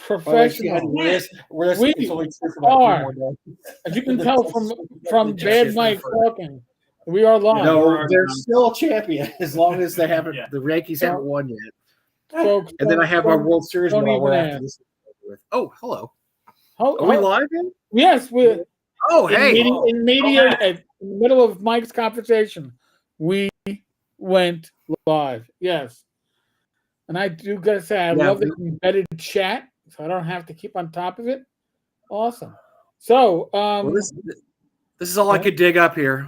professional. We it's only true for are. like 2 more days. As you can tell from Bad Mike talking, we are live. No, they're still a champion as long as they haven't. The Yankees haven't won yet. Folks, And then I have our World Series don't while we're even after this. Oh, hello. Are we live in? Yes, we're. Oh, hey. In media, in the middle of Mike's conversation, we went live. Yes. And I do gotta say, I love the embedded chat, so I don't have to keep on top of it. Awesome. So, this is all I could dig up here.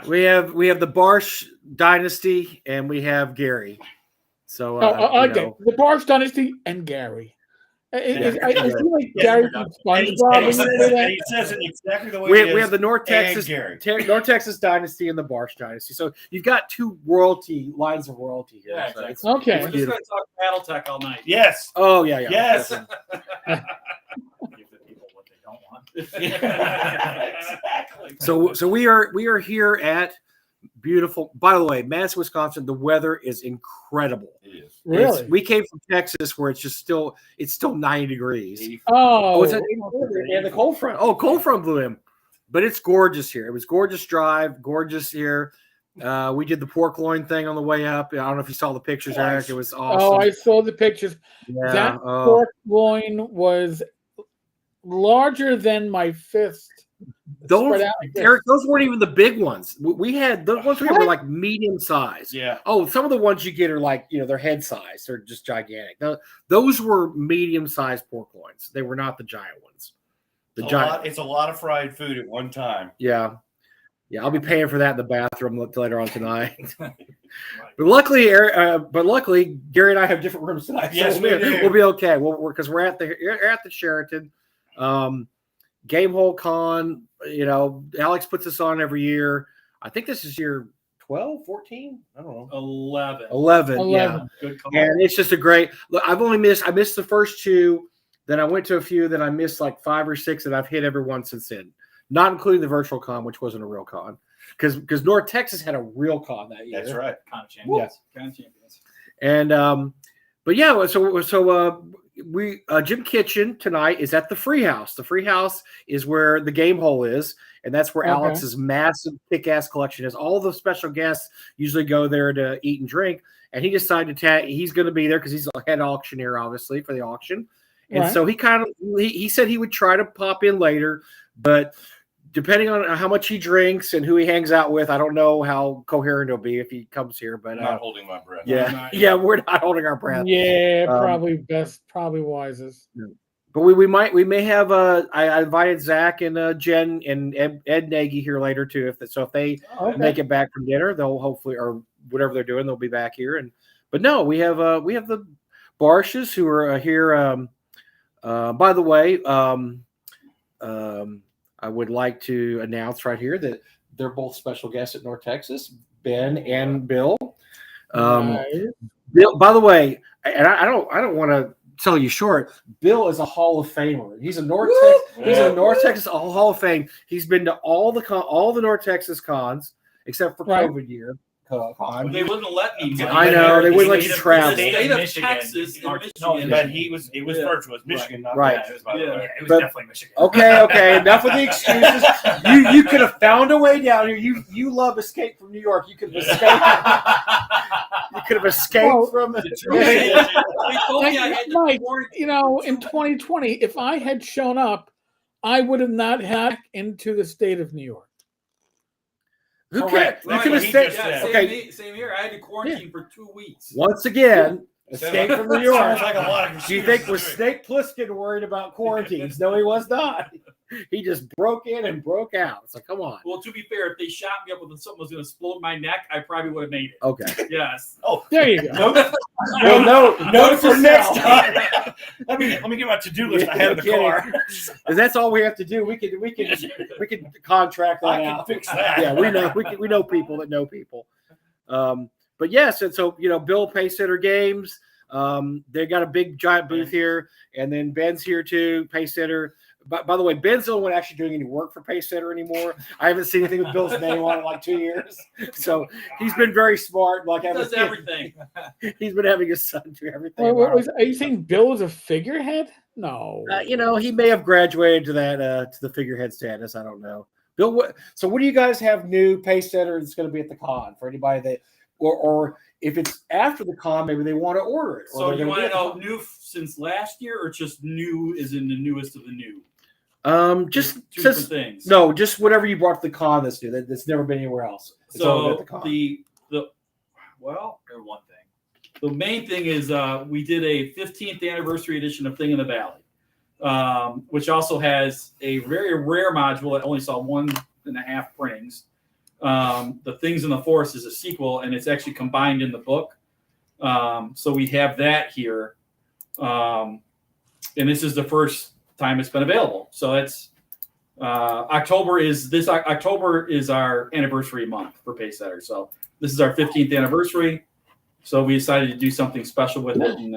We have the Barsh dynasty and we have Gary. So the Barsh dynasty and Gary. I feel like Gary from SpongeBob. He says it exactly the way it is. We have the North Texas dynasty and the Barsh dynasty. So you've got two lines of royalty here. Yeah, so exactly. Okay. We're just going to talk BattleTech all night. Yes. Oh yeah. Yes. Give the people what they don't want. Exactly. So we are here at beautiful. By the way, Madison, Wisconsin. The weather is incredible. It is. Really? We came from Texas, where it's still 90 degrees. Oh, it's and the cold front. Oh, cold front blew in, but it's gorgeous here. It was gorgeous drive, gorgeous here. We did the pork loin thing on the way up. I don't know if you saw the pictures, Eric. It was awesome. Oh, I saw the pictures. Yeah, that pork loin was larger than my fist. Eric, those weren't even the big ones. We had the ones we had were like medium size. Yeah. Oh, some of the ones you get are like, they're head size. They're just gigantic. Those were medium sized pork loins. They were not the giant ones. It's a lot of fried food at one time. Yeah. Yeah, I'll be paying for that in the bathroom later on tonight. But luckily, Gary and I have different rooms tonight. Yes, so we'll be okay. Because we're at the Sheraton. GameHole Con, Alex puts us on every year. I think this is year 12, 14? I don't know. 11. Yeah. Good call. And it's just a great look. I missed the first two. Then I went to a few. Then I missed like 5 or 6, and I've hit every one since then. Not including the virtual con, which wasn't a real con. Because North Texas had a real con that year. That's right. Con of champions. Yes. Con of champions. And but yeah, so we Jim Kitchen tonight is at the Free House. The Free House is where the game hole is, and that's where Alex's massive kick-ass collection is. All the special guests usually go there to eat and drink, and he decided to he's going to be there because he's a head auctioneer, obviously, for the auction. And so he said he would try to pop in later, but depending on how much he drinks and who he hangs out with, I don't know how coherent he'll be if he comes here. But not holding my breath. Yeah, we're not holding our breath. Yeah, probably wisest. But we may have I invited Zach and Jen and Ed Nagy here later too. If they make it back from dinner, they'll hopefully, or whatever they're doing, they'll be back here. But no, we have the Barshes who are here. By the way, I would like to announce right here that they're both special guests at North Texas, Ben and Bill. Bill, by the way, and I don't want to sell you short. Bill is a Hall of Famer. He's a North Texas Hall of Fame. He's been to all the North Texas cons except for COVID year. Con. They wouldn't let me. I know they wouldn't let you travel. State of Texas, Michigan. No, but it was virtual. It was Michigan, not Texas. It was definitely Michigan. Okay. Enough with the excuses. You could have found a way down here. You love Escape from New York. You could have escaped. You could have escaped from it. Mike, in 2020, if I had shown up, I would have not hacked into the state of New York. Who cares? You could have stayed. Same here. I had to quarantine for 2 weeks. Once again, Escape from New York. Sounds like a lot of. Do you think was Snake Plissken worried about quarantines? No, he was not. He just broke in and broke out. It's like, come on. Well, to be fair, if they shot me up with something was going to explode my neck, I probably would have made it. Okay. Yes. Oh, there you go. Note for next time. Let me get my to-do list ahead of the car. Because that's all we have to do. We can contract that out. Fix that. Yeah, we know people that know people. But yes, and so Bill Paysetter Games. They got a big giant booth here, and then Ben's here too. Paysetter. by the way, Ben's the only one actually doing any work for Pace Center anymore. I haven't seen anything with Bill's name on it in like 2 years. So he's been very smart. Like He does everything. He's been having his son do everything. Are you saying Bill is a figurehead? No. He may have graduated to that to the figurehead status. I don't know. Bill, what do you guys have new Pace Center that's going to be at the con for anybody that, or if it's after the con, maybe they want to order it. So you want to know new since last year, or just new is in the newest of the new? Just two different things. No, just whatever you brought to the con that's new. That's never been anywhere else. It's so at the con. or one thing. The main thing is we did a 15th anniversary edition of Thing in the Valley, which also has a very rare module that only saw 1.5 printings. The Things in the Forest is a sequel, and it's actually combined in the book. So we have that here. And this is the first time it's been available. So that's October is our anniversary month for Pace Setter. So this is our 15th anniversary. So we decided to do something special with it, and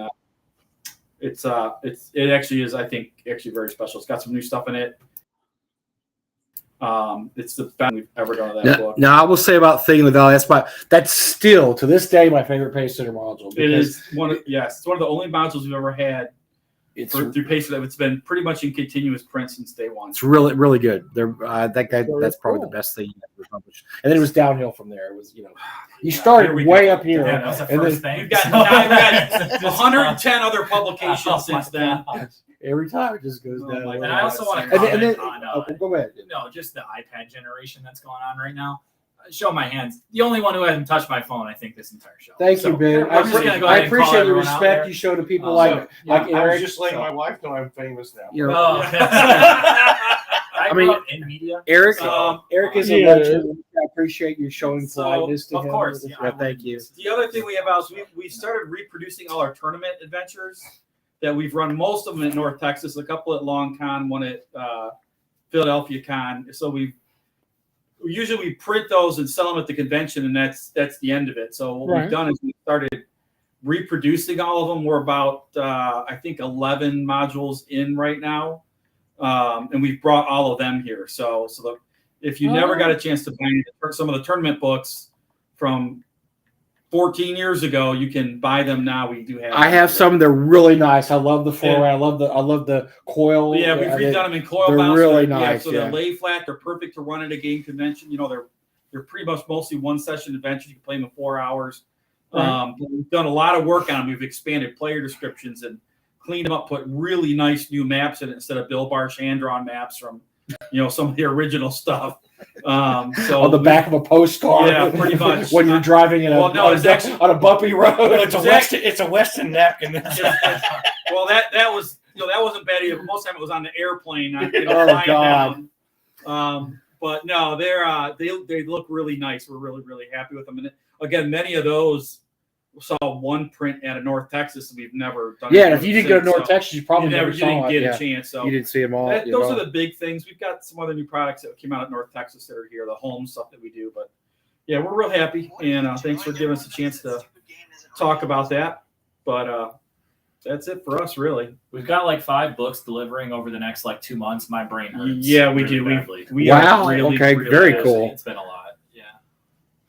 it actually is, I think, actually very special. It's got some new stuff in it. It's the best we've ever done with that book. Now, I will say about Thing in the Valley, that's still to this day my favorite Pace Center module. It is it's one of the only modules we've ever had. Through Pace Center. It's been pretty much in continuous print since day one. It's really, really good. That's probably the best thing ever published. And then it was downhill from there. It was, you started way up here. Yeah, that was the first thing. We've got 110 other publications since then. Every time it just goes down. And I also want to comment on go ahead. Just the iPad generation that's going on right now. Show my hands. The only one who hasn't touched my phone, I think, this entire show. Thank you, Ben. I'm just gonna go ahead I and call appreciate the everyone out respect there. you show to people like I Eric. was just letting my wife know I'm famous now. I grew up in media. Eric is a legend. I appreciate you showing politeness to him. Of course. Thank you. The other thing we have is we started reproducing all our tournament adventures that we've run, most of them in North Texas, a couple at Long Con, one at Philadelphia Con. So we usually print those and sell them at the convention, and that's the end of it. So what we've done is we started reproducing all of them. We're about I think 11 modules in right now, and we've brought all of them here. So if you never got a chance to buy some of the tournament books from 14 years ago, you can buy them now. We do have. I have some. They're really nice. I love the four-way. I love the coil. Yeah, we've redone them in coil. They're really nice. So they're lay flat. They're perfect to run at a game convention. They're pretty much mostly one session adventures. You can play them in 4 hours. But we've done a lot of work on them. We've expanded player descriptions and cleaned them up. Put really nice new maps in it instead of Bill Barsh hand-drawn maps from some of the original stuff. So on the back of a postcard, yeah, pretty much. when you're driving on a bumpy road. It's a Weston napkin. Well, that was that wasn't bad either. But most of the time it was on the airplane. Oh God. Down. But no, they look really nice. We're really, really happy with them. And again, many of those saw one print out of North Texas, and we've never done. Yeah, and if you didn't go to North Texas, you probably you didn't get a chance. So you didn't see them all. Those are the big things. We've got some other new products that came out at North Texas that are here, the home stuff that we do. But yeah, we're real happy, and thanks for giving us a chance to talk about that. But that's it for us, really. We've got like 5 books delivering over the next 2 months. My brain hurts. Yeah, we really do. Badly. We wow. Are really, okay. really very busy. cool. It's been a lot. Yeah.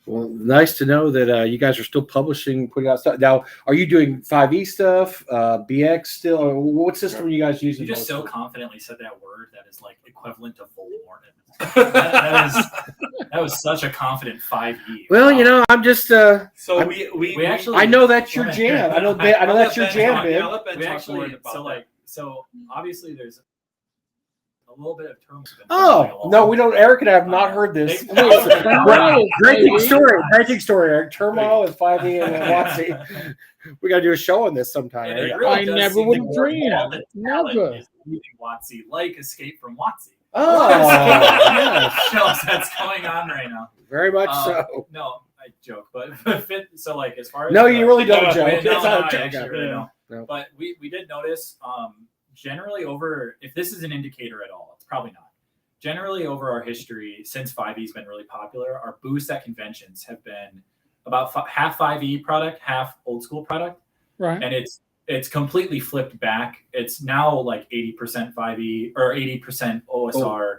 Well, nice to know that you guys are still publishing, putting out stuff. Now, are you doing 5e stuff, BX still? Or what system are you guys using? You just so confidently said that word that is equivalent to Voldemort. that was such a confident 5e. Well, I'm just. So we actually. I know that's your jam. I know that's your jam, Ben. We actually. So obviously there's a little bit of terms. Oh no, we don't. Eric and I have not heard this. Breaking story. Eric, turmoil is 5e and WotC. We got to do a show on this sometime. Really I never would have dreamed. Never. WotC, like Escape from WotC. Oh, yes. Shows that's going on right now. Very much so. No, I joke, but so as far as you really don't joke. No. But we did notice generally over, if this is an indicator at all, it's probably not. Generally over our history, since 5e's been really popular, our booths at conventions have been about half 5e product, half old school product. Right. And it's completely flipped back. It's now like 80% 5e or 80% OSR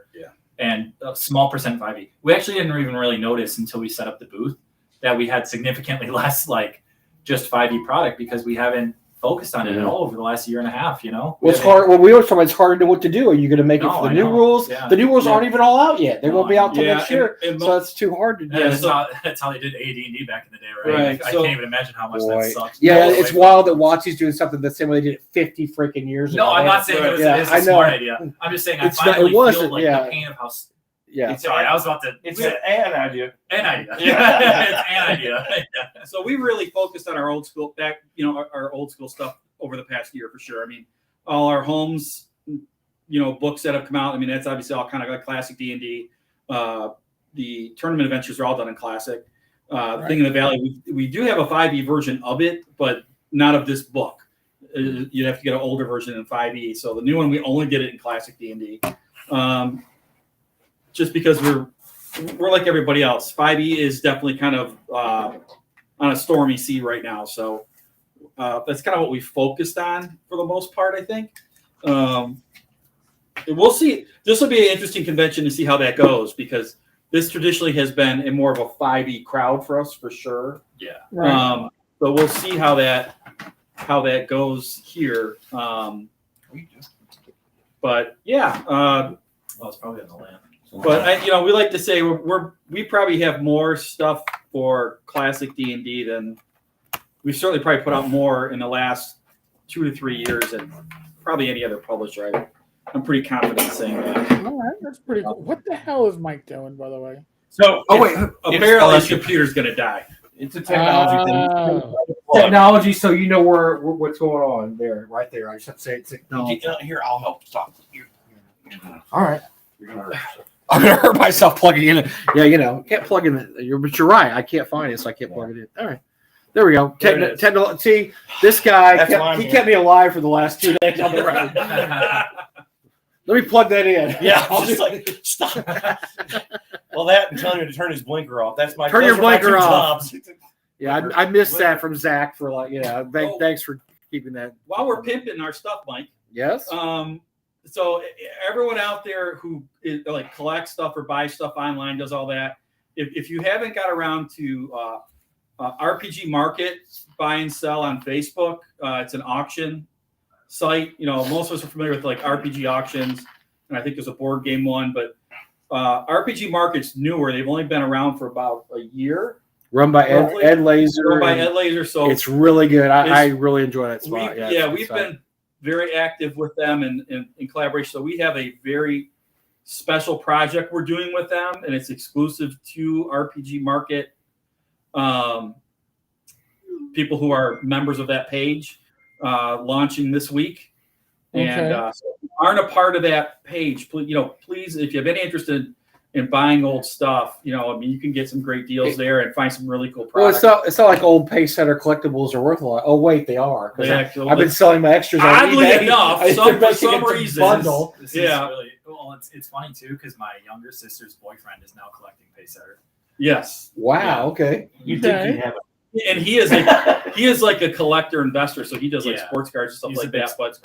and a small percent 5e. We actually didn't even really notice until we set up the booth that we had significantly less like just 5e product because we haven't focused on it at all over the last year and a half, you know? Well, it's hard. Well, we always talk about it's hard to know what to do. Are you going to make it for the new rules? Yeah. The new rules aren't even all out yet. They won't be out till next year. And so it's too hard to do. Yeah, that's how they did AD&D back in the day, right? I can't even imagine how much that sucks. Yeah, it's wild that WotC's doing something the same way they did it 50 freaking years ago. No, I'm not saying it was a smart idea. I'm just saying I finally feel like the pain of how... Yeah. Sorry, I was about to... It's an idea. An idea. Yeah. It's an idea. So we really focused on our old school our old school stuff over the past year for sure. I mean, all our homes, books that have come out. I mean, that's obviously all kind of like classic D&D. The tournament adventures are all done in classic. Thing in the Valley, we do have a 5e version of it, but not of this book. You'd have to get an older version in 5e. So the new one, we only get it in classic D&D. Just because we're like everybody else. 5e is definitely kind of on a stormy sea right now. So that's kind of what we focused on for the most part, I think. We'll see. This will be an interesting convention to see how that goes because this traditionally has been more of a 5e crowd for us for sure. Yeah. Right. So we'll see how that goes here. But yeah. It's probably on the land. But we like to say we probably have more stuff for classic D&D than we've certainly probably put out more in the last 2 to 3 years than probably any other publisher. I'm pretty confident saying that. All right, that's pretty cool. What the hell is Mike doing, by the way? So, apparently his computer's gonna die. It's a technology thing. Technology, so you know what's going on there, right there. I just have to say it's technology. Here, I'll help. Stop. All right. I'm gonna hurt myself plugging in it. Yeah, can't plug in it. But you're right. I can't find it, so I can't plug it in. All right. There we go. See, this guy, kept me alive for the last 2 days on the road. Let me plug that in. Yeah, I'll just like stop. Well, that and telling him to turn his blinker off. That's my turn your blinker off. Jobs. Yeah, I missed that from Zach for thanks for keeping that. While we're pimping our stuff, Mike. Yes. So everyone out there who collects stuff or buys stuff online, does all that. If you haven't got around to RPG Market, buy and sell on Facebook, it's an auction site. Most of us are familiar with like RPG auctions, and I think there's a board game one, but RPG Market's newer. They've only been around for about a year. Run by Ed Laser. So it's really good. I really enjoy that spot. We've been very active with them in collaboration. So we have a very special project we're doing with them, and it's exclusive to RPG Market. People who are members of that page launching this week. Okay. And so if you aren't a part of that page, please, if you have any interest in buying old stuff, you can get some great deals there and find some really cool products. Well, it's not like old Pace Setter collectibles are worth a lot. Oh, wait, they are. I've been selling my extras on oddly eBay. enough, for some reason. Bundle. It's funny, too, because my younger sister's boyfriend is now collecting Pace Setter. Yes. Wow, okay. You think you have it. And he is like a collector investor, so he does like sports cards and stuff like that. But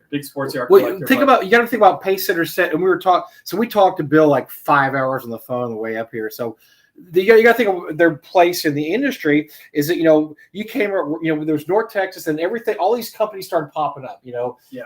big sports card collector. You got to think about Pace Setter set, and we talked to Bill like 5 hours on the phone on the way up here. So you got to think of their place in the industry. Is that you came there's North Texas and everything. All these companies started popping up,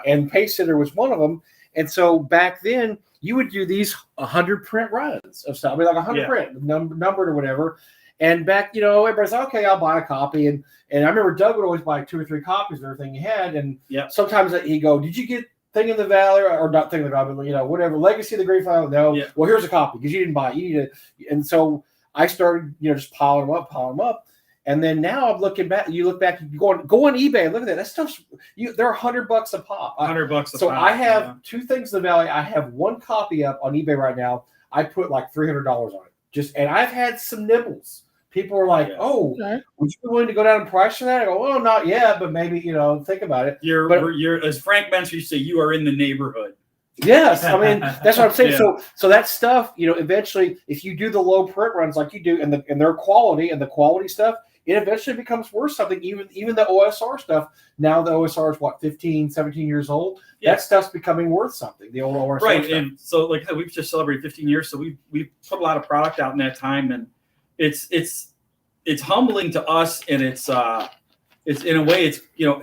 and Pace Setter was one of them. And so back then you would do these 100 print runs of stuff. I mean, like 100 print numbered or whatever. And back, everybody's like, okay, I'll buy a copy. And I remember Doug would always buy 2 or 3 copies of everything he had. And sometimes he'd go, did you get Thing in the Valley or not Thing in the Valley, but whatever, Legacy of the Great Final? No. Yeah. Well, here's a copy because you didn't buy it. You need it. And so I started, just piling them up. And then now I'm looking back. You look back, you go on eBay and look at that. That stuff's they're $100 a pop. $100 a pop. So I have 2 Things in the Valley. I have 1 copy up on eBay right now. I put like $300 on it. And I've had some nibbles. People are like, "Oh, would you be willing to go down in price for that?" I go, "Well, not yet, but maybe think about it." You're as Frank Mensch used to say, you are in the neighborhood. Yes, I mean that's what I'm saying. So that stuff, eventually, if you do the low print runs like you do, and their quality and the quality stuff, it eventually becomes worth something. Even the OSR stuff. Now the OSR is what 15, 17 years old. Yeah. That stuff's becoming worth something. The old OSR right. stuff. And so like I said, we've just celebrated 15 years, so we've put a lot of product out in that time, and it's humbling to us, and it's in a way it's you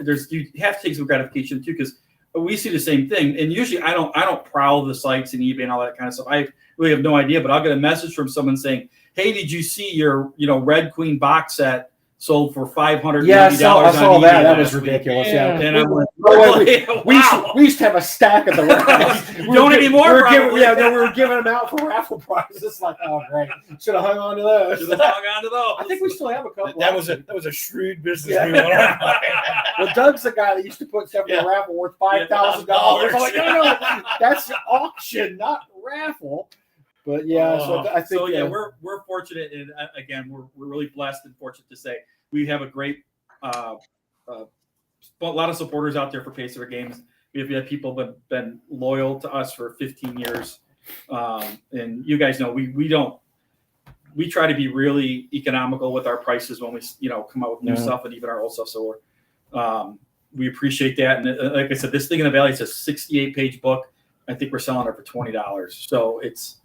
have to take some gratification too, because we see the same thing. And usually I don't prowl the sites and eBay and all that kind of stuff. I really have no idea, but I'll get a message from someone saying, "Hey, did you see your Red Queen box set sold for $580?" Yeah, I saw that. That was ridiculous. Yeah. And I'm like, we used to have a stack at the warehouse. You don't anymore. We were giving them out for raffle prizes. It's like, oh great, should have hung on to those. I think we still have a couple. That was a shrewd business Yeah. move. Well, Doug's the guy that used to put stuff in the raffle worth $5,000. I'm like, no, that's auction, not raffle. But yeah, so I think we're fortunate, and again, we're really blessed and fortunate to say we have a great a lot of supporters out there for Pacer Games. We've had people that have been loyal to us for 15 years, and you guys know we try to be really economical with our prices when we come out with new stuff and even our old stuff. So we appreciate that, and like I said, this thing in the Valley is a 68-page book. I think we're selling it for $20. So it's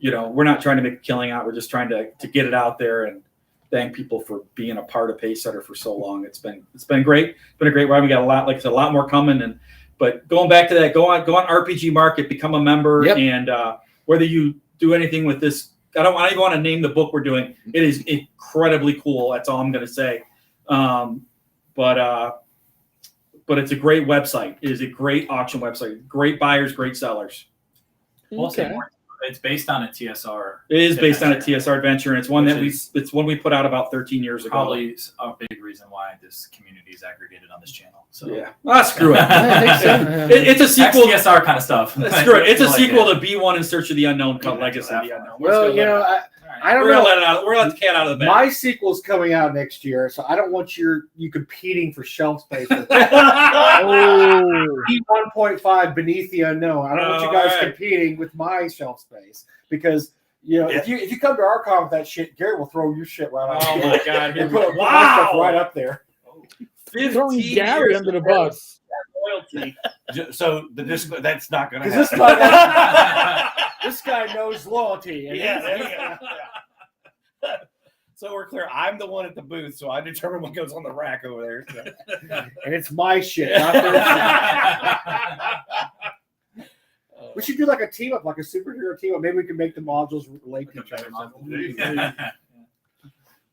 we're not trying to make a killing out. We're just trying to get it out there and thank people for being a part of Pacesetter for so long. It's been great. It's been a great ride. We got a lot, like I said, a lot more coming. But going back to that, go on RPG Market, become a member, and whether you do anything with this, I don't even want to name the book we're doing. It is incredibly cool. That's all I'm going to say. But it's a great website. It is a great auction website. Great buyers, great sellers. Okay. It's based on a TSR. It is based on a TSR adventure, and it's one we put out about 13 years ago. Probably a big reason why this community is aggregated on this channel. So screw it. It's a sequel. TSR kind of stuff. Screw it. It's a sequel to B1 in Search of the Unknown called Legacy of the Unknown. Well, I don't know. We're gonna let the cat out of the bag. My sequel's coming out next year, so I don't want you competing for shelf space. With 1.5 Beneath the Unknown. I don't want you guys competing with my shelf space because if you come to our con with that shit, Gary will throw your shit right out. Oh my god! And put my stuff right up there. Throwing Gary under the bus. Loyalty. So that's not going to This happen. this guy knows loyalty. And So we're clear. I'm the one at the booth, so I determine what goes on the rack over there. So. And it's my shit, not their shit. We should do like a team up, like a superhero team up. Maybe we can make the modules relate to each other.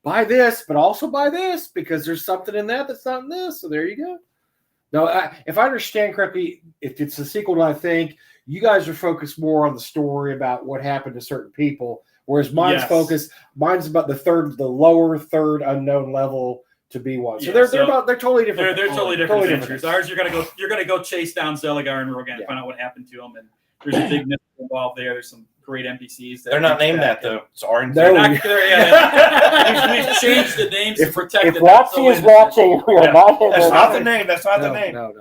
Buy this, but also buy this because there's something in that that's not in this. So there you go. Now, if I understand correctly, if it's a sequel to I Think, you guys are focused more on the story about what happened to certain people, whereas mine's mine's about the lower third unknown level to B1. So they're totally different. They're totally different adventures. Ours, you're gonna go chase down Zeligar and Rogan and find out what happened to him, and there's a big mystery involved there. There's some great NPCs. They're not named that though. It's orange. We've changed the names to protect. If Roxy is watching, we are not. That's not the name. That's not the name. No.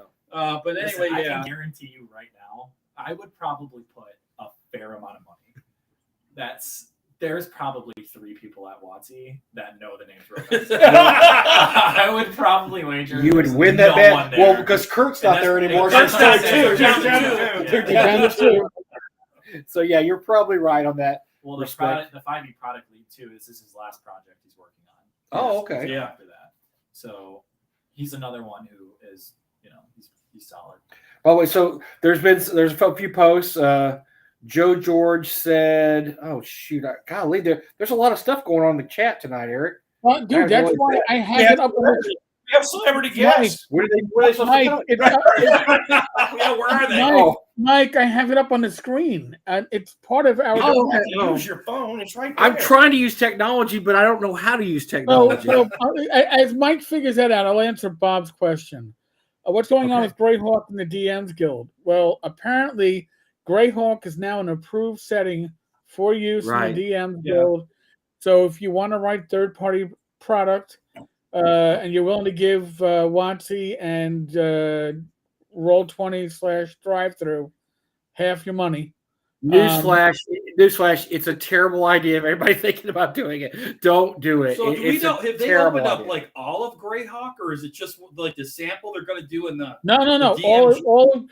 But anyway, I can guarantee you right now, I would probably put a fair amount of money. There's probably 3 people at WotC that know the names Rogan. I would probably wager you would win that bet. Well, because Kurt's not there anymore. That's two. So yeah, you're probably right on that. Well, the 5e product lead too is this his last project he's working on. Oh, okay. Yeah. After that, so he's another one who is, he's solid. Oh wait, so there's a few posts. Joe George said, "Oh shoot, golly, there's a lot of stuff going on in the chat tonight, Eric." Well, dude, that's why I have it up. We have celebrity guests. Where are they supposed to come? Where are they? Mike, I have it up on the screen. It's part of our. Use your phone. It's right there. I'm trying to use technology, but I don't know how to use technology. As Mike figures that out, I'll answer Bob's question. What's going on with Greyhawk and the DMs Guild? Well, apparently, Greyhawk is now an approved setting for use in the DMs Guild. So if you want to write third-party product and you're willing to give WotC and Roll20/Drive-Thru half your money. Newsflash: Newsflash, it's a terrible idea if everybody thinking about doing it. Don't do it. So do we It's know a if they terrible opened up idea. like all of Greyhawk, or is it just like the sample they're going to do in the? No. The DMs All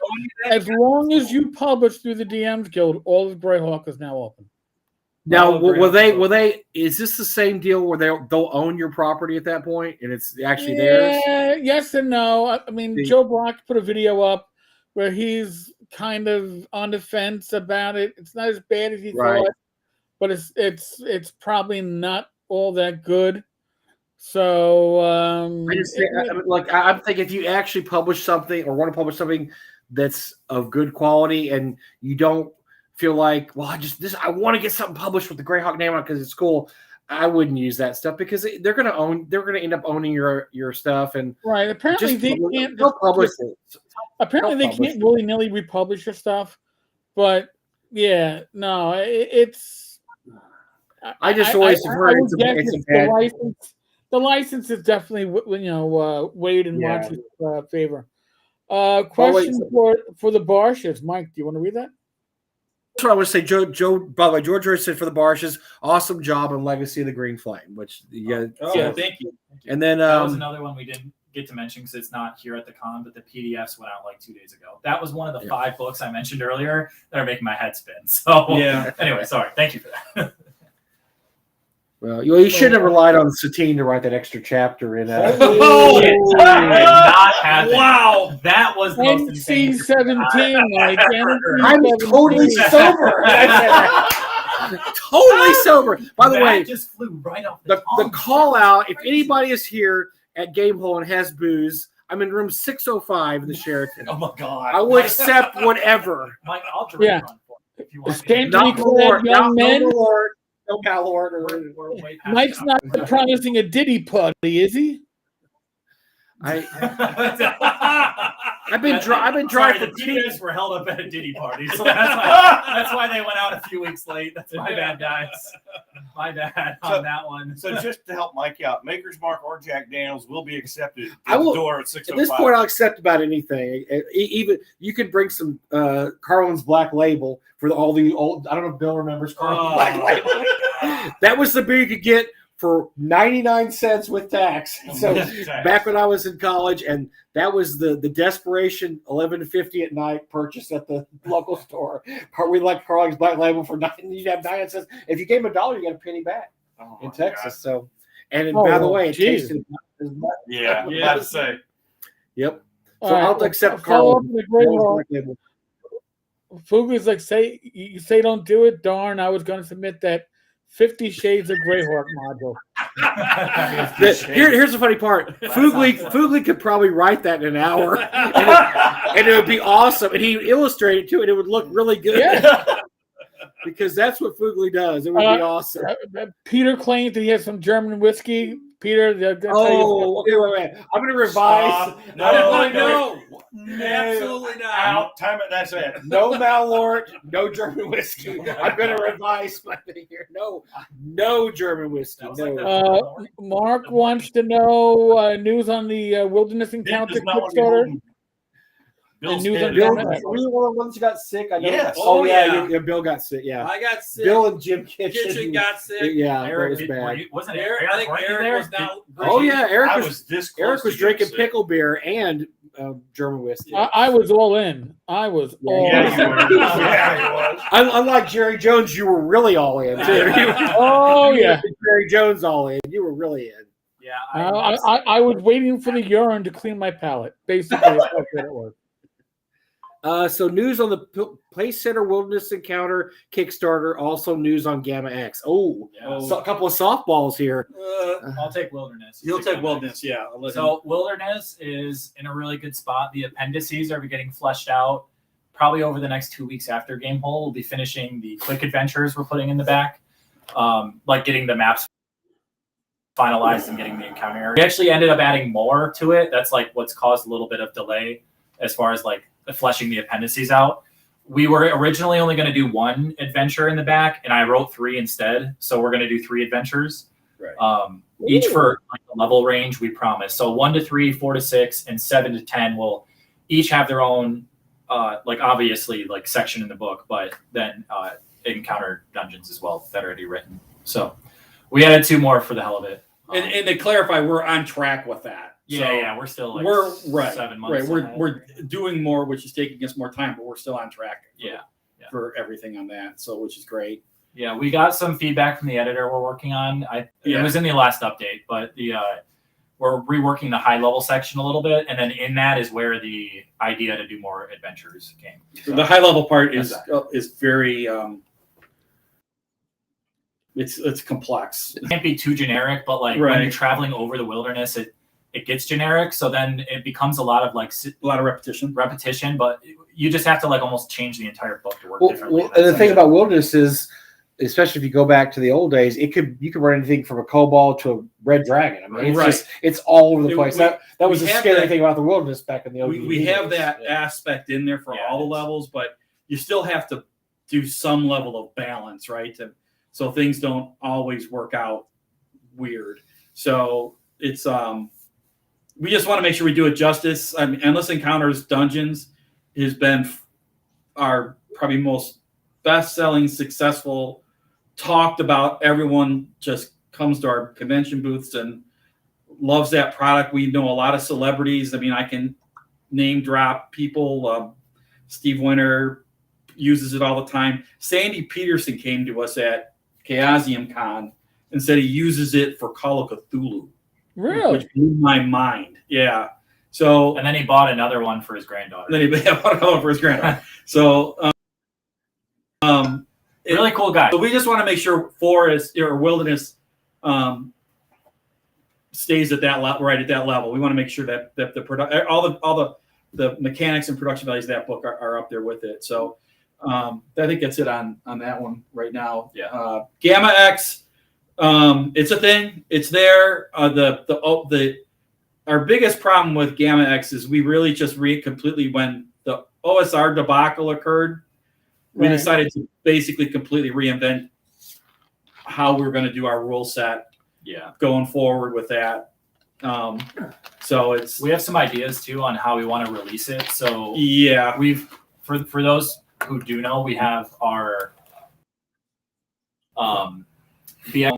as long as you publish through the DMs Guild, all of Greyhawk is now open. Now, Oh, will Greyhawk. they? Is this the same deal where they'll own your property at that point, and it's actually theirs? Yes and no. I mean, See. Joe Block put a video up where he's kind of on the fence about it. It's not as bad as he Right. thought, but it's probably not all that good. So I'm thinking if you actually publish something or want to publish something that's of good quality, and you don't feel like, well, I want to get something published with the Greyhawk name on it because it's cool. I wouldn't use that stuff because they're going to end up owning your stuff, and right. Apparently just they can't publish it. Apparently they publish can't willy nilly republish your stuff, but yeah, no, it's. I just always I heard would guess it's a it's bad. the license is definitely weighed in Yeah. March's favor. Question for the Barshes, Mike. Do you want to read that? That's what I would say. Joe. By the way, George said for the Barshes, awesome job on Legacy of the Green Flame, which Yeah, thank you. And then that was another one we didn't get to mention because it's not here at the con, but the PDFs went out like 2 days ago. That was one of the 5 books I mentioned earlier that are making my head spin. So Yeah. Anyway, sorry. Thank you for that. well, you should have relied on Satine to write that extra chapter in. Oh, it did not happen. Wow. That was the most insane. NC-17, Mike. I'm totally NC-17. sober. Totally sober. By the That way, just flew right off the tongue. call out. If Crazy. anybody is here at GameHole and has booze, I'm in room 605 in the Sheraton. Oh my God. I will accept whatever. Mike, I'll direct Yeah. run for it if you want. Scantily Not clad Lord, young men. no Lord, no Malord. We're way past Mike's that. not promising a Diddy party, is he? I've been Sorry, dry the for DJs were held up at a Diddy party, so that's why they went out a few weeks late. That's my bad, guys. My bad on that one. So just to help Mike out, Maker's Mark or Jack Daniels will be accepted I at will- the door at At 6:05. this point, I'll accept about anything. Even you could bring some Carlin's Black Label for all the old. I don't know if Bill remembers Carlin's Black Label. That was the beer you could get for 99 cents with tax. So back when I was in college, and that was the desperation $11.50 at night purchase at the local store. We liked Carlin's Black Label for 9. You'd have 9 cents. If you gave him $1, you got a penny back Oh, in my Texas. God. So, and by the way, it geez. tasted as much. Yeah, Yeah. about to say. Yep. So All right, I'll accept follow up Carlin's with the Greyhawk. Black Label. Fugu's like, you say don't do it. Darn, I was going to submit that 50 Shades of Greyhawk module. Here's the funny part. Fugly could probably write that in an hour, and it would be awesome. And he'd illustrate it too, and it would look really good. Yeah. Because that's what Fugly does. It would be awesome. Peter claims that he has some German whiskey. Peter, they're gonna tell you. Oh, okay, wait. I'm going to revise. No. Absolutely not. Out. Time it. That's it. No Malort, no German whiskey. I'm going to revise my thing here. No German whiskey. That was like No. Mark wants to know news on the Wilderness Encounter This is not what Kickstarter. we Bill's news dead. on Bill, German. were you one of the ones who got sick? I know. Yes. Oh, Oh, yeah. yeah. Bill got sick. Yeah. I got sick. Bill and Jim Kitchen. Kitchen got sick. Yeah, Eric, that was bad. wasn't it Eric, I think weren't you Eric there? was now. Oh yeah, Eric I was was this close Eric was to getting drinking sick. pickle beer and German whiskey. I was all in. I was all Yeah, in. you were. Yeah, he was. Unlike Jerry Jones, you were really all in too. Oh yeah. Jerry Jones all in. You were really in. Yeah, I was waiting for the urine to clean my palate. Basically, that's what it was. So news on the Place Center Wilderness Encounter Kickstarter. Also news on Gamma X. Oh, Yeah. so a couple of softballs here. I'll take Wilderness. He'll take Wilderness, yeah. I'll let him- So Wilderness is in a really good spot. The appendices are getting fleshed out. Probably over the next 2 weeks after Gamehole, we'll be finishing the quick adventures we're putting in the back, like getting the maps finalized and getting the encounter area. We actually ended up adding more to it. That's like what's caused a little bit of delay as far as like fleshing the appendices out. We were originally only going to do 1 adventure in the back, and I wrote 3 instead. So we're going to do 3 adventures. Right. Each for like the level range we promised. So 1 to 3, 4 to 6, and 7 to 10 will each have their own, like obviously like section in the book, but then encounter dungeons as well that are already written. So we added 2 more for the hell of it. And to clarify, we're on track with that. Yeah, we're still like we're 7 months. Right, we're doing more, which is taking us more time, but we're still on track. For everything on that, so which is great. Yeah, we got some feedback from the editor we're working on. It was in the last update, but we're reworking the high level section a little bit, and then in that is where the idea to do more adventures came. So the high level part is very it's complex. It can't be too generic, but like when you're traveling over the wilderness, it gets generic. So then it becomes a lot of repetition, but you just have to like almost change the entire book to work differently. And the thing about wilderness is, especially if you go back to the old days, you could run anything from a kobold to a red dragon. I mean, it's all over the place. That was the scary thing about the wilderness back in the old days. We have that aspect in there for all the levels, but you still have to do some level of balance, right? So things don't always work out weird. So it's we just want to make sure we do it justice. I mean, Endless Encounters Dungeons has been our probably most best-selling, successful, talked about. Everyone just comes to our convention booths and loves that product. We know a lot of celebrities. I mean, I can name drop people. Steve Winter uses it all the time. Sandy Peterson came to us at Chaosium Con and said he uses it for Call of Cthulhu. Really? Which blew my mind. Yeah. So and then he bought another one for his granddaughter. So really cool guy. So we just want to make sure forest or wilderness stays at that right at that level. We want to make sure that the all the mechanics and production values of that book are up there with it. So I think that's it on that one right now. Yeah. Gamma X, it's a thing. It's there. Our biggest problem with Gamma X is we really just completely, when the OSR debacle occurred, we decided to basically completely reinvent how we're going to do our rule set. Yeah. Going forward with that. So we have some ideas too on how we want to release it. So yeah, for those who do know, we have our BX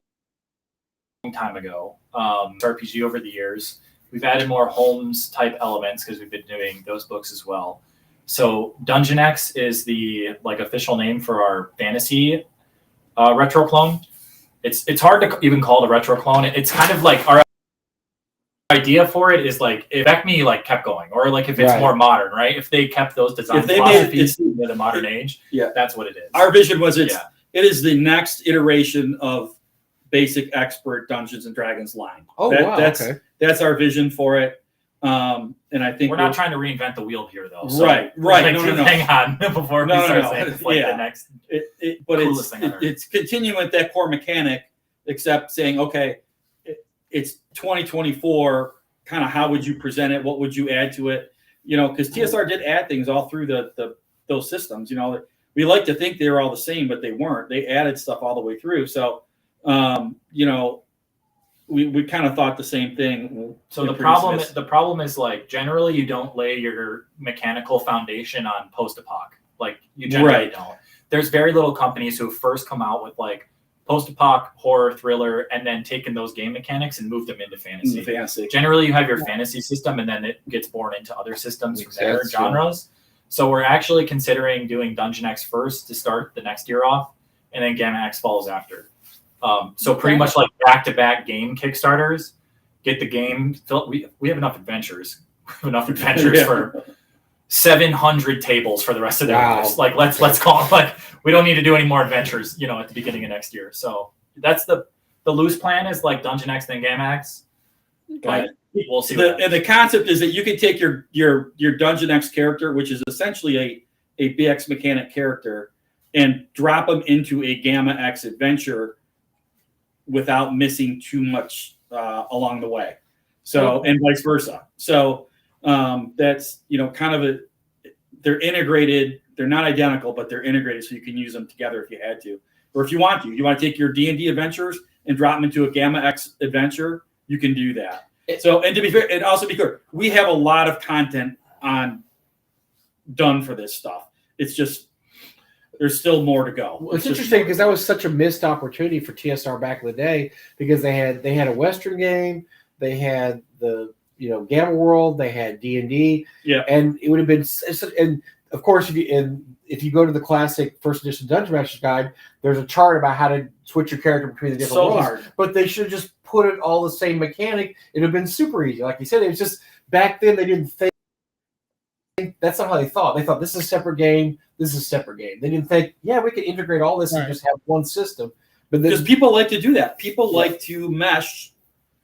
long time ago RPG over the years. We've added more Holmes type elements because we've been doing those books as well. So Dungeon X is the official name for our fantasy retro clone. It's hard to even call it a retro clone. It's kind of like our idea for it is like if Acme kept going, or if it's more modern, right? If they kept those design philosophies in the modern age, that's what it is. Our vision was it is the next iteration of basic expert Dungeons and Dragons line. That's our vision for it. And I think we're not trying to reinvent the wheel here, though. So right. No. Hang on before we start saying the next. It's continuing with that core mechanic, except saying, okay, it's 2024. Kind of how would you present it? What would you add to it? Because TSR did add things all through those systems. We like to think they were all the same, but they weren't. They added stuff all the way through. So, we kind of thought the same thing. So the problem is generally you don't lay your mechanical foundation on post-apoc. You generally don't. There's very little companies who first come out with post-apoc, horror, thriller, and then taken those game mechanics and moved them into fantasy. Generally you have your fantasy system and then it gets born into other systems from there, genres. So we're actually considering doing Dungeon X first to start the next year off, and then Gamma X follows after. So pretty much back-to-back game Kickstarters, get the game filled. We have enough adventures. We have enough adventures for 700 tables for the rest of the year. Let's call it we don't need to do any more adventures, at the beginning of next year. So that's the loose plan is Dungeon X then Gamma X. But we'll see. And the concept is that you can take your Dungeon X character, which is essentially a BX mechanic character, and drop them into a Gamma X adventure without missing too much along the way. So, and vice versa. So that's, kind of they're integrated. They're not identical, but they're integrated. So you can use them together if you had to, or if you want to take your D&D adventures and drop them into a Gamma X adventure, you can do that. So, and to be fair, and also be clear, we have a lot of content done for this stuff. It's just, there's still more to go. Well, it's interesting because that was such a missed opportunity for TSR back in the day because they had a Western game, they had the Gamma World, they had D&D, and it would have been and of course if you go to the classic first edition Dungeon Master's Guide, there's a chart about how to switch your character between the different worlds. Hard. But they should have just put it all the same mechanic. It would have been super easy. Like you said, it was just back then they didn't think. That's not how they thought. They thought this is a separate game. This is a separate game. They didn't think, we could integrate all this and just have one system. But because people like to do that. People like to mesh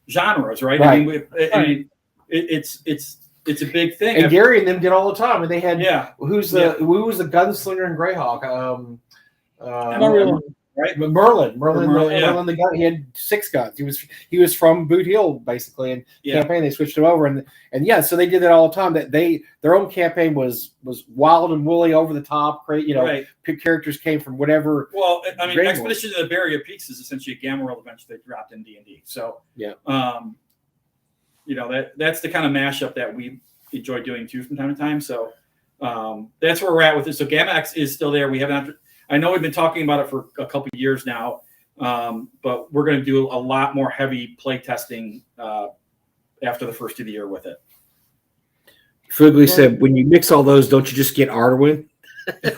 genres, right? Right. I mean, it's a big thing. And Gary and them did all the time. And they had who was the gunslinger in Greyhawk? Right, Merlin, the gun. He had 6 guns. He was from Boot Hill basically, and campaign. They switched him over, and so they did that all the time. That their own campaign was wild and woolly, over the top. Characters came from whatever. Well, I mean, Expedition to the Barrier Peaks is essentially a Gamma World adventure they dropped in D&D. So that's the kind of mashup that we enjoy doing too from time to time. So that's where we're at with it. So Gamma X is still there. We haven't. I know we've been talking about it for a couple of years now, but we're going to do a lot more heavy play testing after the first of the year with it. Fugly said, when you mix all those, don't you just get Arduin?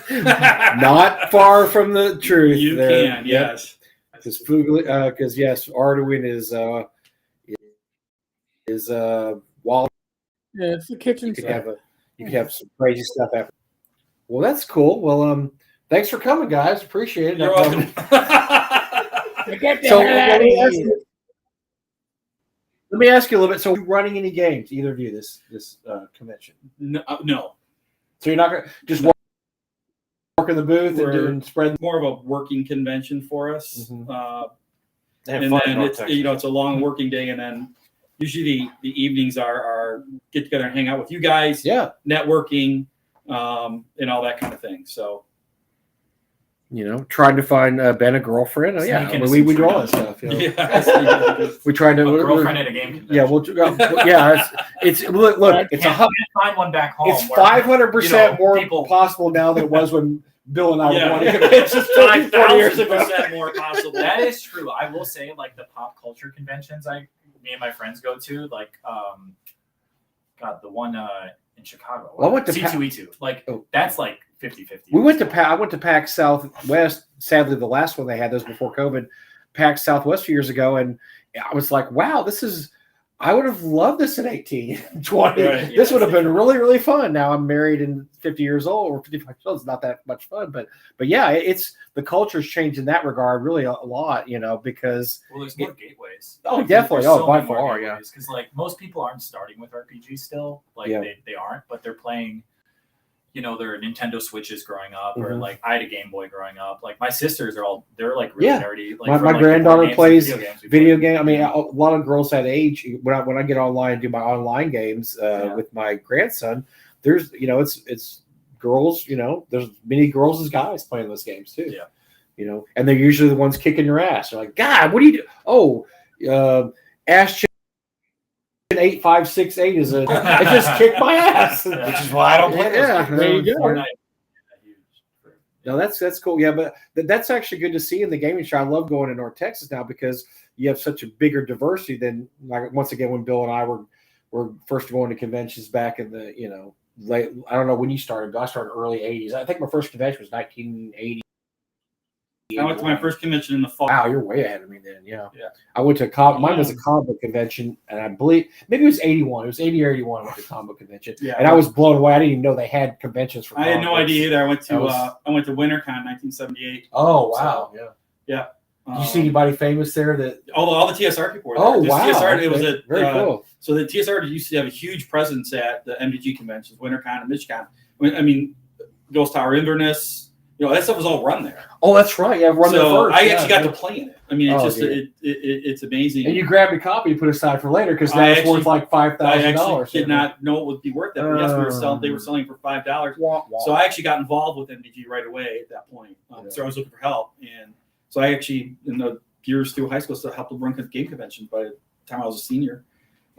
Not far from the truth. You can, yes. Because Arduin is wild. Yeah, it's the kitchen. You could have some crazy stuff after. Well, that's cool. Well, thanks for coming, guys. Appreciate it. You're welcome. Let me ask you a little bit. So, are you running any games? Either of you this convention? No. So you're not going to just work in the booth and spread. More of a working convention for us. Mm-hmm. And then it's a long working day, and then usually the evenings are get together and hang out with you guys. Yeah. Networking, and all that kind of thing. So. Trying to find Ben a girlfriend. Oh, yeah, we do all that stuff. We tried to girlfriend at a game convention. It's look. It's find one back home. It's 500% more possible now than it was when Bill and I were going to conventions 40 years ago. More possible. That is true. I will say, like the pop culture conventions, me and my friends go to, like, the one in Chicago. Well, I went to C2E2. That's like 50-50. I went to PAX Southwest. Sadly, the last one they had, those before COVID, PAX Southwest a few years ago, and I was like, wow, I would have loved this at 18, 20. Right, this would have been really, really fun. Now I'm married and 50 years old, or 55 years old. It's not that much fun, but yeah, it's the culture's changed in that regard really a lot, because there's more gateways. Oh, definitely. By far, yeah. Because like most people aren't starting with RPGs still, they aren't, but they're playing. Their Nintendo Switches growing up, or like I had a Game Boy growing up. Like my sisters they're like really nerdy. Like my granddaughter plays video game. I mean, a lot of girls that age, when I get online and do my online games with my grandson, there's it's girls. There's many girls as guys playing those games too. Yeah. And they're usually the ones kicking your ass. They're like, God, what do you do? Oh, Ash 8568 is it just kicked my ass, which is why I don't play. There you go. No, that's cool. Yeah, but that's actually good to see in the gaming show. I love going to North Texas now because you have such a bigger diversity than, like, once again when Bill and I were first going to conventions back in the late. I don't know when you started. But I started early '80s. I think my first convention was 1980. I went to my first convention in the fall. Wow, you're way ahead of me then. Yeah. I went to mine was a comic book convention, and I believe maybe it was 81. It was 80 or 81. I went to a comic book convention, and I was blown away. I didn't even know they had conventions for. I had no idea either. I went to WinterCon 1978. Oh wow! So, yeah. Did you see anybody famous there? That all the TSR people were there. Oh wow! TSR, it was very cool. So the TSR used to have a huge presence at the MDG conventions, WinterCon and MidgeCon. I mean, Ghost Tower Inverness. That stuff was all run there. Oh, that's right. Yeah, run there first. I actually got to play in it. I mean, it's amazing. And you grabbed a copy and put aside for later because now it's worth like $5,000. I actually did not know it would be worth that. But yes, they were selling for $5. So I actually got involved with MDG right away at that point. So I was looking for help, and so I actually, in the years through high school, still helped run game conventions. By the time I was a senior.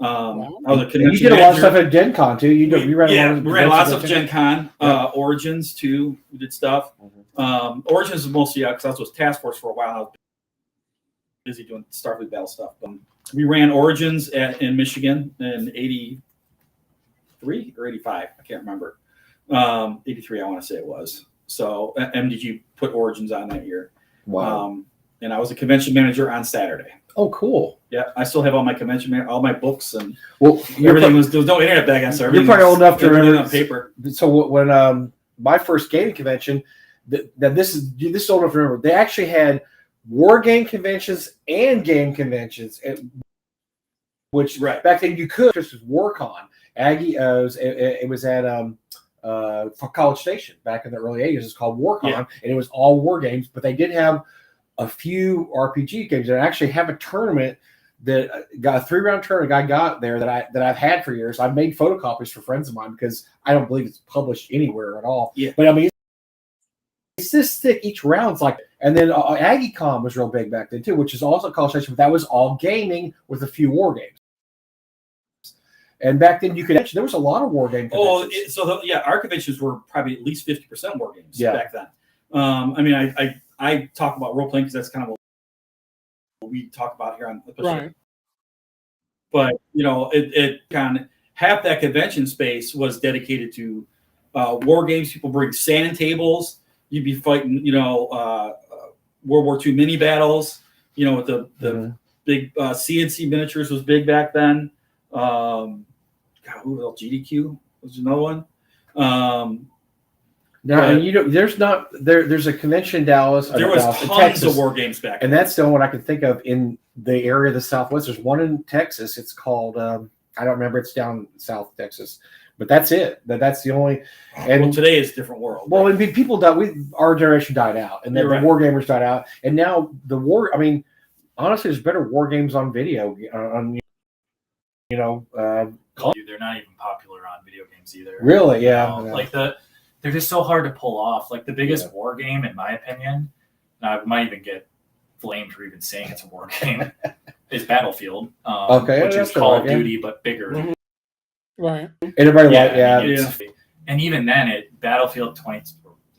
I was a convention. You did a lot of stuff at Gen Con too. We ran lots of Gen Con. Origins too. We did stuff. Origins is mostly because I was with Task Force for a while. I was busy doing Starfleet battle stuff. We ran Origins in Michigan in 83 or 85. I can't remember. 83, I want to say it was. So MDG put Origins on that year. Wow. And I was a convention manager on Saturday. Oh, cool. Yeah, I still have all my all my books and Well, everything was there was no internet back then, so you're probably old enough to remember on paper. So when my first gaming convention, this is old enough to remember. They actually had war game conventions and game conventions, which back then you could. This was WarCon. Aggie, it was at for College Station back in the early 80s. It's called WarCon, and it was all war games. But they did have a few RPG games that actually have a tournament that got a 3-round tournament. I got there that I've had for years. I've made photocopies for friends of mine because I don't believe it's published anywhere at all. Yeah. But I mean, it's this thick. Each round's like, and then Aggie Con was real big back then too, which is also College Station. But that was all gaming with a few war games. And back then, there was a lot of war game conventions. Our conventions were probably at least 50% war games back then. I mean, I talk about role playing because that's kind of what we talk about here on the show. Right. But it kind of half that convention space was dedicated to war games. People bring sand tables. You'd be fighting, World War II mini battles. With the big CNC miniatures was big back then. Who else? GDQ was another one. There's a convention in Dallas. There was tons of war games back then. And that's the only one I can think of in the area of the Southwest. There's one in Texas. It's called, I don't remember. It's down South Texas. But that's it. That's the only. And today it's a different world. Well, and people died. Our generation died out. And then the war gamers died out. And now honestly, there's better war games on video. They're not even popular on video games either. Really? Yeah. Like they're just so hard to pull off. Like the biggest war game, in my opinion, and I might even get flamed for even saying it's a war game, is Battlefield. Which is Call of Duty but bigger. Mm-hmm. Right. And everybody and even then, Battlefield 20.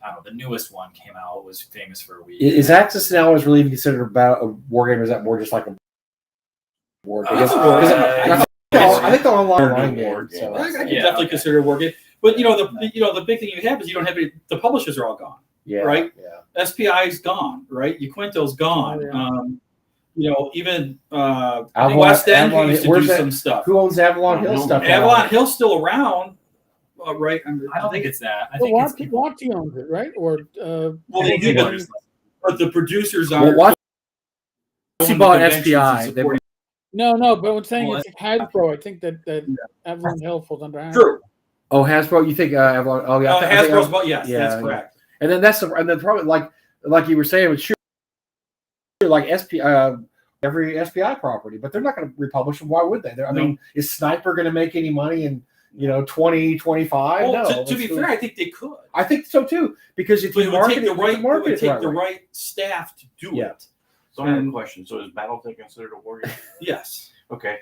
I don't know, the newest one came out, was famous for a week. Is Axis now really considered about a war game, or is that more just like a war game? I think they're online game. So I can definitely consider a war game. But the big thing you have is you don't have the publishers are all gone. Yeah. Right? Yeah. SPI's gone, right? Uquinto's gone. Even West End used to do some stuff. Who owns Avalon Hill stuff? Avalon Hill's still around. Right? I don't think it's that. I think Watty owns it, right? Or but the producers are. Watty bought SPI. No, but I'm saying it's Hasbro. I think that Avalon Hill falls under Hasbro. True. Oh, Hasbro. You think Avalon? Oh, yeah. Hasbro's bought. Yes, that's correct. And then probably like you were saying, with sure, like SPI, every SPI property, but they're not going to republish them. Why would they? I mean, is Sniper going to make any money in 2025? Well, no. To be fair, I think they could. I think so too, because if you market the right staff to do it. So I have a question. So is Battletech considered a war game? Yes. Okay.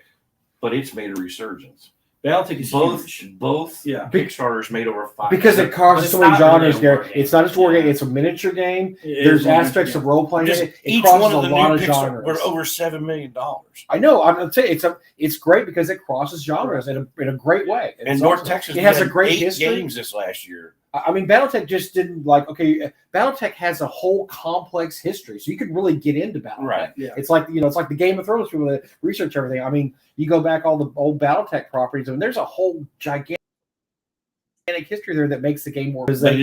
But it's made a resurgence. Battletech is huge. Both Kickstarters made over 5. Because it crosses so many genres, Gary. It's not just war game. It's a miniature game. There's aspects of role playing. It crosses a lot of genres. We're over $7 million. I know. I'm saying it's great because it crosses genres in a great way. And North Texas, it has a great 8 history. Games this last year. I mean, Battletech just didn't Battletech has a whole complex history, so you could really get into Battletech. Right. Yeah. It's like it's like the Game of Thrones people that research everything. I mean, you go back all the old Battletech properties, and there's a whole gigantic history there that makes the game more. But it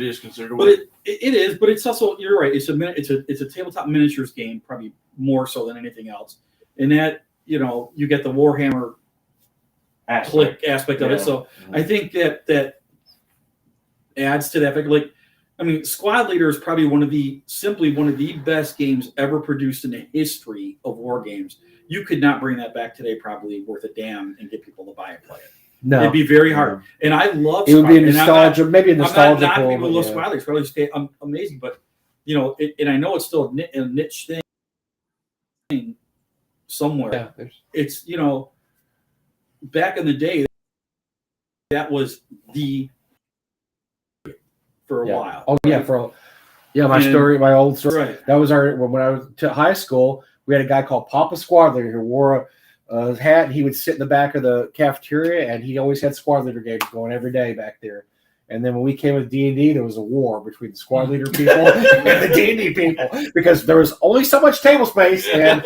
is considered. But it is. But it's also, you're right. It's a tabletop miniatures game, probably more so than anything else. And that you get the Warhammer click aspect of it. So I think that adds to that. Squad Leader is probably one of the best games ever produced in the history of war games. You could not bring that back today, probably worth a damn, and get people to buy and play it. No, it'd be very hard. And I love it. Would be a nostalgia, maybe a nostalgia. I'm not people love Squad Leader. Squad Leader's amazing, but and I know it's still a niche thing somewhere. Yeah, it's back in the day, that was the for a while. Oh yeah, Yeah, my old story. Right. That was when I was to high school. We had a guy called Papa Squad Leader who wore a hat. And he would sit in the back of the cafeteria, and he always had Squad Leader games going every day back there. And then when we came with D&D, there was a war between the Squad Leader people and the D&D people because there was only so much table space, and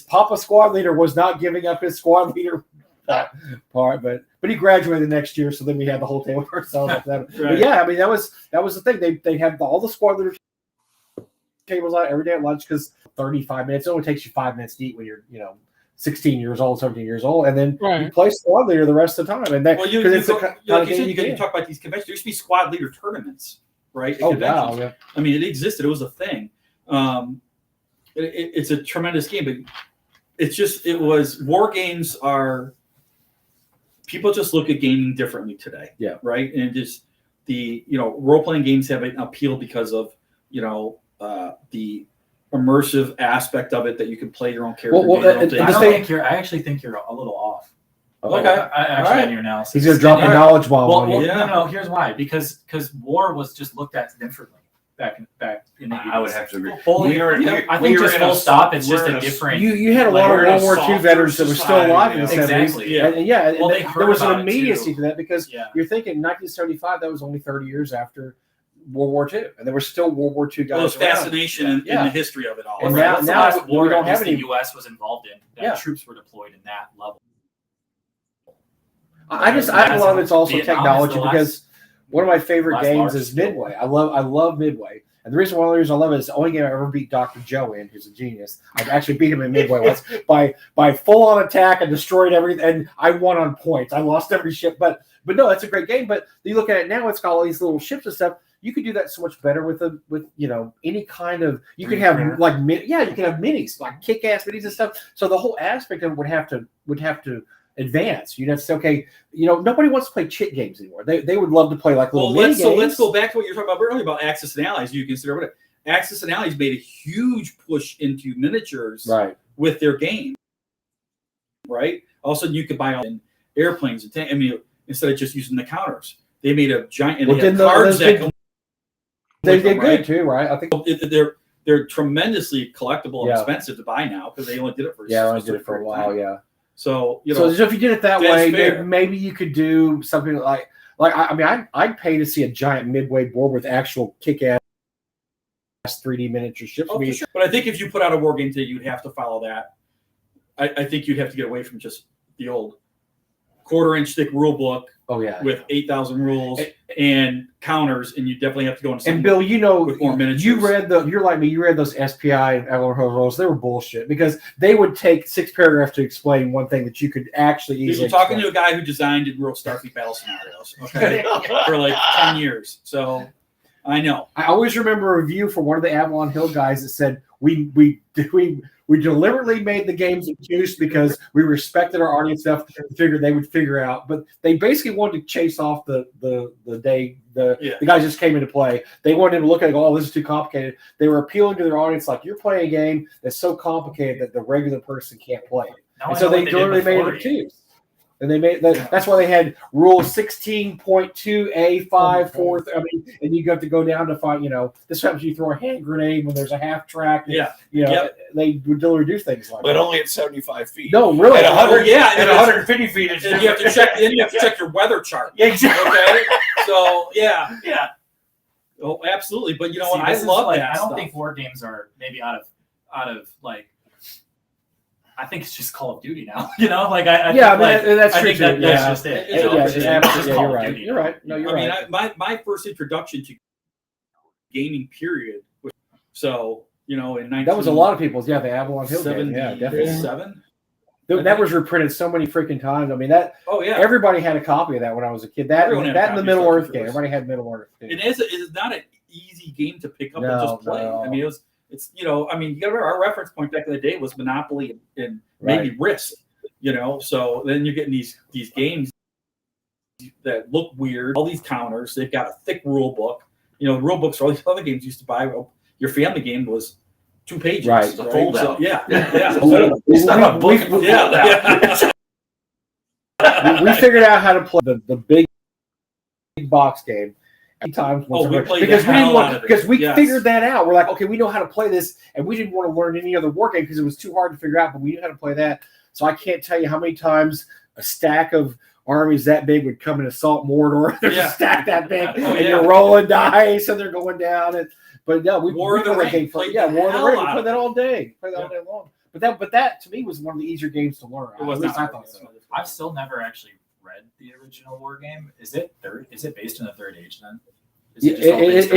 Papa Squad Leader was not giving up his Squad Leader part, but he graduated the next year, so then we had the whole table for ourselves. Right. But yeah, I mean that was the thing. They had all the Squad Leader tables out every day at lunch because 35 minutes. It only takes you 5 minutes to eat when you're 16 years old, 17 years old, and then you play Squad Leader the rest of the time. And that you talk about these conventions. There used to be Squad Leader tournaments, right? Oh wow! Yeah. I mean, it existed. It was a thing. It's a tremendous game, but war games are. People just look at gaming differently today. Yeah. Right. And just the role playing games have an appeal because of the immersive aspect of it that you can play your own character. I actually think you're a little off. Okay. I actually have your analysis. He's gonna drop a knowledge bomb on you. No. Here's why. Because war was just looked at differently back in the 80s. I would have to agree. I think just full stop. It's just a different. You had a lot of World War II veterans that were still alive in the 70s. Exactly. And there was an immediacy to that because you're thinking 1975. That was only 30 years after World War II, and there were still World War II guys. Well, there's fascination in the history of it all. And now we don't have any. The U.S. was involved in that troops were deployed in that level. I love it's also technology because one of my favorite games is Midway. I love Midway, and the reason I love it is the only game I ever beat Dr. Joe in, who's a genius. I've actually beat him in Midway once by full on attack and destroyed everything, and I won on points. I lost every ship, but no, that's a great game. But you look at it now; it's got all these little ships and stuff. You could do that so much better with any kind of. You could have you can have minis, like kick-ass minis and stuff. So the whole aspect of it would have to advance. You'd have to say, okay, nobody wants to play chit games anymore. They would love to play like little mini games. So let's go back to what you were talking about earlier about Axis and Allies. You consider what Axis and Allies made a huge push into miniatures with their game. Right. All of a sudden, you could buy all airplanes and instead of just using the counters, they made a giant cards that. They did good too, right? I think they're tremendously collectible and expensive to buy now because they only did it for a while. Yeah. So so if you did it that way, maybe you could do something like I'd pay to see a giant Midway board with actual kick-ass 3D miniature ships. Oh, for sure. But I think if you put out a war game today, you'd have to follow that. I think you'd have to get away from just the old quarter-inch thick rule book. With 8,000 rules and counters, and you definitely have to go into something. And Bill, with more miniatures. You're like me. You read those SPI and Avalon rules. They were bullshit because they would take 6 paragraphs to explain one thing that you could actually easily. You're talking to a guy who designed and wrote Starfleet battle scenarios, for like 10 years. So I know. I always remember a review from one of the Avalon Hill guys that said we deliberately made the games obtuse because we respected our audience enough to figure they would figure out. But they basically wanted to chase off the guys just came into play. They wanted to look at it and go, oh, this is too complicated. They were appealing to their audience like, you're playing a game that's so complicated that the regular person can't play it. And so they deliberately made it obtuse. And they made that. That's why they had Rule 16.2A5 fourth. I mean, and you have to go down to find. This happens. You throw a hand grenade when there's a half track. They would do things like. But that. only at 75 feet. No, really. At 100, at 150 feet, it's you have to check. Then you have to check your weather chart. Exactly. Okay. So yeah. Oh, absolutely. But what? I love that. I don't think war games are maybe out of like. I think it's just Call of Duty now. That's true. That's just it. You're right. You're right. No, you're right. My first introduction to gaming period was in 19. That was a lot of people's. Yeah, the Avalon Hill game. Yeah, definitely. 7. That was reprinted so many freaking times. I mean that. Oh yeah. Everybody had a copy of that when I was a kid. That and the Middle Earth game. Everybody had Middle Earth. It is not an easy game to pick up and just play. No. I mean, it's you got to remember our reference point back in the day was Monopoly and maybe Risk, So then you're getting these games that look weird, all these counters. They've got a thick rule book. Rule books for all these other games you used to buy. Your family game was 2 pages. Right. It's a fold out. It's not a book. We figured out how to play the big box game. times we played because the hell out of it. because we Yes. figured that out. We're like, okay, we know how to play this, and we didn't want to learn any other war game because it was too hard to figure out. But we knew how to play that. So I can't tell you how many times a stack of armies that big would come and assault Mordor. There's a stack that big, and you're rolling dice, and they're going down. But no, we War of the Ring. War of the Ring. We played that all day. Played that all day long. But that to me was one of the easier games to learn. It was At least not. I thought so. I've still never actually read the original war game. Is it based in the Third Age then? Is it just all based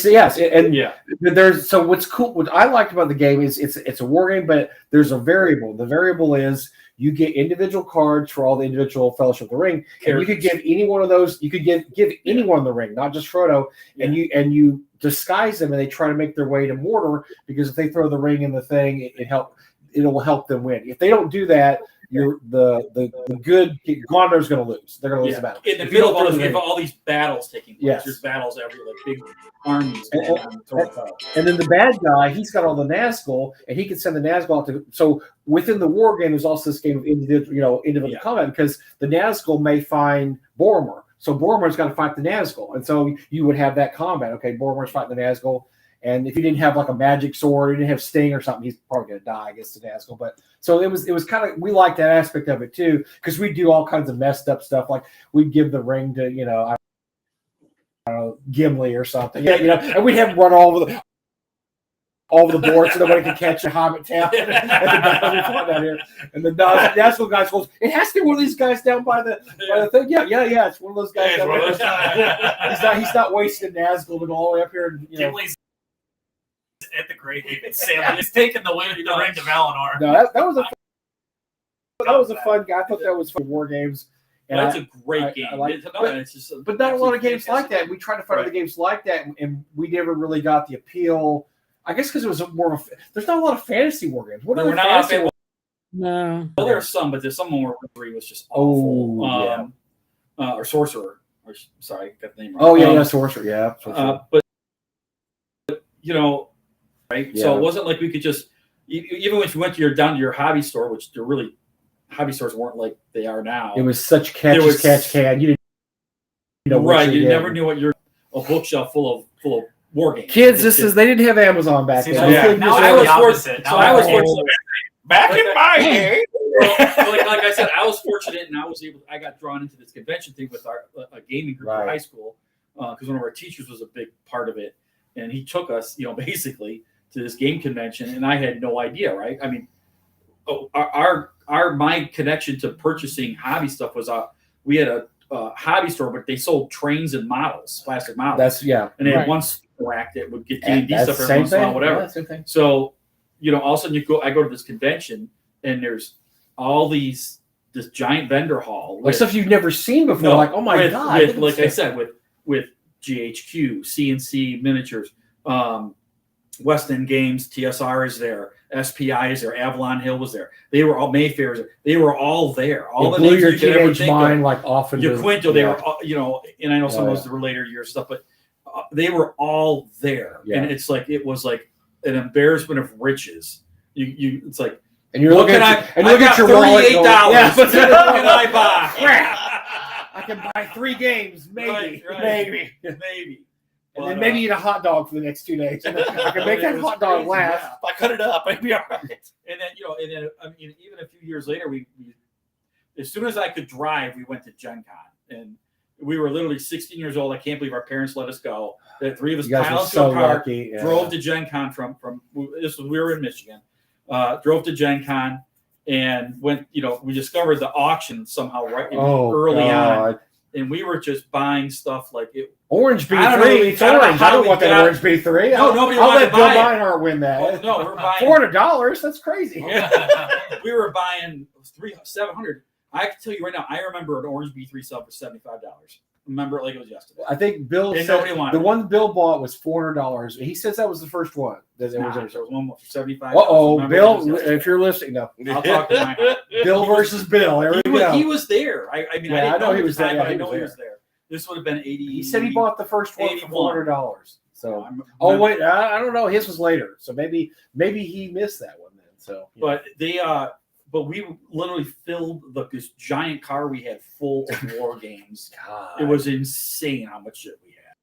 around- There's so what's cool. What I liked about the game is it's a war game, but there's a variable. The variable is you get individual cards for all the individual Fellowship of the Ring, and you could give any one of those. You could give anyone the ring, not just Frodo, and you disguise them, and they try to make their way to Mordor because if they throw the ring in the thing, it will help them win. If they don't do that, the good Gondor's going to lose. They're going to lose the battle. In the middle of all these battles taking place, Yes. there's battles every big armies. And then the bad guy, he's got all the Nazgul, and he can send the Nazgul out to. So within the war game, there's also this game of individual combat because the Nazgul may find Boromir. So Boromir's got to fight the Nazgul, and so you would have that combat. Okay, Boromir's fighting the Nazgul, and if he didn't have like a magic sword, he didn't have Sting or something, he's probably going to die against the Nazgul. But so it was kind of, we like that aspect of it too, because we do all kinds of messed up stuff. Like we'd give the ring to I don't know, Gimli or something, and we'd have him run all over the board so nobody could catch a Hobbit town. And the Nazgul guys goes, it has to be one of these guys down by the thing. Yeah, it's one of those guys. He's not wasting Nazgul to go all the way up here. And, Gimli's at the Great Haven sailing. He's taking the ring to Valinor. No, that was a fun guy. I thought that was fun war games. And that's a great game. But not a lot of games like that. We tried to find other games like that, and we never really got the appeal. I guess because it was more of there's not a lot of fantasy war games. What are fantasy war? No. Well, there are some, but there's some where 3 was just awful. Or Sorcerer. Or sorry, I got the name wrong. Sorcerer. Yeah. Sorcerer. But right? Yeah. So it wasn't like we could just even if you went down to your hobby store, which they're really hobby stores weren't like they are now. It was such catch can. You didn't right. You never knew what a bookshelf full of war games. Kids, they didn't have Amazon back then. Now I was fortunate. I was fortunate. Back in my day. like I said, I was fortunate, and I got drawn into this convention thing with a gaming group in high school because one of our teachers was a big part of it, and he took us, basically to this game convention, and I had no idea, right? I mean, my connection to purchasing hobby stuff was we had a hobby store, but they sold trains and models, plastic models. And they had one rack that would get D&D stuff every once in a while, whatever. Yeah, so, all of a sudden I go to this convention and there's all this giant vendor hall. Like stuff you've never seen before. Like, oh my God. Like I said, with GHQ, CNC miniatures, West End Games, TSR is there, SPI is there, Avalon Hill was there. They were all Mayfair. They were all there. All the blew names your you could ever teenage think mind of. like often. Your Quinto, they were, and I know some of those were later years stuff, but they were all there. Yeah. And it's like, it was like an embarrassment of riches. It's like, and you're looking at your $38. Yeah, what can I buy? I can buy 3 games, maybe. Maybe. And then maybe eat a hot dog for the next 2 days. I can make that hot dog last. If I cut it up, I'd be all right. And then, I mean, even a few years later, we as soon as I could drive, we went to Gen Con. And we were literally 16 years old. I can't believe our parents let us go. The 3 of us piled into a car, drove to Gen Con from we were in Michigan. Drove to Gen Con and went, we discovered the auction somehow early on. And we were just buying stuff like it. Orange B3. It's orange. I don't want that orange B3. No, nobody I'll wanted let to buy Bill it. Meinhardt win that. Oh, no, we're buying $400. That's crazy. We were buying $700. I can tell you right now, I remember an orange B3 sub for $75. Remember it like it was yesterday. I think Bill said the one Bill bought was $400. He says that was the first one. There was one for $75. Bill, if you're listening, no. I'll talk to my Bill versus Bill. There we go. He was there. I didn't know he was there. But I know he was there. This would have been 80. He said he bought the first one for $400. So, wait, I don't know. His was later, so maybe he missed that one then. So, but we literally filled this giant car we had full of war games. God. It was insane how much shit we had.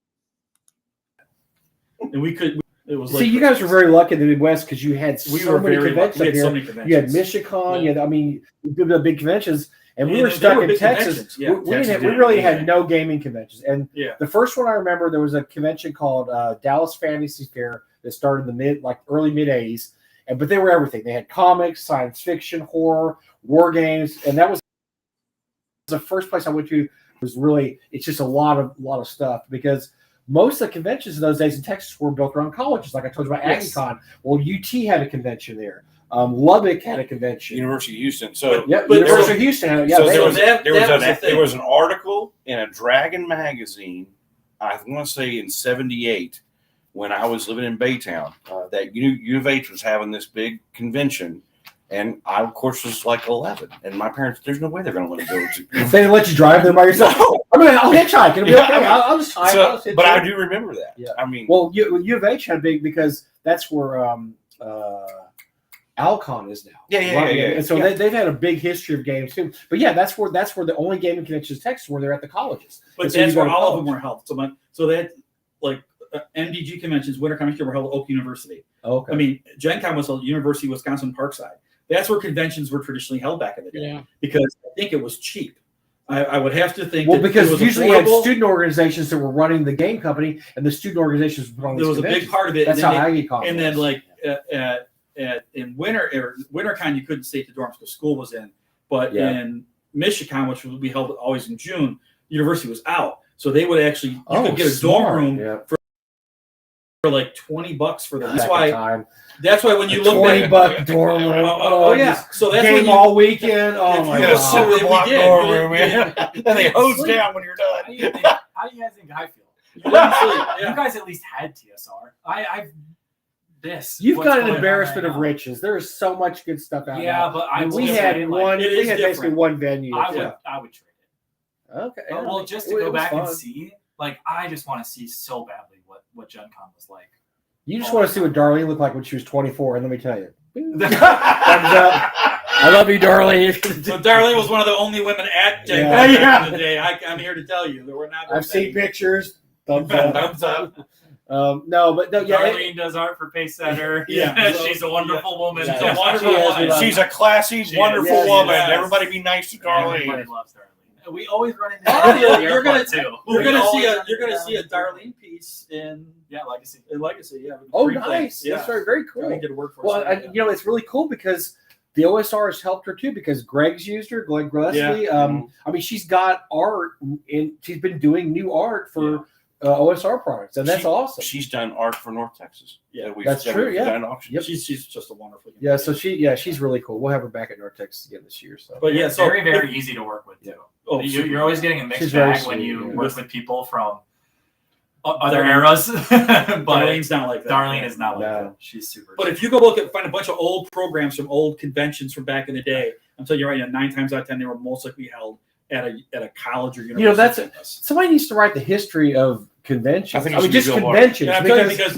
and we could. It was you guys were very lucky in the Midwest because you had we so were many very conventions lucky. We up had so here. many conventions. You had Michigan. You had, the big conventions, and we were they stuck were in big Texas. conventions. Yeah, we Texas really didn't. had no gaming conventions. And the first one I remember, there was a convention called Dallas Fantasy Fair that started in the early mid '80s, but they were everything. They had comics, science fiction, horror, war games, and that was the first place I went to. Was really, it's just a lot of stuff because most of the conventions in those days in Texas were built around colleges. Like I told you about AggieCon. Well, UT had a convention there. Lubbock had a convention. University of Houston. So University of Houston. Yeah, there was an article in a Dragon magazine, I want to say in '78, when I was living in Baytown, that U of H was having this big convention. And I, of course, was like 11. And my parents, there's no way they're going to let me go. They didn't let you drive there by yourself? No. I'll hitchhike. It'll be okay. I'll just hike. But I do remember that. Yeah. I mean. Well, U of H had big because that's where Alcon is now. Yeah. And so they've had a big history of games, too. But, yeah, that's where the only gaming conventions in Texas were. They're at the colleges. But that's where all of them were held. So they had, MDG conventions, Winter Convention were held at Oak University. Okay. I mean, Gen Con was held at University of Wisconsin Parkside. That's where conventions were traditionally held back in the day because I think it was cheap. I would have to think. Well, because usually you had student organizations that were running the game company, and the student organizations were running. There was a big part of it. That's how AggieCon. And then, in WinterCon, you couldn't stay at the dorms because school was in. But in Michigan, which would be held always in June, university was out, so they would actually you could get a dorm room for like $20 for the. That's why when you look at $20 dorm room. Oh yeah, so that's game when all weekend. Oh my God! God! A silver block dorm room, man. And they hose down when you're done. How do you guys think I feel? You guys at least had TSR. You've got an embarrassment of riches. There is so much good stuff out there. Yeah, but we had basically one venue. I would trade it. Okay. Well, just to go back and see, I just want to see so badly what Gen Con was like. You just want to see what Darlene looked like when she was 24, and let me tell you. Thumbs up. I love you, Darlene. So Darlene was one of the only women at Gen Con back in the day. I'm here to tell you that we're not. I've seen pictures. Thumbs up. Thumbs up. Darlene does art for Pace Center. She's a wonderful woman. She's a wonderful woman. She's a classy, wonderful woman. Everybody be nice to Darlene. Everybody loves Darlene. We always run into you're gonna see a Darlene piece in Legacy. In Legacy, Oh, nice. That's very cool. Get to work for well, it's really cool because the OSR has helped her too because Greg's used her, Greg Gillespie. I mean, she's got art and she's been doing new art for OSR products, and that's awesome. She's done art for North Texas. That's true. Yeah, yep. She's just a wonderful. Yeah, so she's really cool. We'll have her back at North Texas again this year. So, but so very, very easy to work with too. Oh, you're always getting a mixed bag when you work with people from other eras. But Darlene's not like that. Darlene is not like that. She's super. But if you go find a bunch of old programs from old conventions from back in the day, I'm telling you right now, 9 times out of 10 they were most likely held at a college or university. Somebody needs to write the history of conventions. I think just conventions.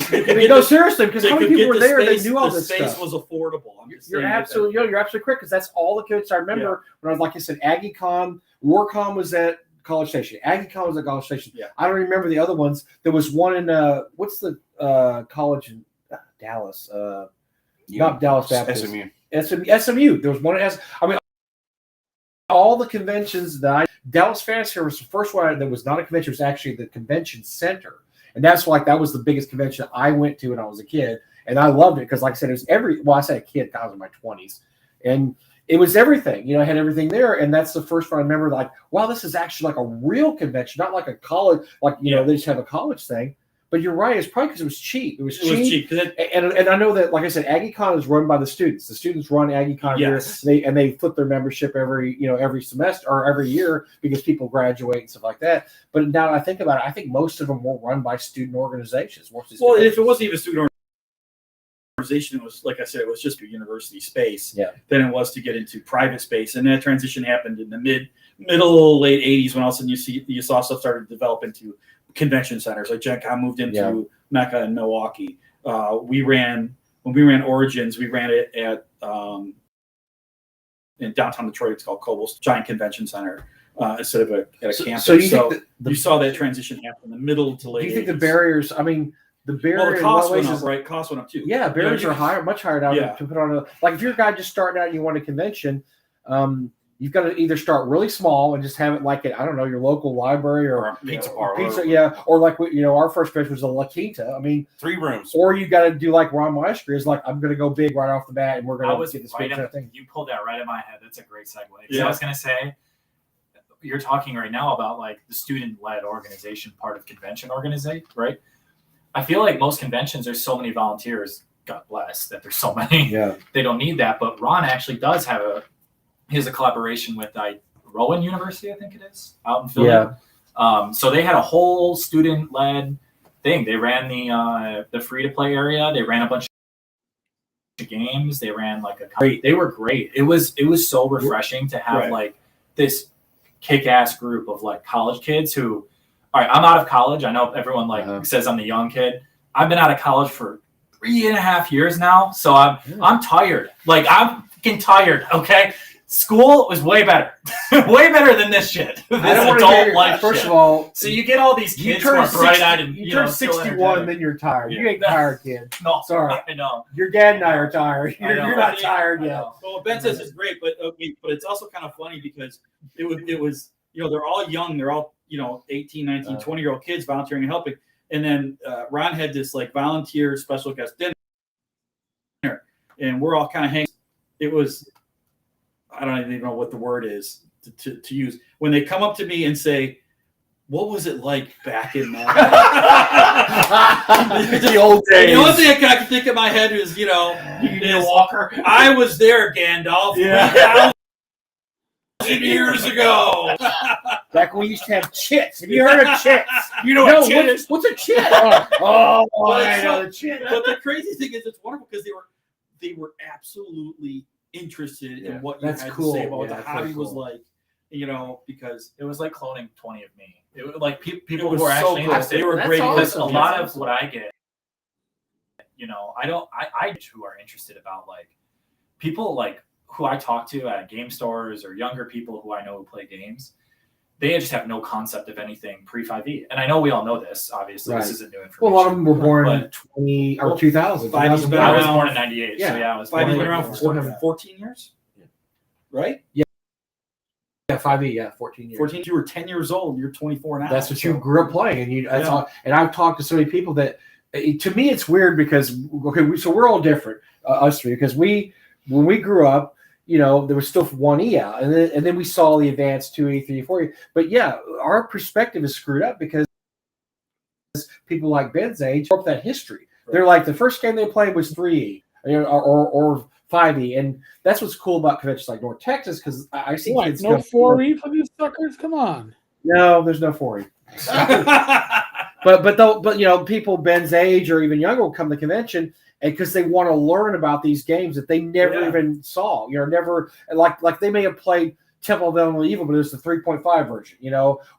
Because seriously, because how many people were there that knew all this stuff? The space was affordable. You're absolutely correct because that's all the kids I remember when I was, like I said, AggieCon, WarCon was at College Station. AggieCon was at College Station. Yeah. I don't remember the other ones. There was one in what's the college in Dallas? Not Dallas Baptist. SMU. There was one at all the conventions that Dallas Fantasy Fair was the first one that was not a convention. It was actually the convention center. And that was the biggest convention I went to when I was a kid. And I loved it because, like I said, it was I say a kid, I was in my 20s. And it was everything. I had everything there. And that's the first one I remember, like, wow, this is actually like a real convention, not like a college, they just have a college thing. But you're right. It's probably because it was cheap. It was cheap. And I know that, like I said, AggieCon is run by the students. The students run AggieCon here. They flip their membership every semester or every year because people graduate and stuff like that. But now I think about it, I think most of them were run by student organizations. Well, if it wasn't even student organization, it was, like I said, it was just a university space. Than it was to get into private space. And that transition happened in the middle late 80s when all of a sudden you saw stuff started to develop into convention centers. Like Gen Con moved into Mecca and Milwaukee. When we ran Origins, we ran it at in downtown Detroit. It's called Cobal's Giant Convention Center instead of at a campus. So you saw that transition happen in the middle to late. Do you think 80s. the barriers? I mean, the barrier. Well, the cost went is, up, right? Cost went up too. Yeah, barriers are higher, much higher now Yeah. to put on like if you're a guy just starting out and you want a convention, you've got to either start really small and just have it like at, I don't know, your local library or a pizza parlor. Or like our first convention was a La Quinta. I mean, 3 rooms. Or you got to do like Ron Meister is like, I'm going to go big right off the bat, and we're going to get this big thing. You pulled that right in my head. That's a great segue. Yeah. I was going to say, you're talking right now about like the student-led organization part of convention organization, right? I feel like most conventions, there's so many volunteers. God bless that there's so many. Yeah, they don't need that. But Ron actually does have a collaboration with Rowan University, I think it is, out in Philly. Yeah. So they had a whole student-led thing. They ran the free-to-play area. They ran a bunch of games. They ran they were great. It was so refreshing to have like this kick-ass group of like college kids who, all right, I'm out of college. I know everyone says I'm the young kid. I've been out of college for 3.5 years now. So I'm tired. Like I'm fucking tired. Okay. School was way better. Way better than this shit. This adult life First shit. of all, so you get all these kids who are bright-eyed and you turn 61, and then you're tired. Yeah. You ain't tired, kid. No, sorry. I know. Your dad and I are tired. You're not tired yet. Well, what Ben says is great, but it's also kind of funny because it was they're all young. They're all 18, 19, 20-year-old kids volunteering and helping. And then Ron had this like volunteer special guest dinner, and we're all kind of hanging. It was, I don't even know what the word is to use. When they come up to me and say, what was it like back in that? The old days. The only thing I can think in my head is, you Walker. I was there, Gandalf. Yeah. 1,000 years ago. Back when we used to have chits. Have you heard of chits? You know what chit is? What's a chit? I know the chit. But the crazy thing is, it's wonderful because they were absolutely interested in what you had to say about what the hobby was like. Because it was like cloning 20 of me. It was like people was who are so actually cool. interested. They were That's great. awesome. A lot of what I get, I who are interested about like people like who I talk to at game stores or younger people who I know who play games. They just have no concept of anything pre-5e. And I know we all know this, obviously. Right. This isn't new information. Well, a lot of them were born in 2000. 5E's been I was around. born in 98, so I was 5E's born been around for 14 years? Right? Yeah, 5e, 14 years. 14, you were 10 years old. You're 24 now. That's what you grew up playing. And I've talked to so many people that, to me, it's weird because, so we're all different, us three, because when we grew up, there was still 1E out, and then we saw the advanced 2E, 3E, 4E. But yeah, our perspective is screwed up because people like Ben's age broke that history. Right. They're like the first game they played was 3E or 5E, and that's what's cool about conventions like North Texas because I see kids no 4E for these suckers. Come on. No, there's no 4E. but people Ben's age or even younger will come to convention. And because they want to learn about these games that they never even saw, never like they may have played Temple of Elemental Evil, but it was the 3.5 version,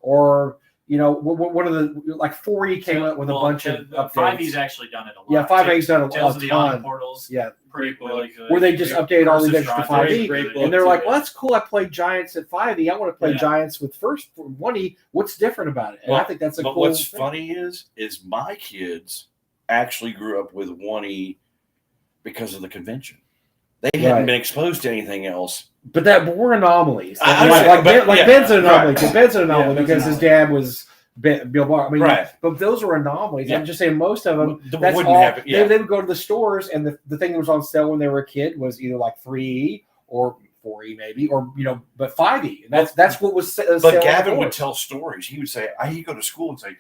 or one of the like 4E came out with a bunch of updates. 5E's actually done it a lot. Yeah, 5E's done a Tales of the Island ton. Portals. Yeah, pretty really good. Where they just update all these extra 5E, and they're like, well, "Well, that's cool. I played Giants at 5E. I want to play Giants with 1E. What's different about it?" And I think that's a cool. But what's funny is my kids actually grew up with 1E because of the convention. They hadn't been exposed to anything else. But we're anomalies. Ben's an anomaly. Right. Ben's an anomaly because his dad was Bill Barr. I mean, but those are anomalies. I'm just saying most of them. That's all. They would go to the stores, and the thing that was on sale when they were a kid was either like 3E or 4E maybe, or but 5E. And that's what was. But Gavin would tell stories. He would say, he'd go to school and say,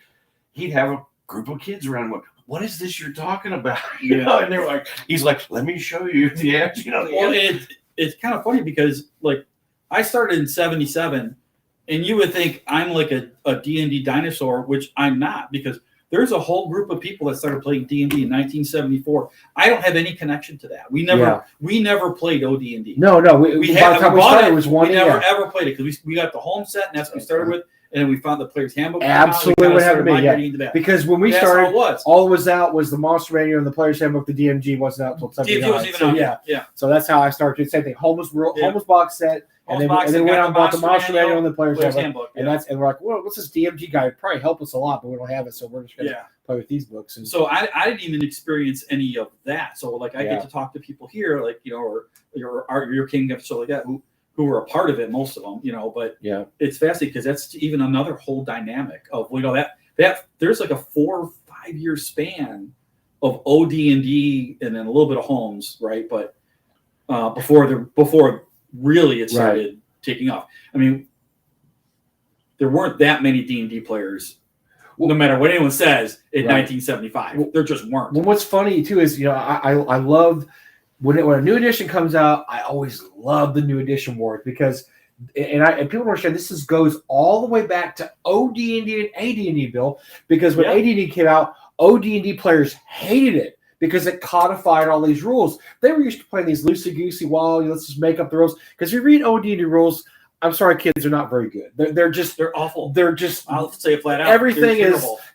he'd have a group of kids around him. What is this you're talking about? And they're like, he's like, let me show you the edge. Well, it's kind of funny because like I started in 77, and you would think I'm like a D&D dinosaur, which I'm not, because there's a whole group of people that started playing D&D in 1974. I don't have any connection to that. We never played OD&D. No. We bought it. It was 1E. We never ever played it because we got the home set, and that's what we started with. And then we found the player's handbook. Absolutely, what happened to me. Because when we started, all was out was the Monster Manual and the player's handbook. The DMG wasn't out until 79. DMG was even out. So that's how I started. Same thing. Home was box set, And then we went out and bought the monster manual and the player's handbook. Yeah. And we're like, well, what's this DMG guy? It'd probably help us a lot, but we don't have it, so we're just gonna play with these books. And so I didn't even experience any of that. So like I get to talk to people here, like or your King and stuff like that, who were a part of it, most of them, But it's fascinating because that's even another whole dynamic of that there's like a 4 or 5 year span of OD&D and then a little bit of homes, right? But before really it started taking off. I mean, there weren't that many D&D players, no matter what anyone says, in 1975. There just weren't. Well, what's funny too is I love when a new edition comes out. I always love the new edition wars because and people don't understand this goes all the way back to OD&D and AD&D, Bill, because when AD&D came out, OD&D players hated it because it codified all these rules. They were used to playing these loosey-goosey, let's just make up the rules. Because if you read OD&D rules, I'm sorry, kids, they're not very good. They're awful. They're just, I'll say it flat out. Everything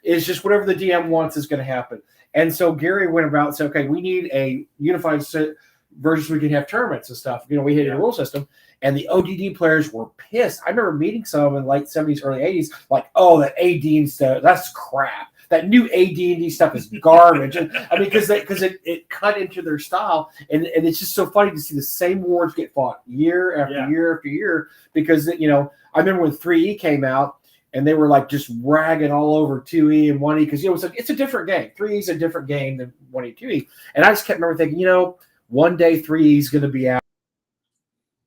is just whatever the DM wants is going to happen. And so Gary went about and said, okay, we need a unified version so we can have tournaments and stuff. We hated the rule system. And the ODD players were pissed. I remember meeting some of them in late 70s, early 80s, like, oh, that AD stuff, that's crap. That new AD&D stuff is garbage. And I mean, because it cut into their style, and it's just so funny to see the same wars get fought year after year after year. Because I remember when 3E came out, and they were like just ragging all over 2E and 1E because it's a different game. 3E is a different game than 1E, 2E, and I just kept remember thinking, one day 3E is going to be out,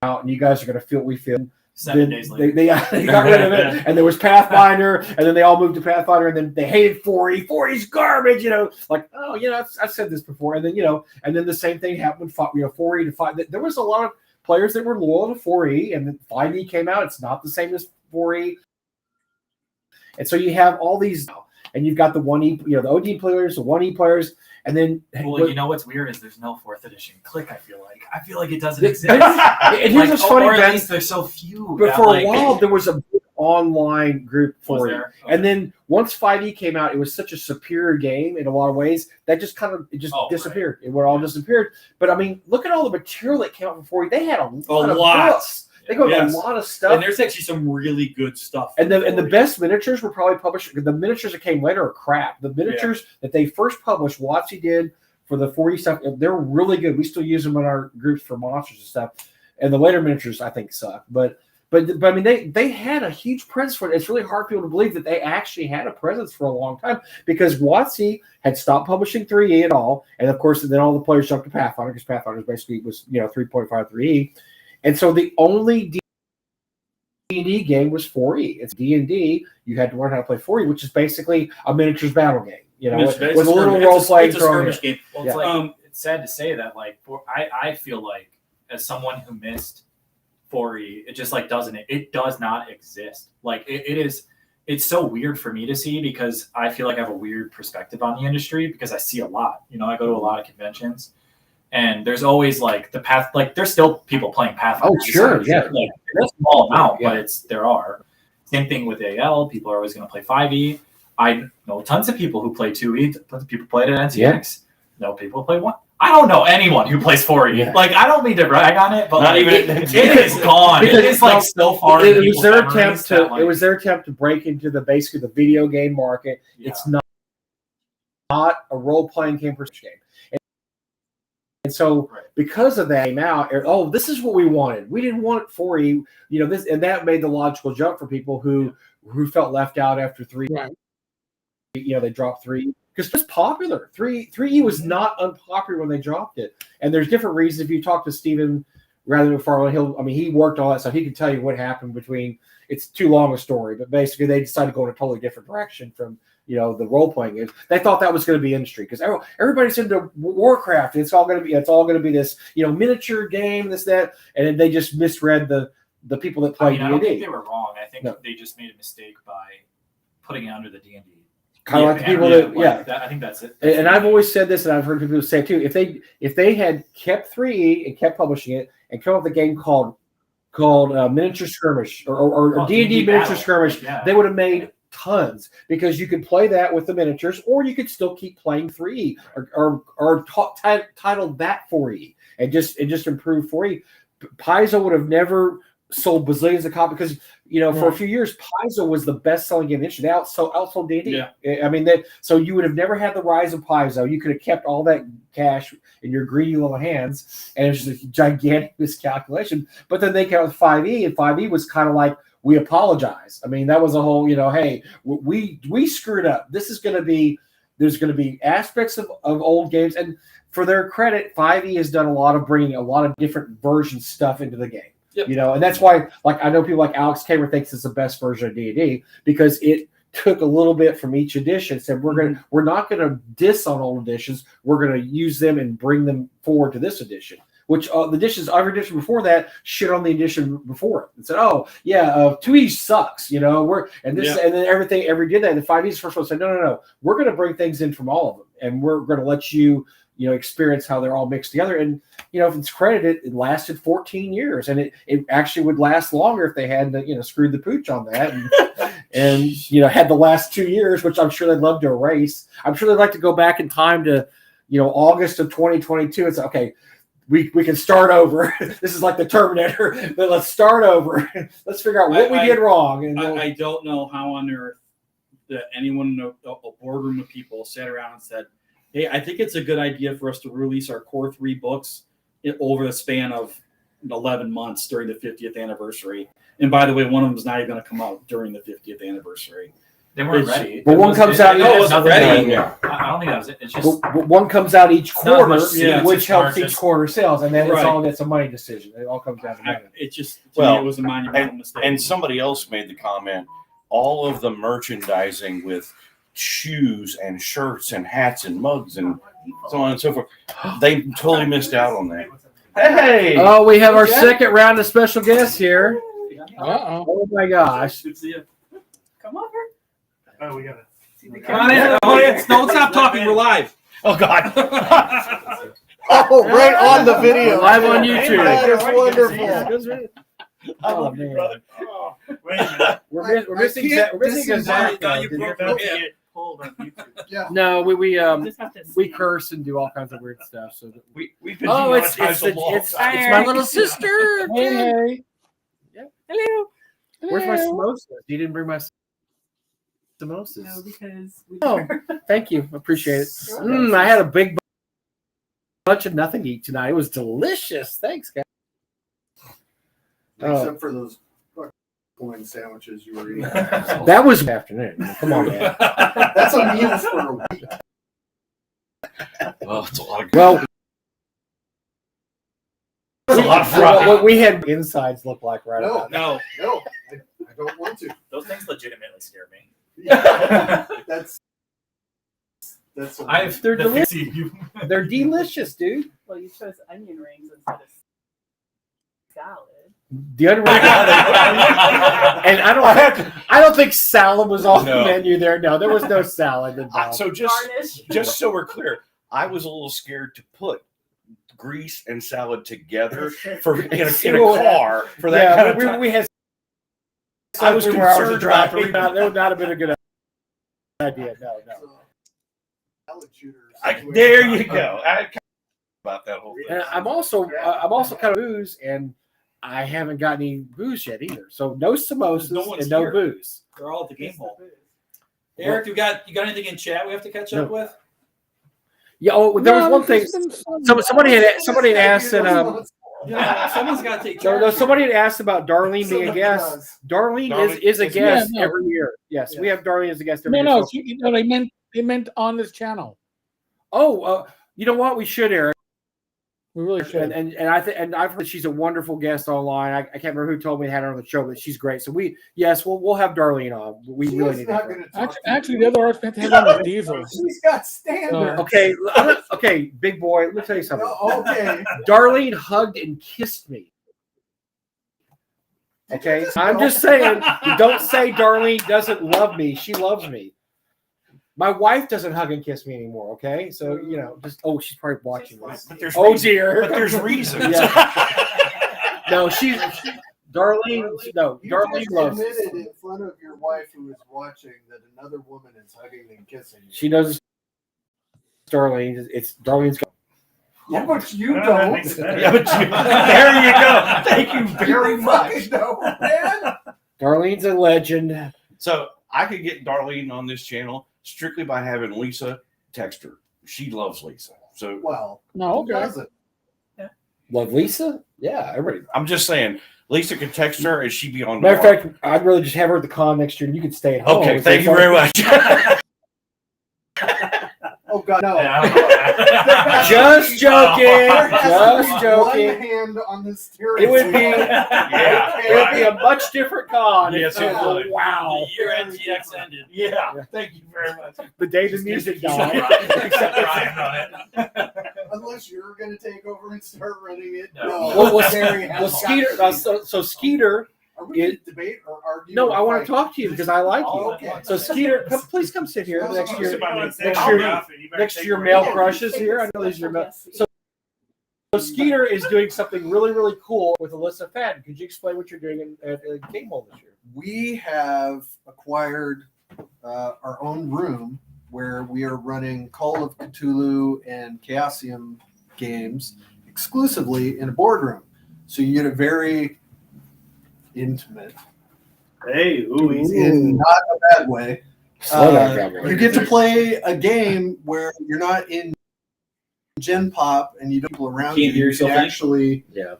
and you guys are going to feel what we feel. 7 days later. They got rid of it, and there was Pathfinder, and then they all moved to Pathfinder, and then they hated 4E. 4E's garbage, like, oh, I've said this before, and then the same thing happened with 4E to 5. There was a lot of players that were loyal to 4E, and then 5E came out. It's not the same as 4E, and so you have all these, and you've got the 1E, the OD players, the 1E players. And then, what's weird is there's no 4th edition click. I feel like it doesn't exist. And here's what's funny, or at Ben, least there's so few. But for a while, there was a big online group for it. Okay. And then once 5E came out, it was such a superior game in a lot of ways that just disappeared. Right. It all disappeared. But I mean, look at all the material that came out for 4E. They had a lot of books. They got a lot of stuff. And there's actually some really good stuff. And the best miniatures were probably published. The miniatures that came later are crap. The miniatures that they first published, WotC did for the 4E stuff, they're really good. We still use them in our groups for monsters and stuff. And the later miniatures, I think, suck. But I mean, they had a huge presence for it. It's really hard for people to believe that they actually had a presence for a long time because WotC had stopped publishing 3E at all. And, of course, then all the players jumped to Pathfinder because Pathfinder basically was 3.5 3E. And so the only D&D game was 4E. It's D&D. You had to learn how to play 4E, which is basically a miniatures battle game. With a little role playing thrown in. Game. Well, it's sad to say that. I feel like as someone who missed 4E, it just doesn't. It does not exist. It's so weird for me to see because I feel like I have a weird perspective on the industry because I see a lot. I go to a lot of conventions. And there's always there's still people playing Pathfinder. Oh, sure, yeah. There's a small amount, but there are. Same thing with AL. People are always going to play 5E. I know tons of people who play 2E. Tons of people play it at NCX. Yeah. No people play 1. I don't know anyone who plays 4E. Yeah. I don't mean to brag on it, but it is gone. It is so far. It was their attempt to break into basically the video game market. Yeah. It's not a role playing game per game. And so because of that came out, this is what we wanted. We didn't want 4E, this, and that made the logical jump for people who felt left out after 3. Right. They dropped 3 because it's popular. 3E was not unpopular when they dropped it. And there's different reasons. If you talk to Stephen rather than McFarlane, he worked all that stuff. He can tell you what happened between. It's too long a story, but basically they decided to go in a totally different direction from the role playing is. They thought that was going to be industry because everybody's into Warcraft. It's all going to be this miniature game, this that, and then they just misread the people that play D&D. I don't think they were wrong. I think they just made a mistake by putting it under the D&D. Kind of like the people I think that's it. And I've always said this, and I've heard people say it too. If they had kept 3E and kept publishing it and come up with a game called Miniature Skirmish or D&D Miniature Skirmish, they would have made tons because you could play that with the miniatures, or you could still keep playing 3E or title that 4E and just improve 4E. Paizo would have never sold bazillions of copies because for a few years Paizo was the best-selling game in the industry. They outsold D&D. Yeah. I mean, so you would have never had the rise of Paizo. You could have kept all that cash in your greedy little hands, and it was just a gigantic miscalculation. But then they came out with 5e, and 5e was kind of like, we apologize. I mean, that was a whole, hey, we screwed up. This is going to be, there's going to be aspects of old games, and for their credit, 5e has done a lot of bringing a lot of different version stuff into the game. Yep. And that's why, like, I know people like Alex Kamer thinks it's the best version of D&D because it took a little bit from each edition. Said we're not gonna diss on old editions. We're gonna use them and bring them forward to this edition. Which every edition before that shit on the edition before it and said, oh yeah, 2e sucks. And then every did that. The 5e's first one said, no, we're gonna bring things in from all of them, and we're gonna let you experience how they're all mixed together. And, if it's credited, it lasted 14 years, and it actually would last longer if they hadn't, screwed the pooch on that and had the last 2 years, which I'm sure they'd love to erase. I'm sure they'd like to go back in time to, August of 2022 and say, okay, we can start over. This is like the Terminator, but let's start over. Let's figure out what we did wrong. And I don't know how on earth that anyone in a boardroom of people sat around and said, hey, I think it's a good idea for us to release our core 3 books over the span of 11 months during the 50th anniversary. And by the way, one of them is not even going to come out during the 50th anniversary. They weren't ready. But one comes out. No, it wasn't ready. Yeah. I don't think that was it. It's just one comes out each quarter, which helps just each quarter sales, and then it's a money decision. It all comes down to money. It just to me, it was a monumental mistake. And somebody else made the comment: all of the merchandising with shoes and shirts and hats and mugs and so on and so forth, they totally missed out on that. Hey! Oh, we have our second round of special guests here. Uh-oh. Oh my gosh! Good to see you. Come over. Oh, we got it. Come on in. Don't stop talking. We're live. Oh God! Oh, right on the video. Live on YouTube. That is wonderful. Oh man! Oh, wait a minute. We're missing Zach. No, we curse and do all kinds of weird stuff. So we've been it's my little sister. Hey. Hello. Where's my samosas? You didn't bring my samosas. No, because thank you. Appreciate it. I had a big bunch of nothing to eat tonight. It was delicious. Thanks, guys. Except for those coin sandwiches you were eating. That was afternoon. Come on, man. That's a meal for a week. Oh, it's a lot of That's a lot of fry. What we had insides look like right No, now. no, I don't want to. those things legitimately scare me. Yeah, that's. They're delicious. They're delicious, dude. well, you chose onion rings instead of salad. The other way, and I don't think salad was on the menu there. No, there was no salad involved. So Garnish. just so we're clear, I was a little scared to put grease and salad together in a car for that kind of time. We had. I was concerned about that would not have been a good idea. No. Salad shooters. There you go. I about that whole thing. And I'm also kind of booze, and I haven't got any booze yet either. So no samosas and no booze. They're all at the game hall. Eric, you got anything in chat we have to catch up with? Yeah. Oh, there was one thing. Somebody had asked that. Someone's got to take charge. No, somebody had asked about Darlene being a guest. Darlene is a guest every year. Yes, we have Darlene as a guest every year. No, they meant on this channel. Oh, you know what? We should, Eric. We really should. And I've heard she's a wonderful guest online. I can't remember who told me they had her on the show, but she's great. So we'll have Darlene on. We really need her. Actually, the other arts meant to have on the diesel. She's got standards. Okay, big boy. Let me tell you something. Okay. Darlene hugged and kissed me. Okay, I'm just saying. Don't say Darlene doesn't love me. She loves me. My wife doesn't hug and kiss me anymore, okay? So, she's probably watching this. But there's dear. But there's reasons. Yeah. No, Darlene loves admitted in front of your wife who is watching that another woman is hugging and kissing you. She knows Darlene. It's Darlene's. Yeah, but you don't. Yeah, but there you go. Thank you very much. fucking don't, man. Darlene's a legend. So I could get Darlene on this channel strictly by having Lisa text her. She loves Lisa. So Well, No, who okay. doesn't? Love Lisa? Yeah, everybody. I'm just saying, Lisa could text her and she'd be on. Matter of fact, I'd rather just have her at the con next year and you could stay at home. Okay, thank you very much. Oh God, no. Just joking. There has Just to be joking. One hand on the steering It would be wheel. Yeah, it would be a much different con. Yes, if- it would. Wow. The year NTX ended. Yeah, thank you very much. The day the music died. Except Ryan on it. Unless you're going to take over and start running it. No. Well, Terry Well, has Skeeter. got to. So Skeeter. Are we going to debate or argue? No, or I want to fight? talk to you because I like you. Oh, okay. So Skeeter, please come sit here next year. Next to your Yeah, male crushes take here. this I know these are your male. yes. So Skeeter is doing something really, really cool with Alyssa Fadden. Could you explain what you're doing at GameHole this year? We have acquired our own room where we are running Call of Cthulhu and Chaosium games exclusively in a boardroom. So you get a very intimate, Hey, ooh, easy. in not a bad way. Slow down, Gabriel. You get to play a game where you're not in Gen Pop and you don't have people around you. Can't hear You can yourself in? actually, Yeah.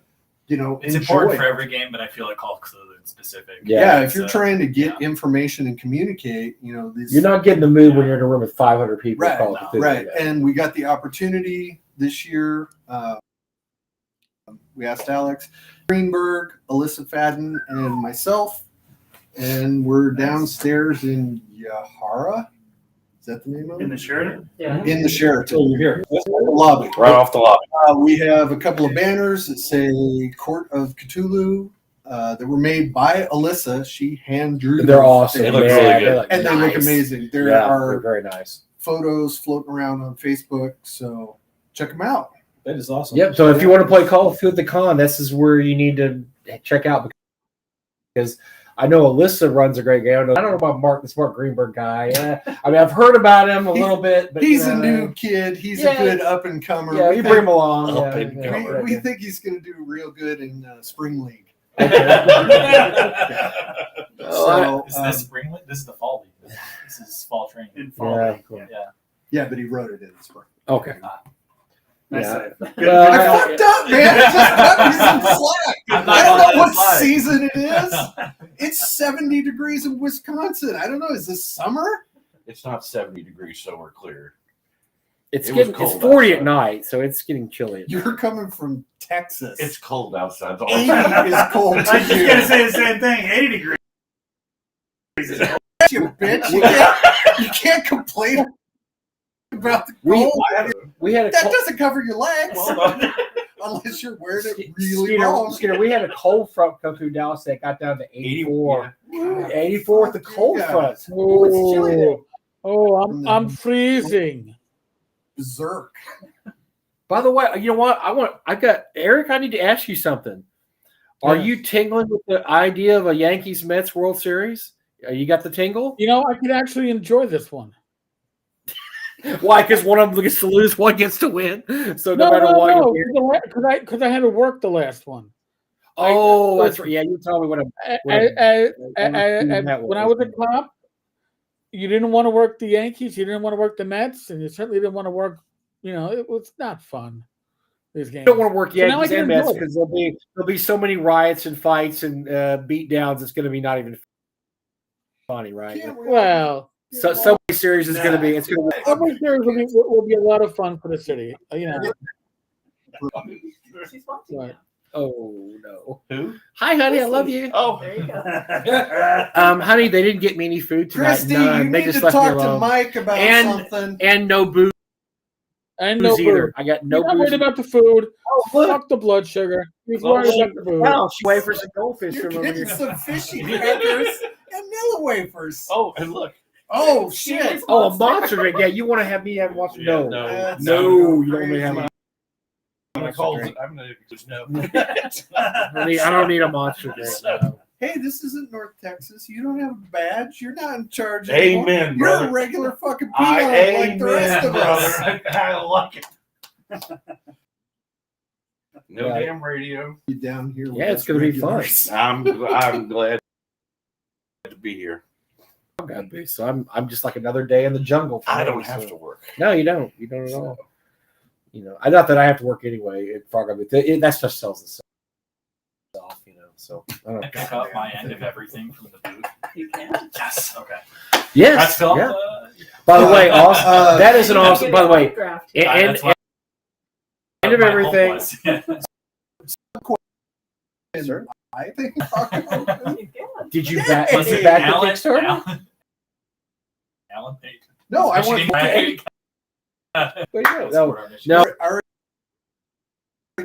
It's enjoy important it. for every game, but I feel like Call of Cthulhu in specific. Yeah, if It's, you're trying to get information and communicate, these You're not getting the mood when you're in a room with 500 people. Right, Call of Cthulhu. right. And we got the opportunity this year. We asked Alex Greenberg, Alyssa Fadden, and myself, and we're downstairs in Yahara. Is that the name of it? In the Sheridan? In the Sheraton. Oh, you're here. Lobby. Right off the lobby. We have a couple of banners that say Court of Cthulhu that were made by Alyssa. She hand drew them. They're awesome. They look man. really good. They look And they look nice. amazing. There Yeah, are they're very nice. photos floating around on Facebook, so check them out. That is awesome. Yep. So if you want to play Call of Cthulhu at the con, this is where you need to check out because I know Alyssa runs a great game. I don't know about Mark, this Mark Greenberg guy. I mean, I've heard about him a little bit, but He's a new kid. He's a good up and comer. Yeah, you bring him along. Up Yeah, and yeah, comer. right, We yeah. think he's going to do real good in Spring League. Oh, Is this spring league? This is the fall league. This is fall training. In fall. Yeah, cool. Yeah, but he wrote it in the spring. Okay. Nice Yeah. save. I fucked up, man. Just cut me some slack. I'm not I don't gonna know let it what slide. season it is. It's 70 degrees in Wisconsin. I don't know. Is this summer? It's not 70 degrees, so we're clear. It's It was getting it's cold 40 at outside. night, so it's getting chilly. You're coming from Texas. It's cold outside. 80 is cold I to was just you. going to say the same thing. 80 degrees. You bitch. You can't complain about the cold. We had a That cold, doesn't cover your legs Well, unless you're wearing it really Skeeter, long. Skeeter, we had a cold front come through Dallas that got down to 84. 84 with the cold Yeah. front. It's chilly there. I'm freezing. Berserk. By the way, you know what? I got Eric. I need to ask you something. Are Yeah. you tingling with the idea of a Yankees Mets World Series? You got the tingle? I could actually enjoy this one. Why? Because one of them gets to lose, one gets to win. So no matter what, you're here. Because I had to work the last one. Oh, that's right. Yeah, you tell me what I'm. When I was a cop, you didn't want to work the Yankees, you didn't want to work the Mets, and you certainly didn't want to work. It was not fun. These games. You don't want to work So now I Yankees can and Mets enjoy it. because there'll be so many riots and fights and beat downs. It's going to be not even funny, right? Can't we- Well, So Subway Series is going to be. It's going to. Subway Series will be a lot of fun for the city. She's watching Right. now. Oh no! who? Hi, honey. I love you. Oh, There you go. Honey, they didn't get me any food tonight. Christy, None. you They need just to left me talk to alone. Mike about And- something. And no booze And no either. food. I got no He's not worried booze. about the food. Oh, look. Fuck the blood sugar. He's Oh, worried about the food. Wow, she wafers and goldfish You're from over getting here. some fishy crackers and Nilla wafers. oh, and look. Oh, shit. Oh, a monster drink. Yeah, you want to have me have monster? Yeah, No, no. That's no, so you don't want me to have. crazy. I'm gonna call. I'm gonna just no. I don't need a monster drink. No. Hey, this isn't North Texas. You don't have a badge. You're not in charge anymore. Amen, You're a brother. regular fucking I peon like the rest amen, of us. brother. I like it. No Right. damn radio. You down here? with Yeah, it's us going to be fun. regulars. I'm glad to be here. So I'm just like another day in the jungle. for I me, don't have so- to work. No, you don't. You don't at all. I not that I have to work anyway at Frog Up, but that stuff sells itself, So I don't I pick up my end of everything from the booth. You can. Yes. Okay. Yes. That's Phil. Yeah. By the way, awesome. That is an You awesome. can By the way, autographed. and That's what end of my hope everything. was. Sir, I think. You can. did you Yeah, back? was Did you it back the Alan? Kickstarter? Alan paid. No, I Especially want. my- There you go. That's No, what our mission no. is. I already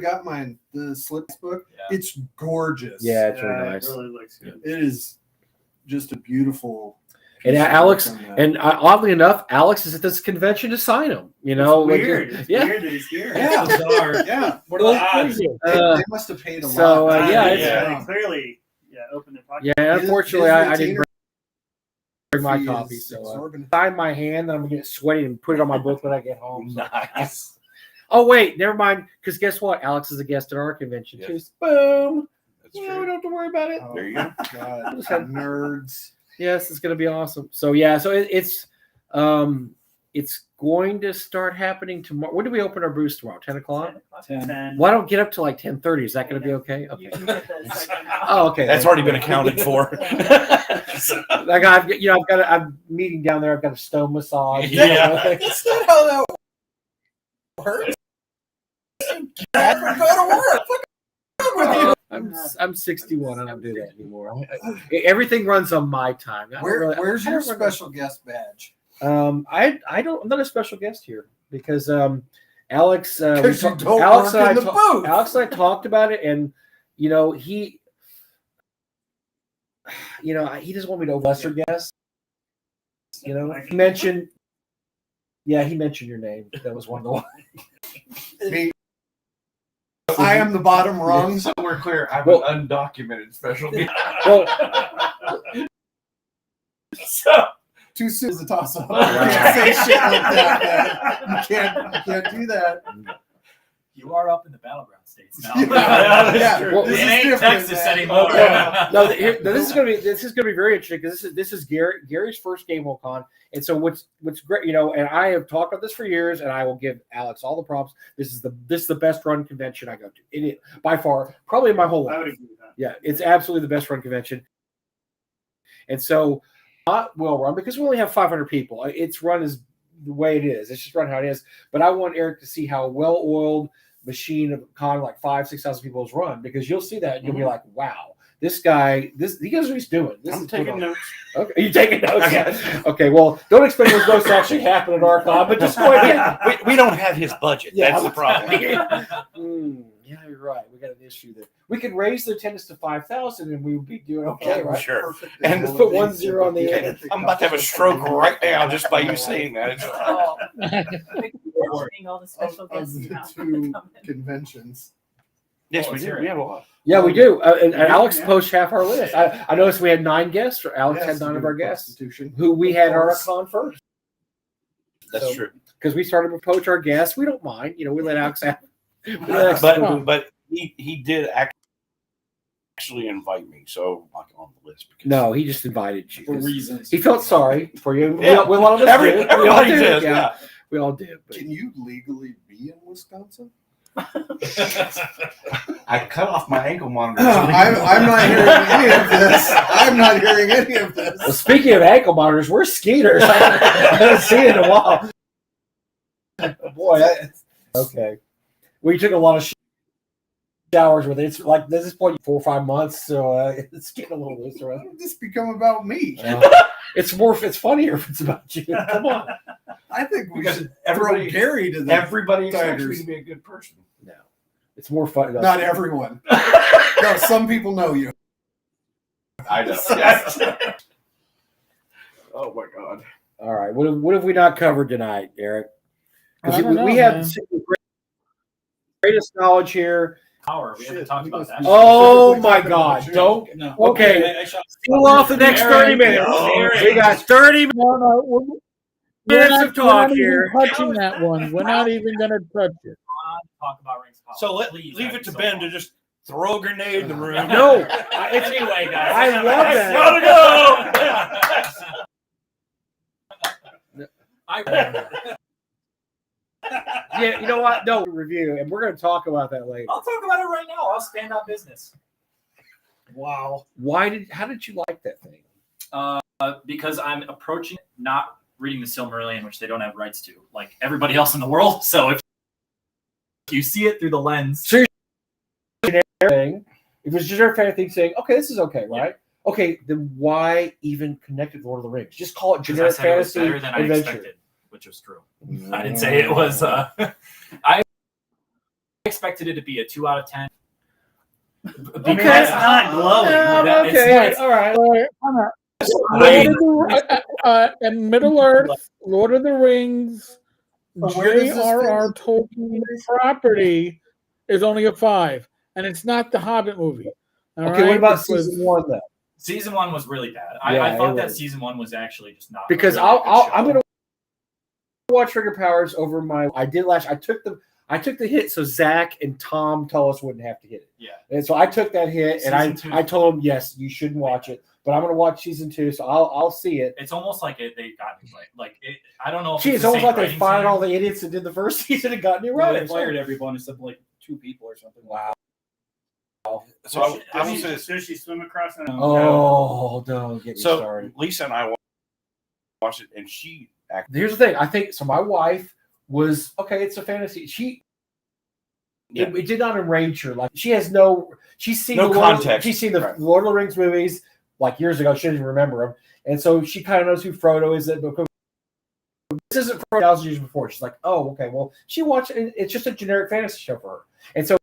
got mine. The Slips book. Yeah. It's gorgeous. Yeah, it's really nice. It really looks good. It is just a beautiful. And piece of Alex, work on that. and oddly enough, Alex is at this convention to sign them. Like, Weird. It's yeah. weird that he's here. Yeah. It's bizarre. yeah, What are the odds? they must have paid a so, lot. yeah, They it's- clearly, open the pocket. Yeah, unfortunately, I didn't bring my Fee copy, is so exorbitant. sign my hand, and I'm gonna get sweaty and put it on my book when I get home. So. Nice. Oh wait, never mind. Because guess what? Alex is a guest at our convention too. Yes. Boom. That's We true. don't have to worry about it. Oh, There you go. God, Just had- nerds. Yes, it's gonna be awesome. So yeah, so it's going to start happening tomorrow. When do we open our booths tomorrow? 10 o'clock. 10. Well, I don't get up till like 10:30. Is that gonna be okay? Okay. You get the second half. Oh, okay. That's already been accounted for. Like I'm meeting down there. I've got a stone massage. Yeah. That's not how that works. Never go to work. What's wrong with you? I'm 61. I don't do that anymore. Everything runs on my time. I don't really- Where's I your don't really- special guest badge? I don't. I'm not a special guest here because Alex. Because you don't Alex work and in the booth. Alex and I talked about it, and he doesn't want me to lesser guest. He mentioned. Yeah, he mentioned your name. That was one of the ones. Me. I am the bottom rung. So we're clear. I'm Well- an undocumented special guest. Well, So, Too soon is a toss up. Wow. You can't say shit like that, man. You can't do that. You are up in the battleground states now. Yeah, Well, this it is ain't different, Texas man. anymore. no, this is gonna be very interesting because this is Gary's first GameHole Con, and so what's great, and I have talked about this for years, and I will give Alex all the props. This is the best run convention I go to. It is by far, probably in my whole I life. would agree with that. Yeah, it's absolutely the best run convention, and so not well run because we only have 500 people. It's run as the way it is. It's just run how it is. But I want Eric to see how well oiled machine of con like 5,000-6,000 people is run because you'll see that and you'll be like, wow, this guy, he knows what he's doing. This I'm is taking put on. notes. Okay, are you taking notes? Okay. Okay, well, don't expect those notes to actually happen at our con, but just go ahead. We don't have his budget. Yeah. That's the problem. Yeah, you're right. We got an issue there. We could raise the attendance to 5,000 and we would be doing okay, right? Sure. Perfect And just put 10 on the end. I'm about to have a stroke right now just by you saying that. It's Oh. Mentioning all the special Of guests the you have two coming. conventions. yes, Oh, we it's do. here. We have a lot. Yeah, we do. And Alex Yeah. posts half our list. I noticed we had 9 guests. Or Alex Yes, had 9 of our guests Constitution. who we had our Of con first That's So- true. because we started to poach our guests. We don't mind. We let Alex have. we let Alex- But he did actually invite me, so I'm on the list. Because no, he just invited you. For 'cause reasons. He felt sorry for you. Yeah. We a lot of us did. We all everybody did. does. Yeah, Yeah. we all did. But Can you legally be in Wisconsin? I cut off my ankle monitor. I'm not hearing any of this. I'm not hearing any of well, this. speaking of ankle monitors, we're skeeters. I haven't seen it in a while. Boy, okay. We took a lot of showers with it. It's like at this point 4 or 5 months, so it's getting a little looser. How did this become about me? It's funnier if it's about you. Come on. I think we Because should everybody- throw Gary to the. Everybody expects me Tigers. to be a good person. No, it's more fun. Not everyone. No, some people know you. I know. Yes. Oh my god. All right. What have we not covered tonight, Eric? I Because don't know, we have man. the greatest knowledge here. Power. We haven't Shit, talked we about must that. be- Oh Specifically my talking about God! you. Don't. No. Okay. I shot. Cool off the next 30 minutes. We got 30 No, we're minutes not, of talk we're not here. even touching that one. We're not even going to touch it. on to talk about Rings of Power. So Please, leave that'd it to be so Ben fun. to just throw a grenade in the room. No, Anyway, guys, I love that. Gotta go. Yeah, you know what? No review, and we're going to talk about that later. I'll talk about it right now. I'll stand on business. Wow. How did you like that thing? Because I'm approaching it not reading the Silmarillion, which they don't have rights to, like everybody else in the world. So if you see it through the lens, So thing, if it's just our fan thing saying, okay, this is okay, right? Yeah. Okay, then why even connect it to Lord of the Rings? Just call it generic fantasy better than adventure. I expected, which was true. I didn't say it was. I expected it to be a 2 out of 10. I mean, that's not glowing. Yeah, okay, all right. And Middle Earth, Lord of the Rings, But where does this J.R.R. fit? Tolkien property is only a 5, and it's not the Hobbit movie. All Okay, right? what about It was- season 1 though? Season 1 was really bad. Yeah, I thought it that was. season 1 was actually just not Because really a good show. I'm gonna watch Ring of Powers over my. I did last. I took the hit so Zach and Tom Tullis wouldn't have to hit it. Yeah. And so I took that hit, and Season 2. I told them yes, you shouldn't watch it, but I'm gonna watch season 2, so I'll see it. It's almost like they got me right. Like I don't know. If Gee, it's it's the almost same like they writing fired team. all the idiots that did the first season and got new Well, writers. they fired everyone except like 2 people or something. Wow. So I will say this. Does she swim across? Oh, don't get me So started. Lisa and I watched it, and she acted. Here's the thing. I think so. My wife was okay. It's a fantasy. It did not enrage her. Like she's seen No the context. She's seen the Right. Lord of the Rings movies like years ago. She doesn't even remember them, and so she kind of knows who Frodo is. This isn't 4,000 years before. She's like, oh, okay. Well, she watched. It's just a generic fantasy show for her, and so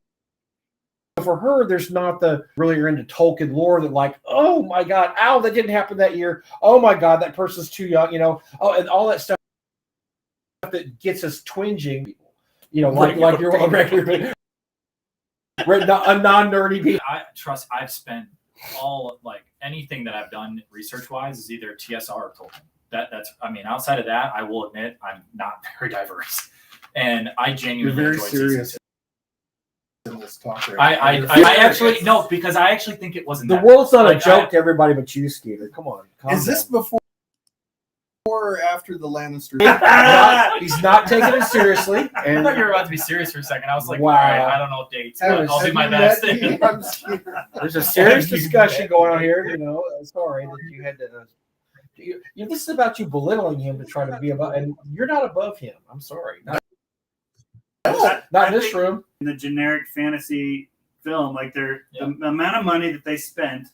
for her, there's not the really are into Tolkien lore that like, oh my god, ow, that didn't happen that year. Oh my god, that person's too young. Oh, and all that stuff that gets us twinging. Like you're a regular. A non-nerdy people. I've spent all anything that I've done research wise is either TSR or Tolkien. That's outside of that, I will admit I'm not very diverse, and I genuinely You're very enjoyed serious. season 2. In this talk right I now. actually no, because I actually think it wasn't. The that world's not a like, joke to everybody but you, Skeeter. Come on. calm Is this down. before or after the Lannister? He's not taking it seriously. I And thought you were about to be serious for a second. I was like, Wow. all right, I don't know dates, but I'll do my best. there's a serious discussion going on here. Sorry that you had to. This is about you belittling him to try to be above, and you're not above him. I'm sorry. Not in this room. In the generic fantasy film, the amount of money that they spent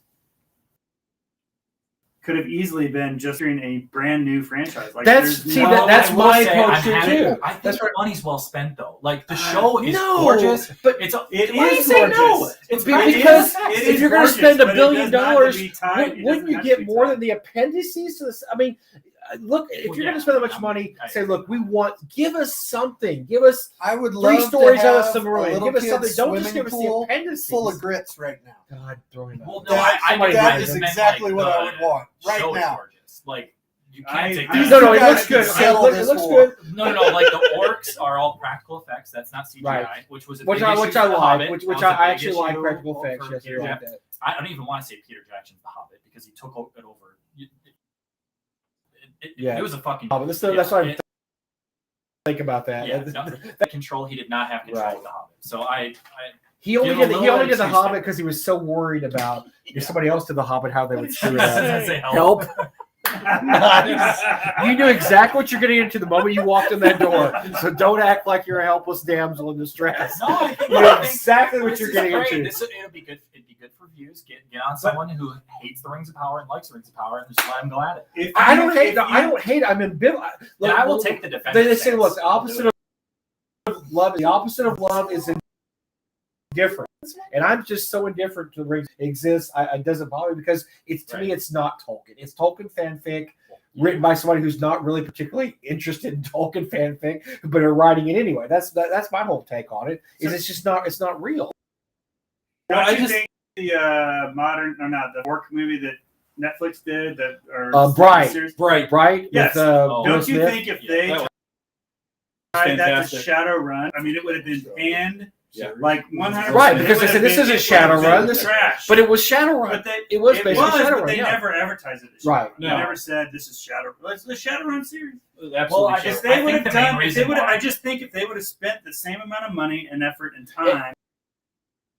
could have easily been just in a brand new franchise. That's my approach here too. I think the money's well spent though. Like the show is gorgeous, but it why is do you say no? gorgeous. It's because if you're going to spend $1 billion, wouldn't wouldn't you get more than the appendices to this? I mean, look, if you're going to spend that much money, say, look, give us something. Give us I would 3 love stories to out of have some a Maroon. little Give us kid's something. Don't just swimming give us the pool appendices. full of grits right now. God, throwing that. Well, no, That is exactly what I would want right show is now. gorgeous. Like you can't take I- that. No, You it guys looks good. can settle It this looks war. good. No. Like the orcs are all practical effects. That's not CGI, Right. which was a Which big I issue like. for The Hobbit. Which That was I a big actually like issue practical for effects. Yes, Peter I like Jackson. that. I don't even want to say Peter Jackson's The Hobbit because he took it over. Yeah. It was a fucking. That's what I think about that. Yeah, the control. He did not have control Right. of The Hobbit. So I He only Give a did little the excuse Hobbit there. because he was so worried about if somebody else did the Hobbit, how they would screw it Does up. that say Help. You knew exactly what you're getting into the moment you walked in that door. So don't act like you're a helpless damsel in distress. No, I think You know exactly what this you're is getting great. into. It'll be good. It'd be good for views. Get on someone who hates the Rings of Power and likes the Rings of Power, and just let them go at it. I don't hate. I don't hate. I'm ambivalent. And I will take the defense. They say, look, the opposite of love. The opposite of love is indifference, and I'm just so indifferent to the Rings exists. It doesn't bother me because to me, it's not Tolkien. It's Tolkien fanfic. Written by somebody who's not really particularly interested in Tolkien fanfic, but are writing it anyway. That's my whole take on it. It's just not. It's not real. Don't you think the the orc movie that Netflix did Bright. series? Bright. Yes. With, Don't Will you Smith. think if they that's a Shadowrun. I mean, it would have been panned. Yeah. Like 100%. Right, because they said this isn't Shadowrun. This trash. but it was Shadowrun. But it was basically Shadowrun. But they never advertised it as Shadowrun. Right. They never said this is Shadowrun. It's the Shadowrun series. Well, If they would have done, I just think if they would have spent the same amount of money and effort and time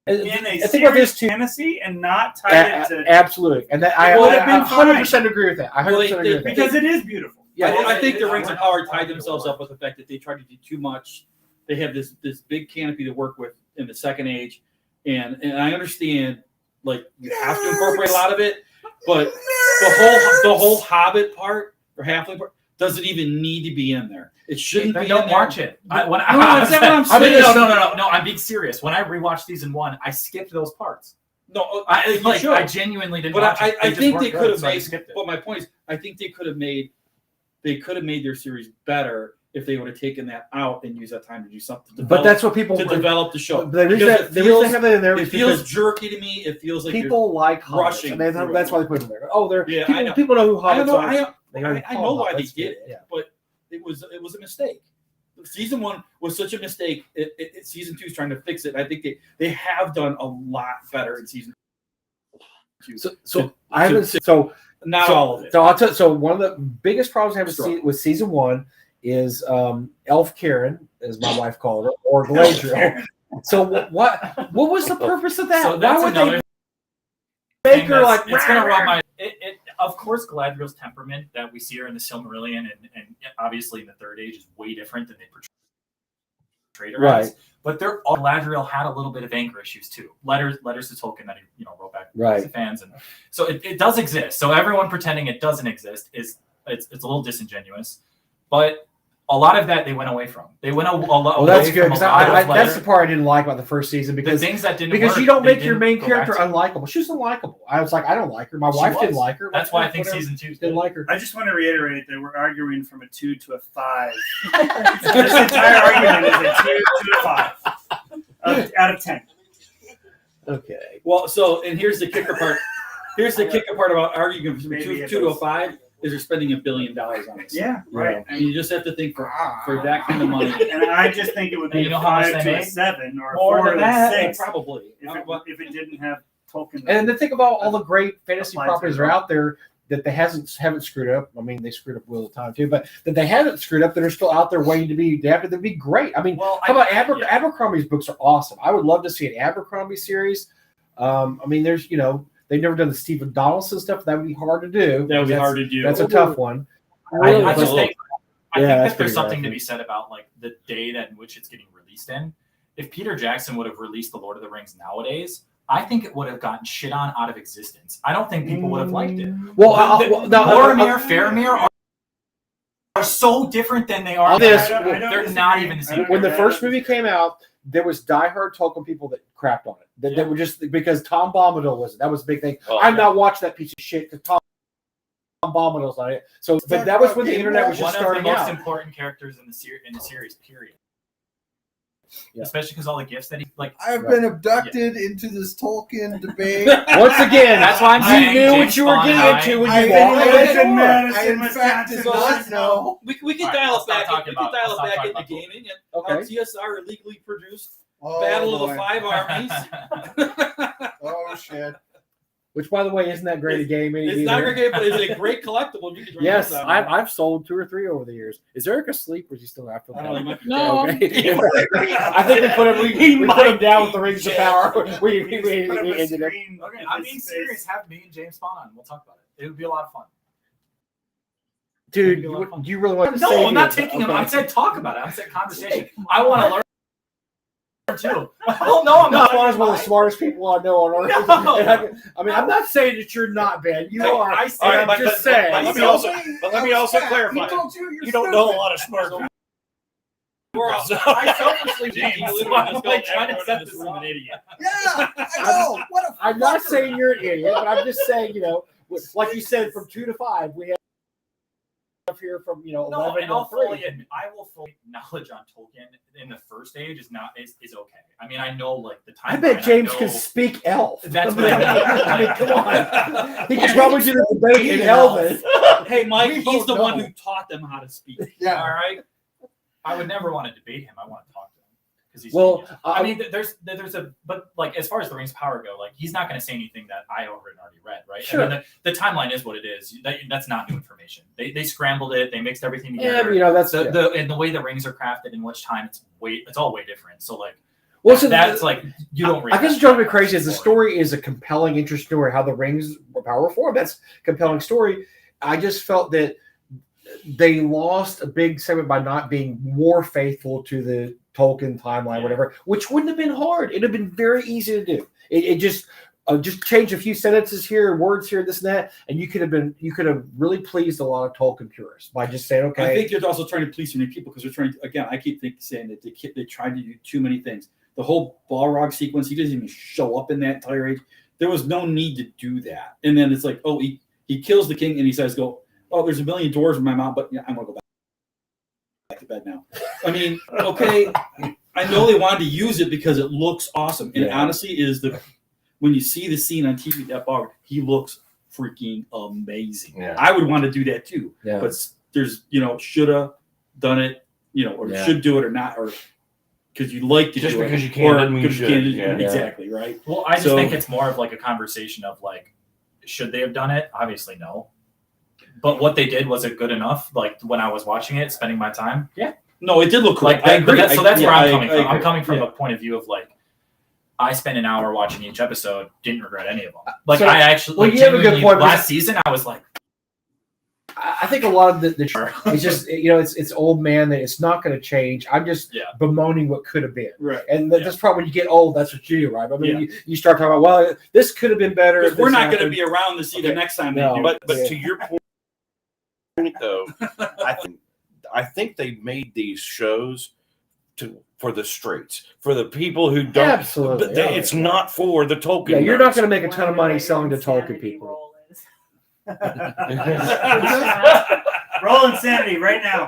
in a serious fantasy and not tied it to absolutely, and that I 100% agree with that. I 100% agree with that because it is beautiful. Yeah, I think the Rings of Power tied themselves up with the fact that they tried to do too much. They have this big canopy to work with in the Second Age, and I understand like you have to incorporate a lot of it, but the whole Hobbit part or Halfling part doesn't even need to be in there. It shouldn't be. Don't in there. watch it. No, I'm being serious. When I rewatched season 1, I skipped those parts. No, I genuinely didn't. But watch it. I think they could have so I made. skipped it. But my point is, I think they could have made their series better if they would have taken that out and used that time to do something. But that's what people develop the show. The reason they have that in there it feels jerky to me. It feels like people like rushing. That's why they put it in there. Oh, people know who Hobbits are. I know why they did it, but it was a mistake. Season 1 was such a mistake. Season 2 is trying to fix it. I think they have done a lot better in season 2. Not all of it. So I'll tell you. So one of the biggest problems I have with season 1 is Elf Karen, as my wife called her, or Galadriel. So what was the purpose of that? So that's Why would another they make her like? It's gonna rub my. Of course, Galadriel's temperament that we see her in the Silmarillion and obviously in the Third Age is way different than they portrayed her as. But Galadriel had a little bit of anger issues too. Letters to Tolkien that he wrote back to fans, and so it does exist. So everyone pretending it doesn't exist it's a little disingenuous. But a lot of that they went away from. They went away that's good. From That's the part I didn't like about the first season because the things that didn't because work, you don't make your main character unlikable. She's unlikable. I was like, I don't like her. My wife didn't like her. That's why I think season 2 didn't like her. I just want to reiterate that we're arguing from a 2 to a 5. This entire argument is a 2 to a 5 out of 10. Okay. Well, and here's the kicker part. Here's the kicker part about arguing from 2 to a 5 is they're spending $1 billion on this. Yeah, right. And you just have to think for that kind of money. And I just think it would be a 5 to a 7 or a 4 to a 6. Probably. If it didn't have Tolkien. And then think about all the great fantasy properties that are out there that they haven't screwed up. I mean, they screwed up Wheel of Time too, but that they haven't screwed up that are still out there waiting to be adapted. That'd be great. I mean, how about Abercrombie's books are awesome. I would love to see an Abercrombie series. I mean, there's they've never done the Stephen Donaldson stuff. That would be hard to do. That would be hard to do. That's a tough one. I think that there's something to be said about like the day that in which it's getting released in. If Peter Jackson would have released The Lord of the Rings nowadays, I think it would have gotten shit on out of existence. I don't think people would have liked it. Boromir, Faramir are so different than they are. They're not even the same. When the first movie came out, there was diehard Tolkien people that crapped on it. That were just because Tom Bombadil that was a big thing. I'm not watching that piece of shit because Tom Bombadil's on it. So, but that was when the internet was just starting out. One of the most important characters in the series, period. Yeah. Especially because all the gifts that he like. I've been abducted into this Tolkien debate. Once again, that's why I'm saying you knew what you were getting into when you walked in. I in fact did not know. We can dial it back. We can dial it back into gaming and how TSR illegally produced Battle of the 5 Armies. Oh shit. Which, by the way, isn't that great a game? It's not a great game, but it's a great collectible. Yes, I've sold 2 or 3 over the years. Is Eric asleep, or is he still after that? No. Okay. I think we put him down with the Rings of Power. We ended up. Okay, I'm being serious. Have me and James Spawn on. We'll talk about it. It would be a lot of fun. Dude, you really want to say? No, I'm not taking him. I said talk about it. I said conversation. I want to learn. Too. Oh no, I'm not. Spawn is one of the smartest people I know on earth. No. I mean, I'm not saying that you're not bad. You are. I'm just saying. Let me also clarify. You don't know a lot of smart people. I selfishly think I'm like trying to set this room an idiot. Yeah, I know. I'm not saying you're an idiot, but I'm just saying, like you said, from 2 to 5, we have here from 11 to 3. I will fully knowledge on Tolkien in the first age is okay. I mean, I know like the time. I bet James can speak elf. That's what I mean, come on. He can probably do the debate in Elven. Hey, Mike, he's the one who taught them how to speak. Yeah. All right. I would never want to debate him. I want to talk to him because he's. Well, genius. I mean, there's a but like as far as the Rings of Power go, like he's not going to say anything that I already read, right? Sure. I mean, the timeline is what it is. That's not new information. They scrambled it. They mixed everything together. Yeah, that's and the way the rings are crafted in which time it's all way different. So like. Well, so that's like you don't. I guess what drives me crazy is the story is a compelling, interesting story. How the rings were power formed. That's a compelling story. I just felt that they lost a big segment by not being more faithful to the Tolkien timeline, whatever. Which wouldn't have been hard. It'd have been very easy to do. It just change a few sentences here, words here, this and that, and you could have really pleased a lot of Tolkien purists by just saying, okay. I think you're also trying to please too many people because they're trying to. Again, I keep saying that they tried to do too many things. The whole Balrog sequence, he doesn't even show up in that entire age. There was no need to do that. And then it's like, oh, he kills the king and he says, "Oh, there's a million doors in my mouth, but I'm gonna go back to bed now." I mean, okay, I know they wanted to use it because it looks awesome, and honestly, when you see the scene on TV, that Balrog, he looks freaking amazing. Yeah. I would want to do that too. Yeah. But there's shoulda done it, or should do it or not, or. Because you like to just do because it, you can doesn't mean you should. Exactly, right? Well, I just think it's more of like a conversation of like, should they have done it? Obviously, no. But what they did, was it good enough? Like when I was watching it, spending my time? Yeah. No, it did look cool. Like I agree. So that's where I'm coming from. I I'm coming from a point of view of like, I spent an hour watching each episode, didn't regret any of them. Like I actually, well, you have a good point. Last season, I was like, I think a lot of the it's just it's old man that it's not going to change. I'm just bemoaning what could have been, right? And that's probably when you get old. That's what you do, right? I mean, you start talking about this could have been better. We're not going to be around to see the next time they do. But to your point, though, I think they made these shows for the straights, for the people who don't. Absolutely, it's not for the Tolkien. Yeah, you're not going to make a ton of money selling to Tolkien people. Roll insanity right now.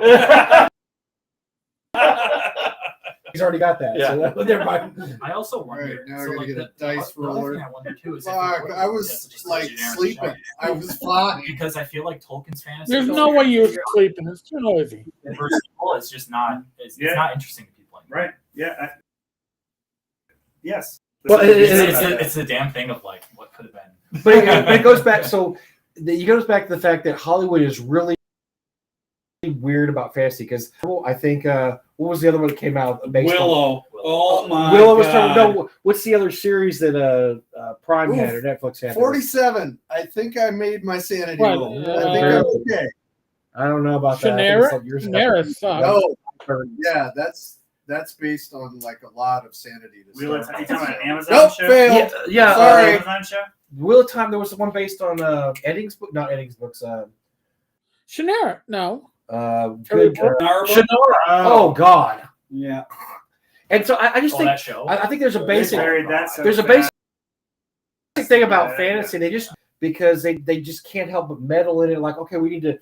He's already got that. Yeah. So never mind. I also wonder. Right, now so I gotta like get a dice the other roller. thing I wonder too is Fuck, I was like sleeping. I was fine. because I feel like Tolkien's fantasy. There's no way you were sleeping. It's too noisy. Versus people, it's just not. It's not interesting to people anymore. Right. Yeah. Yes. Well, It's the damn thing of like what could have been. But it goes back. So it goes back to the fact that Hollywood is really weird about fantasy because I think what was the other one that came out? Willow. Oh my Willow was God. no. What's the other series that Prime had or Netflix had? 47. I think I made my sanity What? roll. I think I'm okay. I don't know about Shannara sucks. No. Yeah, that's based on like a lot of sanity. Are you talking about an Amazon Nope, show? failed. Yeah. Sorry. Amazon show? Wheel of Time. There was one based on Eddings book, not Eddings books. Shannara, no. Good. Narva? Shannara. Oh God. Yeah. And so I just think that show. I think there's a basic There's a basic thing about fantasy. They just because they just can't help but meddle in it. Like, okay, we need to.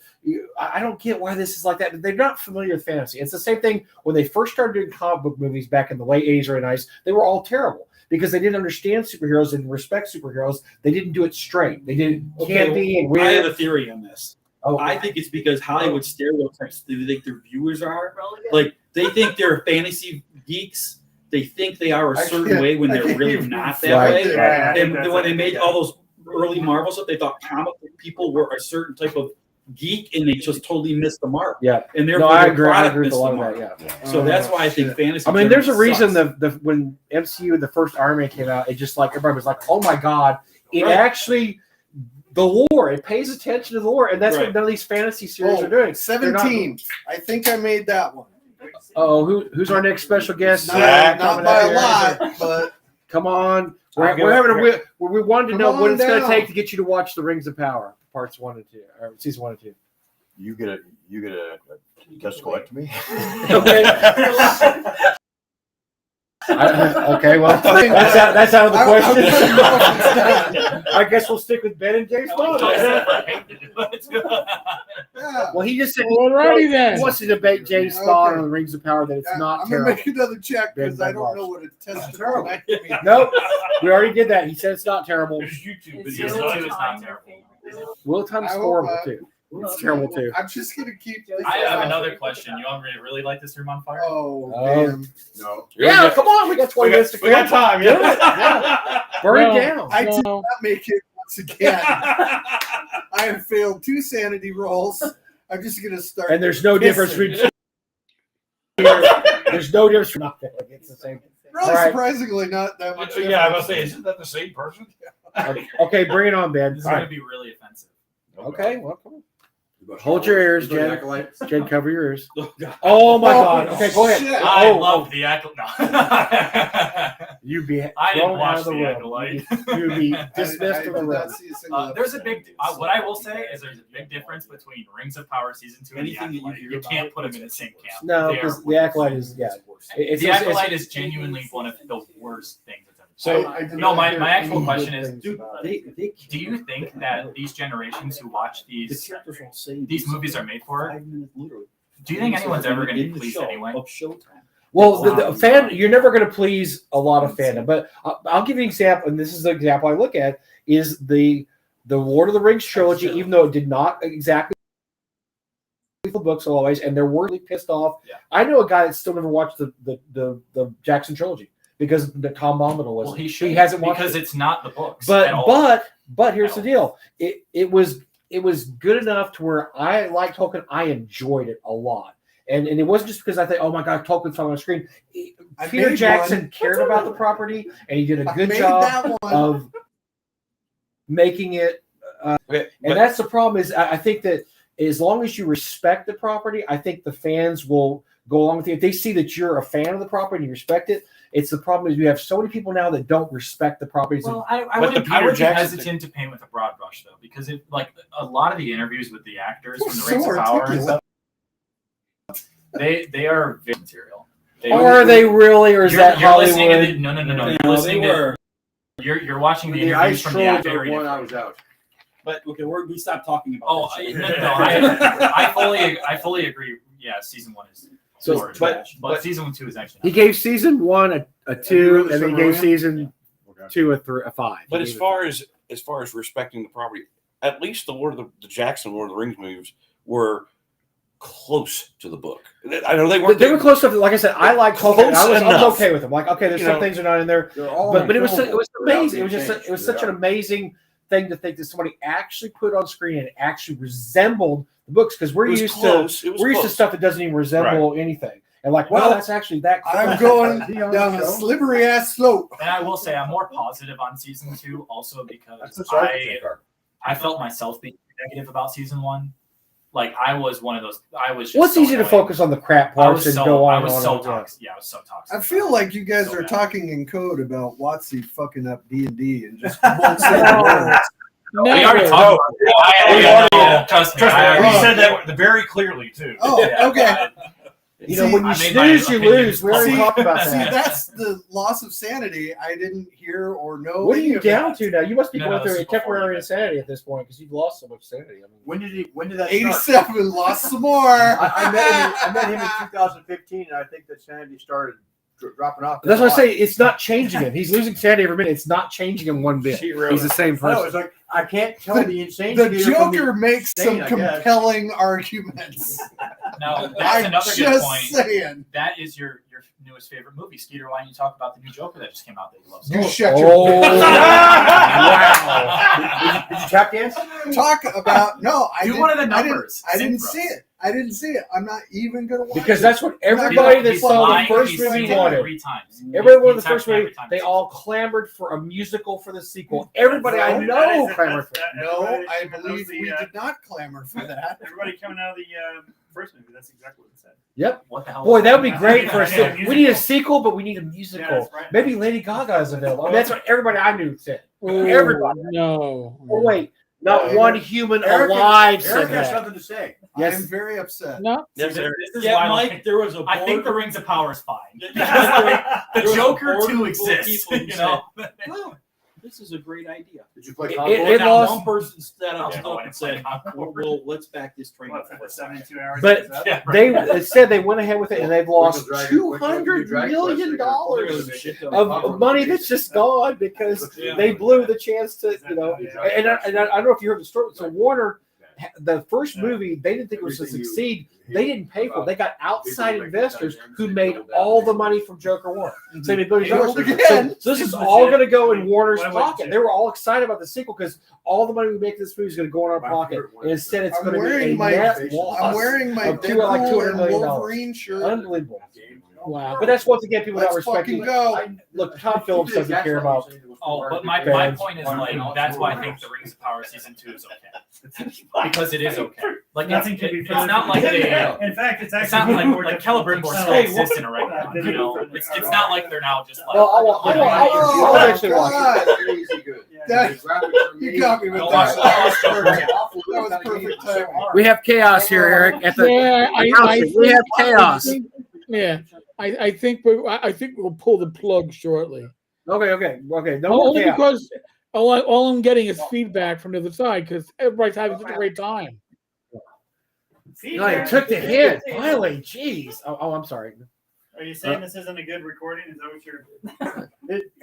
I don't get why this is like that. They're not familiar with fantasy. It's the same thing when they first started doing comic book movies back in the late 80s or 90s. They were all terrible because they didn't understand superheroes and respect superheroes. They didn't do it straight. They did campy and weird. I have a theory on this. Oh, I think it's because Hollywood stereotypes they think their viewers are. Like they think they're fantasy geeks. They think they are a certain way when they're really not that Right. way. Yeah, And when they made all those early Marvel stuff, they thought comic book people were a certain type of geek, and they just totally missed the mark. Yeah. And No, therefore, I their agree. I product agree with a missed lot the of mark. that. Yeah. So that's why I think shit. fantasy. I mean, there's a generally reason sucks. when MCU the first Iron Man came out, it just like everybody was like, "Oh my God!" It Right. actually the lore. It pays attention to the lore, and that's what Right. none of these fantasy series are doing. 17. I think I made that one. Oh, who's our next special guest? Not by a lot, but Come on, I'll we're having give we wanted to Come know what on it's going to down. take to get you to watch the Rings of Power, parts 1 and 2, or season 1 and 2. You get a just collect me. Okay. Okay, well, that's out of the question. I guess we'll stick with Ben and James Bond. yeah. Well, he just said Alrighty then. he wants to debate James Okay. Bond on the Rings of Power that it's Yeah, not I'm terrible. gonna make another check because Ben I don't Bond. know what it tested. Terrible. Nope, we already did that. He said it's not terrible. YouTube, but it's not terrible. Will Time's I hope horrible not. too. It's terrible too. I'm just gonna keep. This I have out. another question. You want me to really light this room on fire? Oh, Oh. damn. No. Yeah, come on. We got 20 minutes to We got time. Do it. Yeah. Burn No. it down. I did No. not make it once again. I have failed 2 sanity rolls. I'm just gonna start. And there's no difference pissing. between. There's no difference for nothing. It's the same. Really All right. surprisingly, not that much. Yeah, I was gonna say, isn't that the same person? Okay, bring it on, Ben. This is All going right. to be really offensive. Okay, well, come on. Hold your ears, You got Jen. acolytes? Jen, cover your ears. Oh my God. Okay, go ahead. Shit. I Oh, love the acolyte. No. You'd be I didn't thrown out watch of the the room. acolyte. You'd be I dismissed did from the room. not see a single There's a episode. big. What I will say is there's a big difference between Rings of Power season 2 and the Anything that you acolyte. hear You about can't it, put them it's in the same camp. No, They are because the worse. acolyte is The acolyte is genuinely one of the worst things that's ever. So I did no, not my hear actual any question good is, things Dude, about it. do you think that these generations who watch the these characters will say these movies are made for? 5 minutes literally. Do you think anyone's ever going to In be the pleased show anyway? Of Showtime. Well, the fan, you're never going to please a lot of fandom, but I'll give you an example, and this is the example I look at, is the Lord of the Rings trilogy, even though it did not exactly the books always, and they're really pissed off. Yeah. I know a guy that still never watched the Jackson trilogy because the Tom Bombadil was. Well, he should. He hasn't watched because it. it's not the books. at all. But here's At the all. deal. It was good enough to where I liked Tolkien. I enjoyed it a lot. And it wasn't just because I think, oh my God, Tolkien's on the screen. I Peter made Jackson one. cared about the property, and he did a I good made job that one. of making it. Okay, And that's the problem. Is I think that as long as you respect the property, I think the fans will go along with you. If they see that you're a fan of the property and you respect it, it's the problem is we have so many people now that don't respect the properties. Well, I But would the be Peter Jackson hesitant to paint with a broad brush though, because it like a lot of the interviews with the actors from the So Rings of Power and articulate. stuff, they are video material. Are they really, or is that you're listening to Hollywood? the, no. No, You're they listening to were. you're watching the The interviews ice from the trolls actor. are one. I was out. But okay, we stopped talking about. Oh, that shit. no, I fully agree. Yeah, season 1 is So, horrid, but but season 2 is actually. he gave season 1 a 2, and then he gave season Okay. 2 a 5. But He as gave far as respecting the property, at least the Jackson Lord of the Rings movies were close to the book. I know they weren't. they were close enough. Like I said, I like Tolkien. Close I was enough. okay with them. Like, okay, there's You some know, things are not in there, They're all but it was filmable without amazing. It was being just changed. it was such an Yeah. amazing thing to think that somebody actually put on screen and actually resembled the books because we're It was used close. to It was we're used to close. stuff that doesn't even resemble anything. And like, wow, Well, that's actually that. I'm cool. going Is he on down the a show? slippery ass slope. And I will say I'm more positive on season 2 also because That's the side of Tenkar. I felt myself being negative about season 1. Like I was one of those. I was. Just Well, it's so easy to annoying. focus on the crap I was parts and so. go on I and was on. so and on. toxic. Yeah, I was so toxic. I feel like you guys So are bad. talking in code about Watsy fucking up D&D and just won't say the words. No, We already no. talked about it. Trust me. I We already- said that very clearly too. Oh, Yeah, okay. You know, See, when you I made my snooze, you opinions lose. We already See- talked about See, that. that's the loss of sanity. I didn't hear or know. What are any you of down that. to now? You must be No, going no, through this a is before temporary you. insanity at this point because you've lost so much sanity. I mean, When did that start? 87, lost some more. I met him in 2015, and I think that sanity started dropping off. that's what I say. It's not changing him. He's losing sanity every minute. It's not changing him one bit. He's the same I know, person. it's like I can't tell the insane. The meter from Joker makes some insane, I guess. compelling arguments. No, that's I'm another good just point. saying. That is your newest favorite movie, Skeeter. Why don't you talk about the new Joker that just came out that you love? So You much? shut Oh, your wow. Did you tap dance? talk about no. I Do didn't, one of the I didn't- numbers. I Sing didn't for see us. it. I didn't see it. I'm not even gonna watch Because it. that's what everybody that He's saw the lying, first he's movie seen it wanted. 3 times. Everyone He the tapped first me every movie, time they he all clamored for a musical for the sequel. Everybody I know clamored for it. No, I believe we did not clamor for that. Everybody coming out of the first movie. That's exactly what it said. Yep. What the hell? Boy, is that would be great for a Yeah, sequel. We need a sequel, but we need a Yeah, musical. that's right. Maybe Lady Gaga is available. I mean, that's what everybody I knew said. Ooh, Everybody. No. Oh, wait. Not No. one human Eric alive has said that. something to say. Yes. I'm very upset. No. This is Yeah, why Mike, there was a I think board- the Rings of Power is fine. Yeah, the there was a Joker board 2 full of exists. people who You know. "Oh, this is a great idea." Did you play It- Congo? it Now, lost- one person stood up Yeah, stood up I and said, well, let's back this train What, up for for the 72 hours? But Yeah, right. they it said they went ahead with it and they've lost Dragon- $200 million of of money that's just gone because Yeah. they blew the chance to, you know. And I don't know if you heard the story. So Warner the first movie, they didn't think it was to succeed. They didn't pay for it. They got outside investors who made all the money from Joker 1. So they built again. So this is all going to go in Warner's pocket. They were all excited about the sequel because all the money we make this movie is going to go in our pocket. And instead, it's going to be a net loss. I'm wearing my $200 million. Wolverine shirt. Unbelievable. Wow. But that's once again people not Let's respecting. fucking go. Look, Tom Phillips doesn't care about. Oh, but my point is like that's why I think the Rings of Power season 2 is okay because it is okay. Like Nothing can be it's not like they. In fact, it's It's actually not like Celebrimbor still exists in a right now. You know, it's not like they're now just like. Well, I'll eventually watch it. Crazy good. You got me with Don't that. watch That was perfect time. We have chaos here, Eric. At the we have chaos. I think we'll pull the plug shortly. Okay. No more Only chaos. because all I'm getting is feedback from the other side because everybody's having such a great time. No, you took the hit. Finally, jeez. Oh, I'm sorry. Are you saying this isn't a good recording? Is that what you're?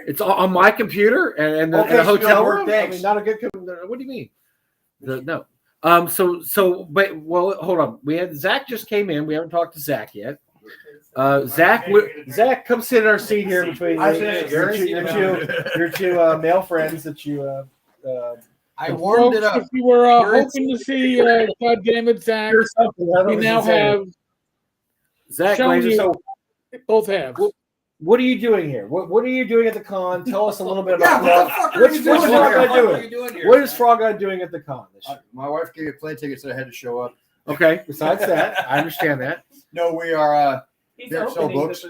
It's on my computer and the hotel room. I mean, not a good. What do you mean? No. But hold on. We had Zach just came in. We haven't talked to Zach yet. Zach, come sit in our seat here between your two male friends that you. I warmed it up. If you were hoping to see, God damn it, Zach, we now have Zach. Both have. What are you doing here? What are you doing at the con? Tell us a little bit about that. What's Frog Guy doing? What is Frog Guy doing at the con this year? My wife gave me plane tickets that I had to show up. Okay. Besides that, I understand that. No, we are there to sell books.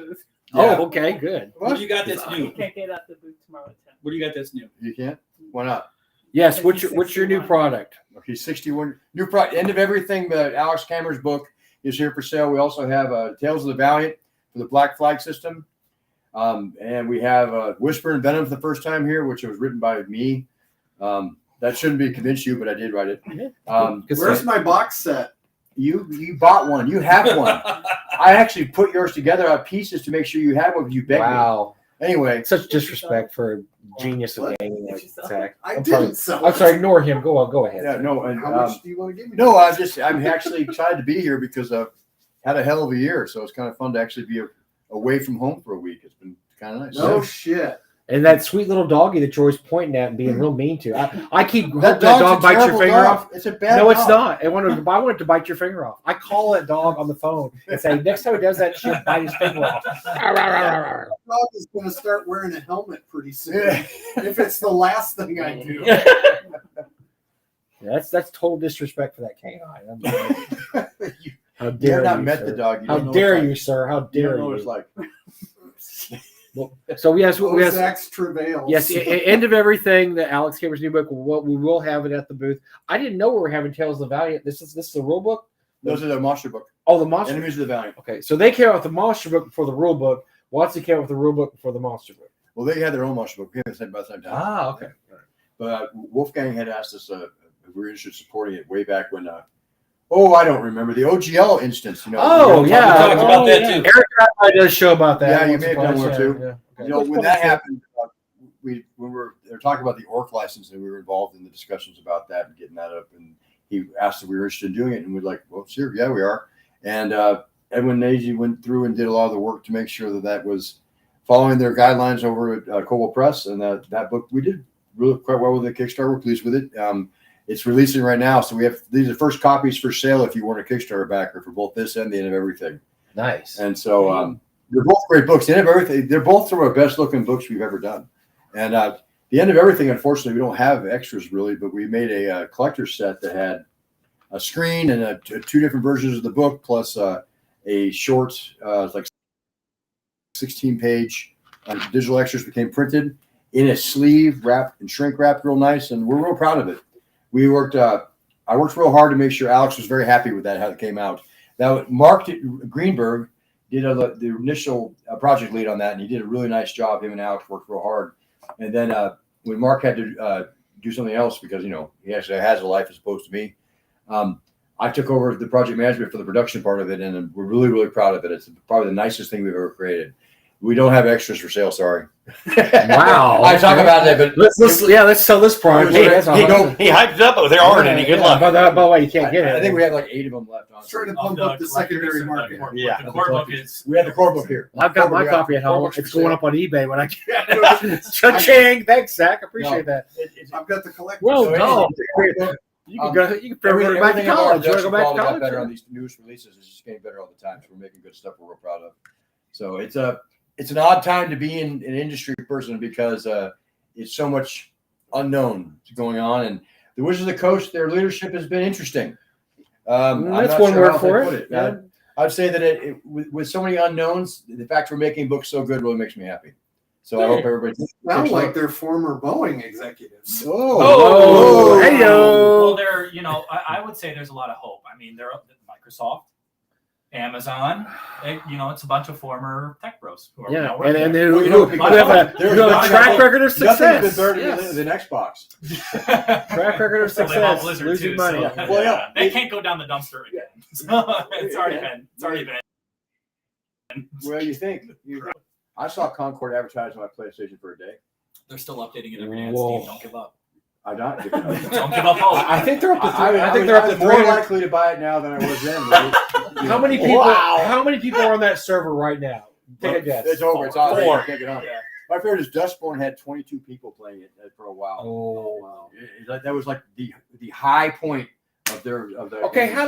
Oh, okay, good. What do you got that's new? You can't get out the booth tomorrow at 10. What do you got that's new? You can't? Why not? Yes. What's your new product? Okay, 61 new product. End of everything. But Alex Kammer's book is here for sale. We also have Tales of the Valiant for the Black Flag system, and we have Whisper and Venom for the first time here, which was written by me. That shouldn't be convince you, but I did write it. Where's my box set? You bought one. You have one. I actually put yours together out of pieces to make sure you have one. You begged me. Anyway, such disrespect for a genius of gaming like Zach. I'm sorry. Ignore him. Go ahead. Yeah, no. And, how much do you want to give me? No, I'm actually excited to be here because I've had a hell of a year. So it's kind of fun to actually be away from home for a week. It's been kind of nice. No shit. And that sweet little doggy that you're always pointing at and being real mean to. I keep hoping that dog bites your finger off. It's a bad No, it's dog. not. I want it to bite your finger off. I call that dog on the phone and say, next time he does that shit, bite his finger off. The dog is going to start wearing a helmet pretty soon. If it's the last thing I do. That's total disrespect for that canine. How dare You have not you, met sir. the dog. You How don't know dare what you, sir? How you dare don't know what you? it's like. So yes, we have Zach's travails. yes. End of everything. The Alex Kammer's new book. We will have it at the booth. I didn't know we were having Tales of the Valiant. This is the rule book. Those are the monster book. Oh, the monster. Enemies of the Valiant. Okay, so they came out with the monster book before the rule book. Watson came out with the rule book before the monster book. Well, they had their own monster book. We haven't sent by the same time. Ah, okay. But Wolfgang had asked us if we were interested in supporting it way back when. I don't remember the OGL instance. You know. Oh, yeah. We talked about that too. Eric and I did a show about that. Yeah, you once may have or done twice, one too. yeah. You know, when that happened, they were talking about the ORC license, and we were involved in the discussions about that and getting that up. And he asked if we were interested in doing it, and we're like, "Well, sure, yeah, we are." And Edwin Nagy went through and did a lot of the work to make sure that was following their guidelines over at Cobalt Press, and that book we did really quite well with the Kickstarter. We're pleased with it. It's releasing right now, so we have these are the first copies for sale if you want a Kickstarter backer for both this and the End of Everything. Nice. And so they're both great books. The End of Everything, they're both some of our best looking books we've ever done. And the End of Everything, unfortunately, we don't have extras really, but we made a collector's set that had a screen and two different versions of the book, plus a short, like 16-page digital extras became printed in a sleeve, wrapped and shrink wrapped real nice, and we're real proud of it. We worked. I worked real hard to make sure Alex was very happy with that, how it came out. Now, Mark Greenberg did the initial project lead on that, and he did a really nice job. Him and Alex worked real hard. And then when Mark had to do something else because he actually has a life as opposed to me, I took over the project management for the production part of it, and we're really, really proud of it. It's probably the nicest thing we've ever created. We don't have extras for sale. Sorry. Wow. I talk about that, but let's sell this product. He hyped it up, but there aren't any. Good luck. By the way, you can't get it. I think we have like 8 of them left. It's trying to pump up the secondary market. Yeah. The core book is. We have the core book here. I've got my copy at home. It's going up on eBay when I get Cha-ching. Thanks, Zach. Appreciate that. I've got the collector. Well So done. You can go. You can go back to college. You want to go back to got better on college? these newest releases. It's just getting better all the time. So we're making good stuff we're real proud of. So it's an odd time to be an industry person because it's so much unknown going on. And the Wizards of the Coast, their leadership has been interesting. That's one word for it. Yeah. I'd say that with so many unknowns, the fact we're making books so good really makes me happy. So I hope everybody Sound like they're former Boeing executives. Hey Well, I would say there's a lot of hope. I mean, they're Microsoft, Amazon. It's a bunch of former tech bros who are now working and there. they have a track record of success. Nothing's been better than Xbox. Track record of Well, they bought success. Blizzard Losing too, money. so, Well, yeah. they can't go down the dumpster again. So it's already been. Well, you think? I saw Concord advertised on my PlayStation for a day. They're still updating it every day on Whoa. Steam. Don't give up. I'm not giving up. Don't give up hope. I think they're up to. I think they're up to more likely to buy it now than I was then. How many people? Wow. How many people are on that server right now? Take a guess. It's over. It's on. Four. Take it on. Yeah. My favorite is Dustborn had 22 people playing it for a while. Oh wow. That was like the high point of their Okay, how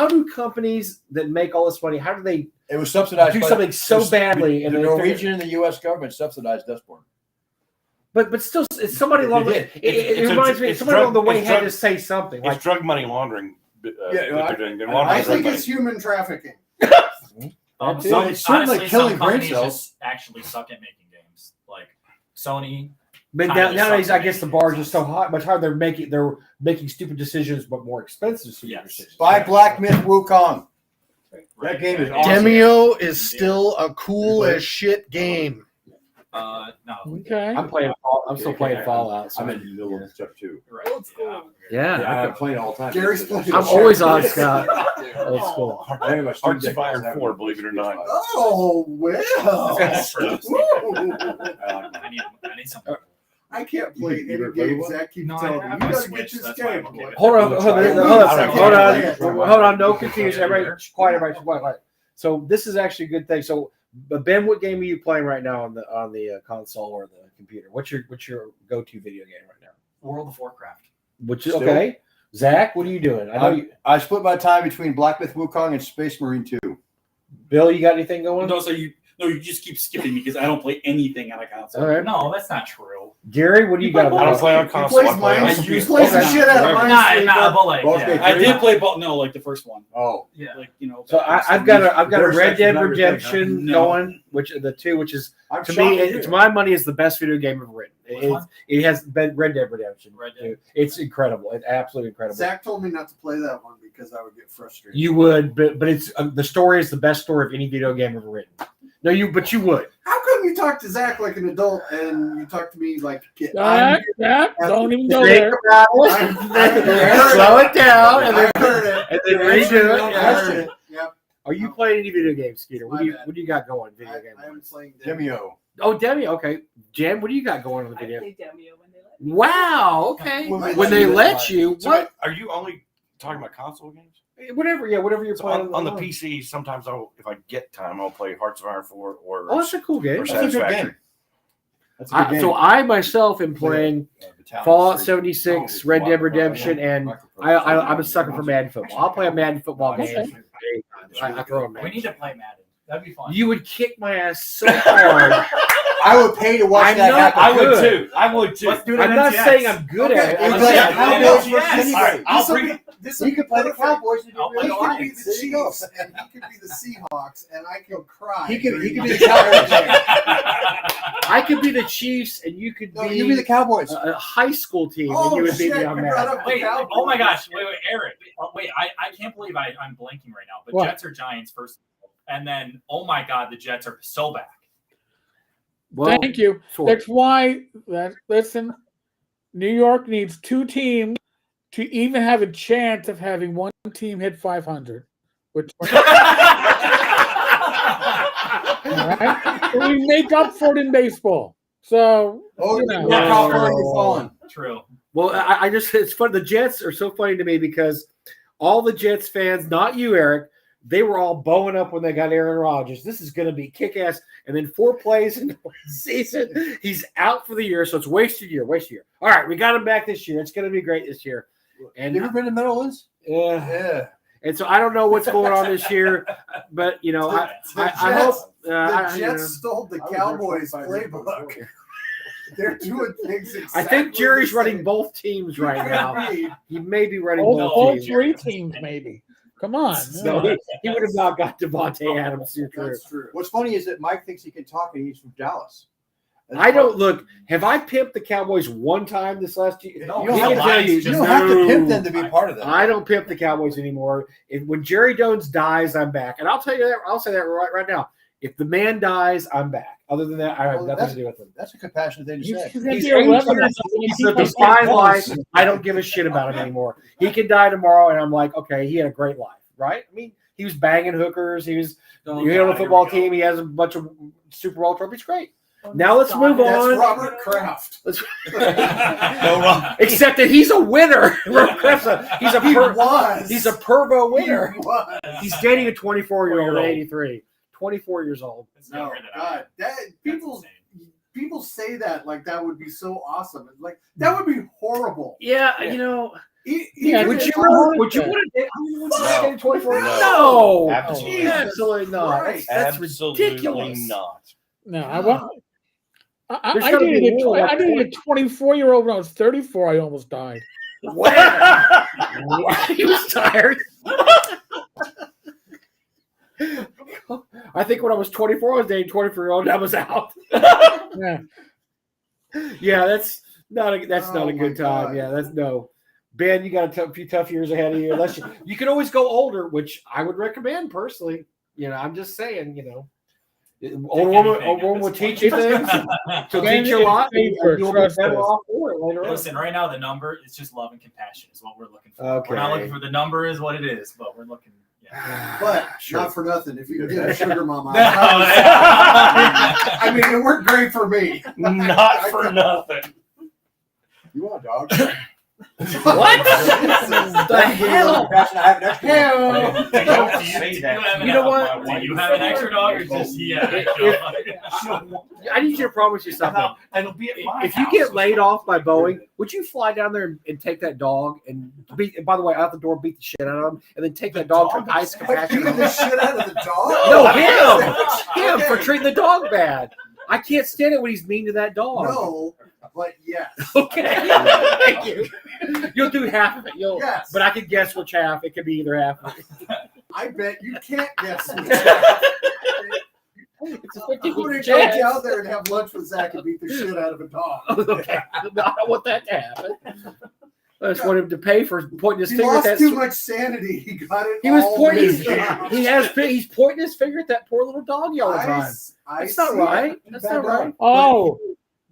do companies that make all this money, how do they It was subsidized. do by- something so badly and the they Norwegian and the U.S. government subsidized Dustborn. but still it's somebody along the did. it reminds me somebody along the way had to say something It's like drug money laundering. That they're doing. They're I laundering drug think money. it's human trafficking. It's certainly killing brain companies cells. just actually suck at making games. Like Sony. but Kind of nowadays I something. guess the bars are so hot, much harder. They're making stupid decisions, but more expensive stupid Yes. decisions. Buy Black Myth Wukong. That game is awesome. Demio is still a cool as shit game. No. Okay. I'm still playing Fallout. So I'm in the middle of stuff too. Right. Old school. yeah. I'm playing all the time. Gary's playing. I'm always on Scott. Old school. Hearts of Iron 4, believe it or not. Oh well. I need something. I can't play You any ever play games. one? Zach keeps No, telling I me have you my gotta Switch, get this that's why game. I'm okay. Hold on, no confusion. Everybody, quiet, everybody, quiet. So this is actually a good thing. So, but Ben, what game are you playing right now on the console or the computer? What's your go-to video game right now? World of Warcraft. Which is okay. Zach, what are you doing? I know you, I split my time between Black Myth Wukong and Space Marine 2. Bill. You got anything going? You just keep skipping me because I don't play anything on a console. All right. No, that's not true. Gary, what do you got? I don't play on He console. plays I play on mine. computer. He plays the Okay. shit out of mine. But like, Both yeah. games. I did play like the first one. Oh, Yeah. Like So I've got a Their Red Dead section's not your thing, Redemption huh? going, which is I'm to shocked me, to hear it's that. my money is the best video game ever written. Which one? It has been Red Dead Redemption. Red Dead. It's incredible. It's absolutely incredible. Zach told me not to play that one because I would get frustrated. You would, but it's the story is the best story of any video game ever written. No, you would. How come you talk to Zach like an adult and you talk to me like a kid? Don't even go Think there. about it. Slow it down and then redo it. I Yeah. heard it. Yep. Are you playing any video games, Skeeter? What My do bad. you got going? Video I game. am playing Demio. Oh, Demi. Okay, Jen. What do you got going on the I video? play Demio when they let me. Wow. Okay. When When they let you, So what? are you only talking about console games? Whatever. Yeah, whatever you're So playing on the PC, sometimes if I get time, I'll play Hearts of Iron 4 or Oh, that's a cool game. or That's a good Satisfactory. game. That's a good game. So I myself am playing Battalion Fallout Three. 76, Oh, Red Dead wow. Redemption, and I'm a sucker for Madden football. I'll play a Madden football game. Okay. I throw a We Madden. need to play Madden. That'd be fun. You would kick my ass so hard. I would pay to watch I'm that not- happen. I would Good. too. I would too. Let's do it. I'm not saying I'm good at it. Okay, I'm it's saying like I'm Cowboys good. versus All right, anybody. I'll bring it. This You could play the perfect. Cowboys. And I'll do He play really could be good. the There you go. Chiefs and he could be the Seahawks, and I can cry. He could be during the Cowboys. I could be the Chiefs, and you could No, be you be the Cowboys. a high school team, and Oh, you would beat shit, me on you brought Madden. up Wait, the Cowboys. oh my gosh. Wait, Eric. Wait, I can't believe I'm blanking right now. But What? Jets or Giants first. And then, oh my God, the Jets are so back. Well, Thank you. sort of. That's why. Listen, New York needs two teams to even have a chance of having one team hit 500. Which right? So we make up for it in baseball. So, you know. Look how far you've fallen. True. Well, I just, it's fun. The Jets are so funny to me because all the Jets fans, not you, Eric, they were all bowing up when they got Aaron Rodgers. This is going to be kick-ass. And then 4 plays into the season, he's out for the year. So it's wasted year. All right, we got him back this year. It's going to be great this year. And You ever been to Meadowlands? yeah. And so I don't know what's going on this year, but, you know, I hope. The Jets stole the Cowboys playbook. They're doing things exactly I think Jerry's the running same. both teams right now. He may be running All both teams. 3 teams, maybe. Come on. No, he would have not got Devontae Adams through. That's true. What's funny is that Mike thinks he can talk and he's from Dallas. I don't look. Have I pimped the Cowboys one time this last year? No, You don't He have can to tell you. You don't have to pimp them to be part of that. I don't pimp the Cowboys anymore. When Jerry Jones dies, I'm back. And I'll tell you that. I'll say that right now. If the man dies, I'm back. Other than that, I have nothing to do with him. That's a compassionate thing to say. He's gonna He's be 11. He's a defined life. I don't give a shit about him anymore. He can die tomorrow, and I'm like, okay, he had a great life, right? I mean, he was banging hookers. He was on a football team. He has a bunch of Super Bowl trophies. Great. Now let's move That's on. Robert Kraft. Except that he's a winner. He's a Pervo winner. He was. He's dating a 24-year-old at 83. 24 years old. No, God, people say that like that would be so awesome. Like that would be horrible. Yeah, you know. Yeah, Would you want to date a 24? No, Absolutely, absolutely not. Right. That's Absolutely ridiculous. not. No, I want. There's I gotta be dated a rule. I dated a 24-year-old when I was 34. I almost died. Wow. He was tired. I think when I was 24, I was dating 24-year-old. I was out. Yeah. Yeah, that's not a good time. God. Yeah, that's no. Ben, you got a few tough years ahead of you. Unless you can always go older, which I would recommend personally. You know, I'm just saying. You know, old woman will teach you things. She'll teach you a lot. You'll be better off for it later on. Listen, right now the number is just love and compassion is what we're looking for. Okay. We're not looking for the number is what it is, but we're looking. Yeah. But Sure. not for nothing. If you get a sugar mama, No. I mean, it worked great for me. Not for nothing. You want a dog? What? The hell? I have an extra one. Don't say that. You know what? Do you have an extra dog or just yeah? I need you to promise you something. It'll be at my If you house. get laid off by Boeing, would you fly down there and take that dog and beat? And by the way, out the door, beat the shit out of him, and then take that dog to ice compassion. Beating the shit out of the dog. No, him for treating the dog bad. I can't stand it when he's mean to that dog. No, but yes. Okay. Thank you. You'll do half of it. Yes. But I can guess which half. It could be either half. I bet you can't guess. It's a I'm 50 going to chance. go down there and have lunch with Zach and beat the shit out of a dog. Okay. No, I don't want that to happen. I just want him to pay for pointing his He finger at lost that. too much sanity. He got it. He was all pointing. mixed up. He's pointing his finger at that poor little doggy all the time. That's not see right. it. That's not right. Oh,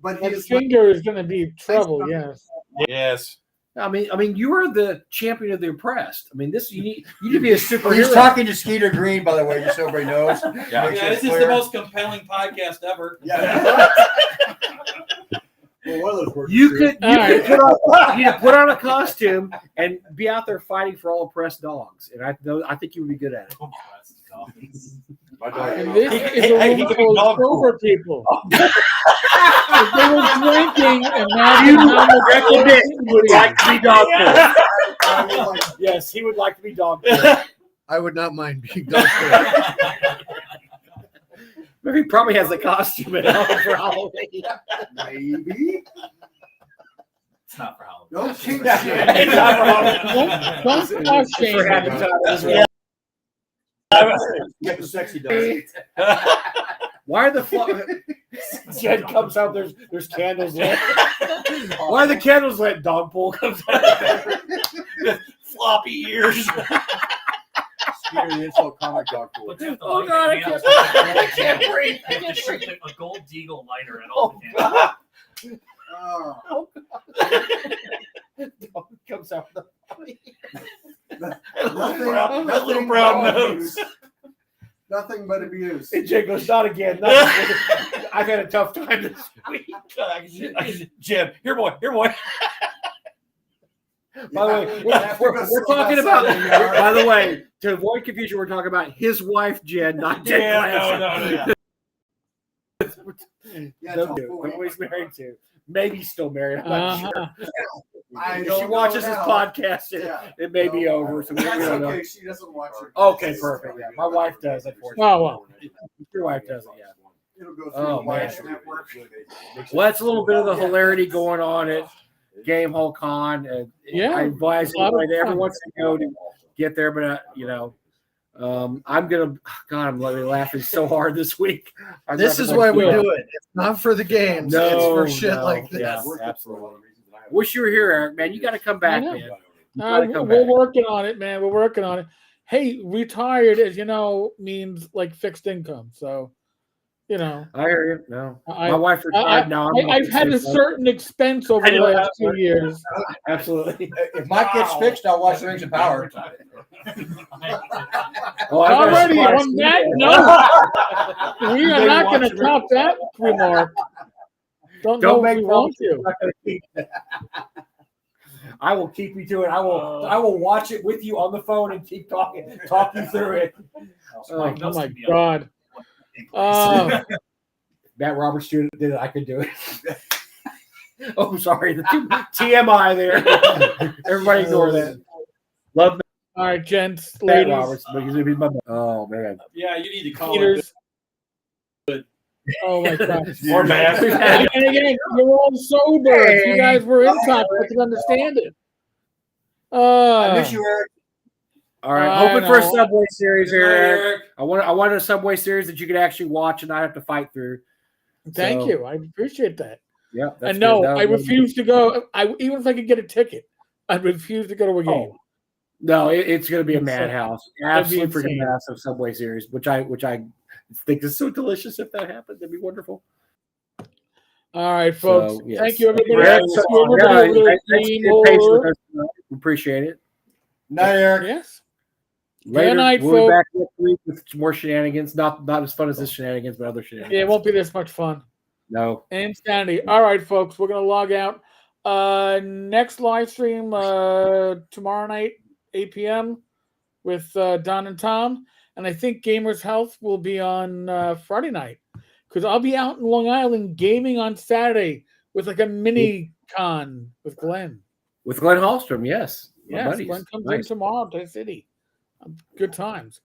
But that his finger is going to be trouble. Yes. Yes. I mean, you are the champion of the oppressed. I mean, you need to be a superhero. He's talking to Skeeter Green, by the way, just so everybody knows. Yeah. Make sure Yeah, it's this is clear. the most compelling podcast ever. Yeah. Well, one of those words. You could put on a costume and be out there fighting for all oppressed dogs, and I think you would be good at it. My dog. And this is a Hey, room he full dog of sober people. If they were drinking and now He would like to be dog food. I would like- Yes, he would like to be dog food. I would not mind being dog food. He probably has a costume at home for Halloween. Maybe. It's not for Halloween. Don't kink It's shame. not for Halloween. don't cause shame. For having time as well. Get the sexy dog. Why are the Jed comes out? There's candles lit. Why are the candles lit? Dog pool comes out. Floppy ears. Skeeter, the insult comic dog pool. But you have to Oh light God, the I candles. can't breathe. You have to shoot a gold deagle lighter at all the candles. Oh, Dog comes out. That little brown nose. Nothing but abuse. And Jay goes, not again. Nothing. I've had a tough time this week. Jim, here, boy. By the way, we're talking about. By the way, to avoid confusion, we're talking about his wife, Jen, not Jen. No. Nobody's married to. Maybe still married. I'm not sure. If she don't watches know this now. podcast, Yeah. it may be over. So we That's don't know. okay. She doesn't watch it. Okay, perfect. Yeah, my wife does. Unfortunately, Oh, well. your wife doesn't. Yeah. It'll go through Oh, the Wise man. Network. Well, that's a little bit of the hilarity going on at GameHole Con. Yeah, I advise a lot of everybody that fun. everyone to go to get there, but I'm gonna. God, I'm laughing so hard this week. This is why we do it. It's not for the games. it's for shit like this. Yeah, absolutely. Wish you were here, Eric. Man, you got to come back, man. You gotta come We're back. working on it, man. We're working on it. Hey, retired, as you know, means like fixed income. So, you know, I hear you. No, I- my wife retired now. I've had a certain expense over the last 2 years. Absolutely. If mine gets fixed, I'll watch the Rings of Power. Already on that note, we are not going to top that remark. Don't know if we want to. I will keep you to it. I will watch it with you on the phone and keep talk you through it. Oh my God. Matt Roberts did it. I could do it. Oh, sorry. The TMI there. Everybody ignore that. Love All right, gents, Matt ladies. Roberts. Because it'd be my, oh, man. Yeah, you need to call Peters. Oh my God. Or Matt. And again, you're all sober. If you guys were in touch, I can understand it. I miss you, Eric. All right, I hoping for a know. Subway series here, Eric. I wanted a Subway series that you could actually watch and not have to fight through. Thank So, you. I appreciate that. Yeah, that's And no, good. That I was- refuse to go. Even if I could get a ticket, I refuse to go to a game. Oh, no, it's going to be a It's, madhouse. be Absolutely freaking insane. massive Subway series, which I think is so delicious. If that happens, that'd be wonderful. All right, folks. So, yes. Thank you, everybody. Yeah, Thank so- you, everybody yeah, over there at thanks for Game being patient Over. with us tonight. We appreciate it. Night, Eric. Yes. Later, night, we'll be folks. back next week with some more shenanigans. Not as fun as this shenanigans, but other shenanigans. Yeah, it won't be this much fun. No. Insanity. All right, folks. We're going to log out. Next live stream tomorrow night, 8 p.m. with Don and Tom. And I think Gamers Health will be on Friday night because I'll be out in Long Island gaming on Saturday with like a mini con with Glenn. With Glenn Hallstrom, yes. My Yes, buddies. Glenn comes Nice. in tomorrow to the city. Good times.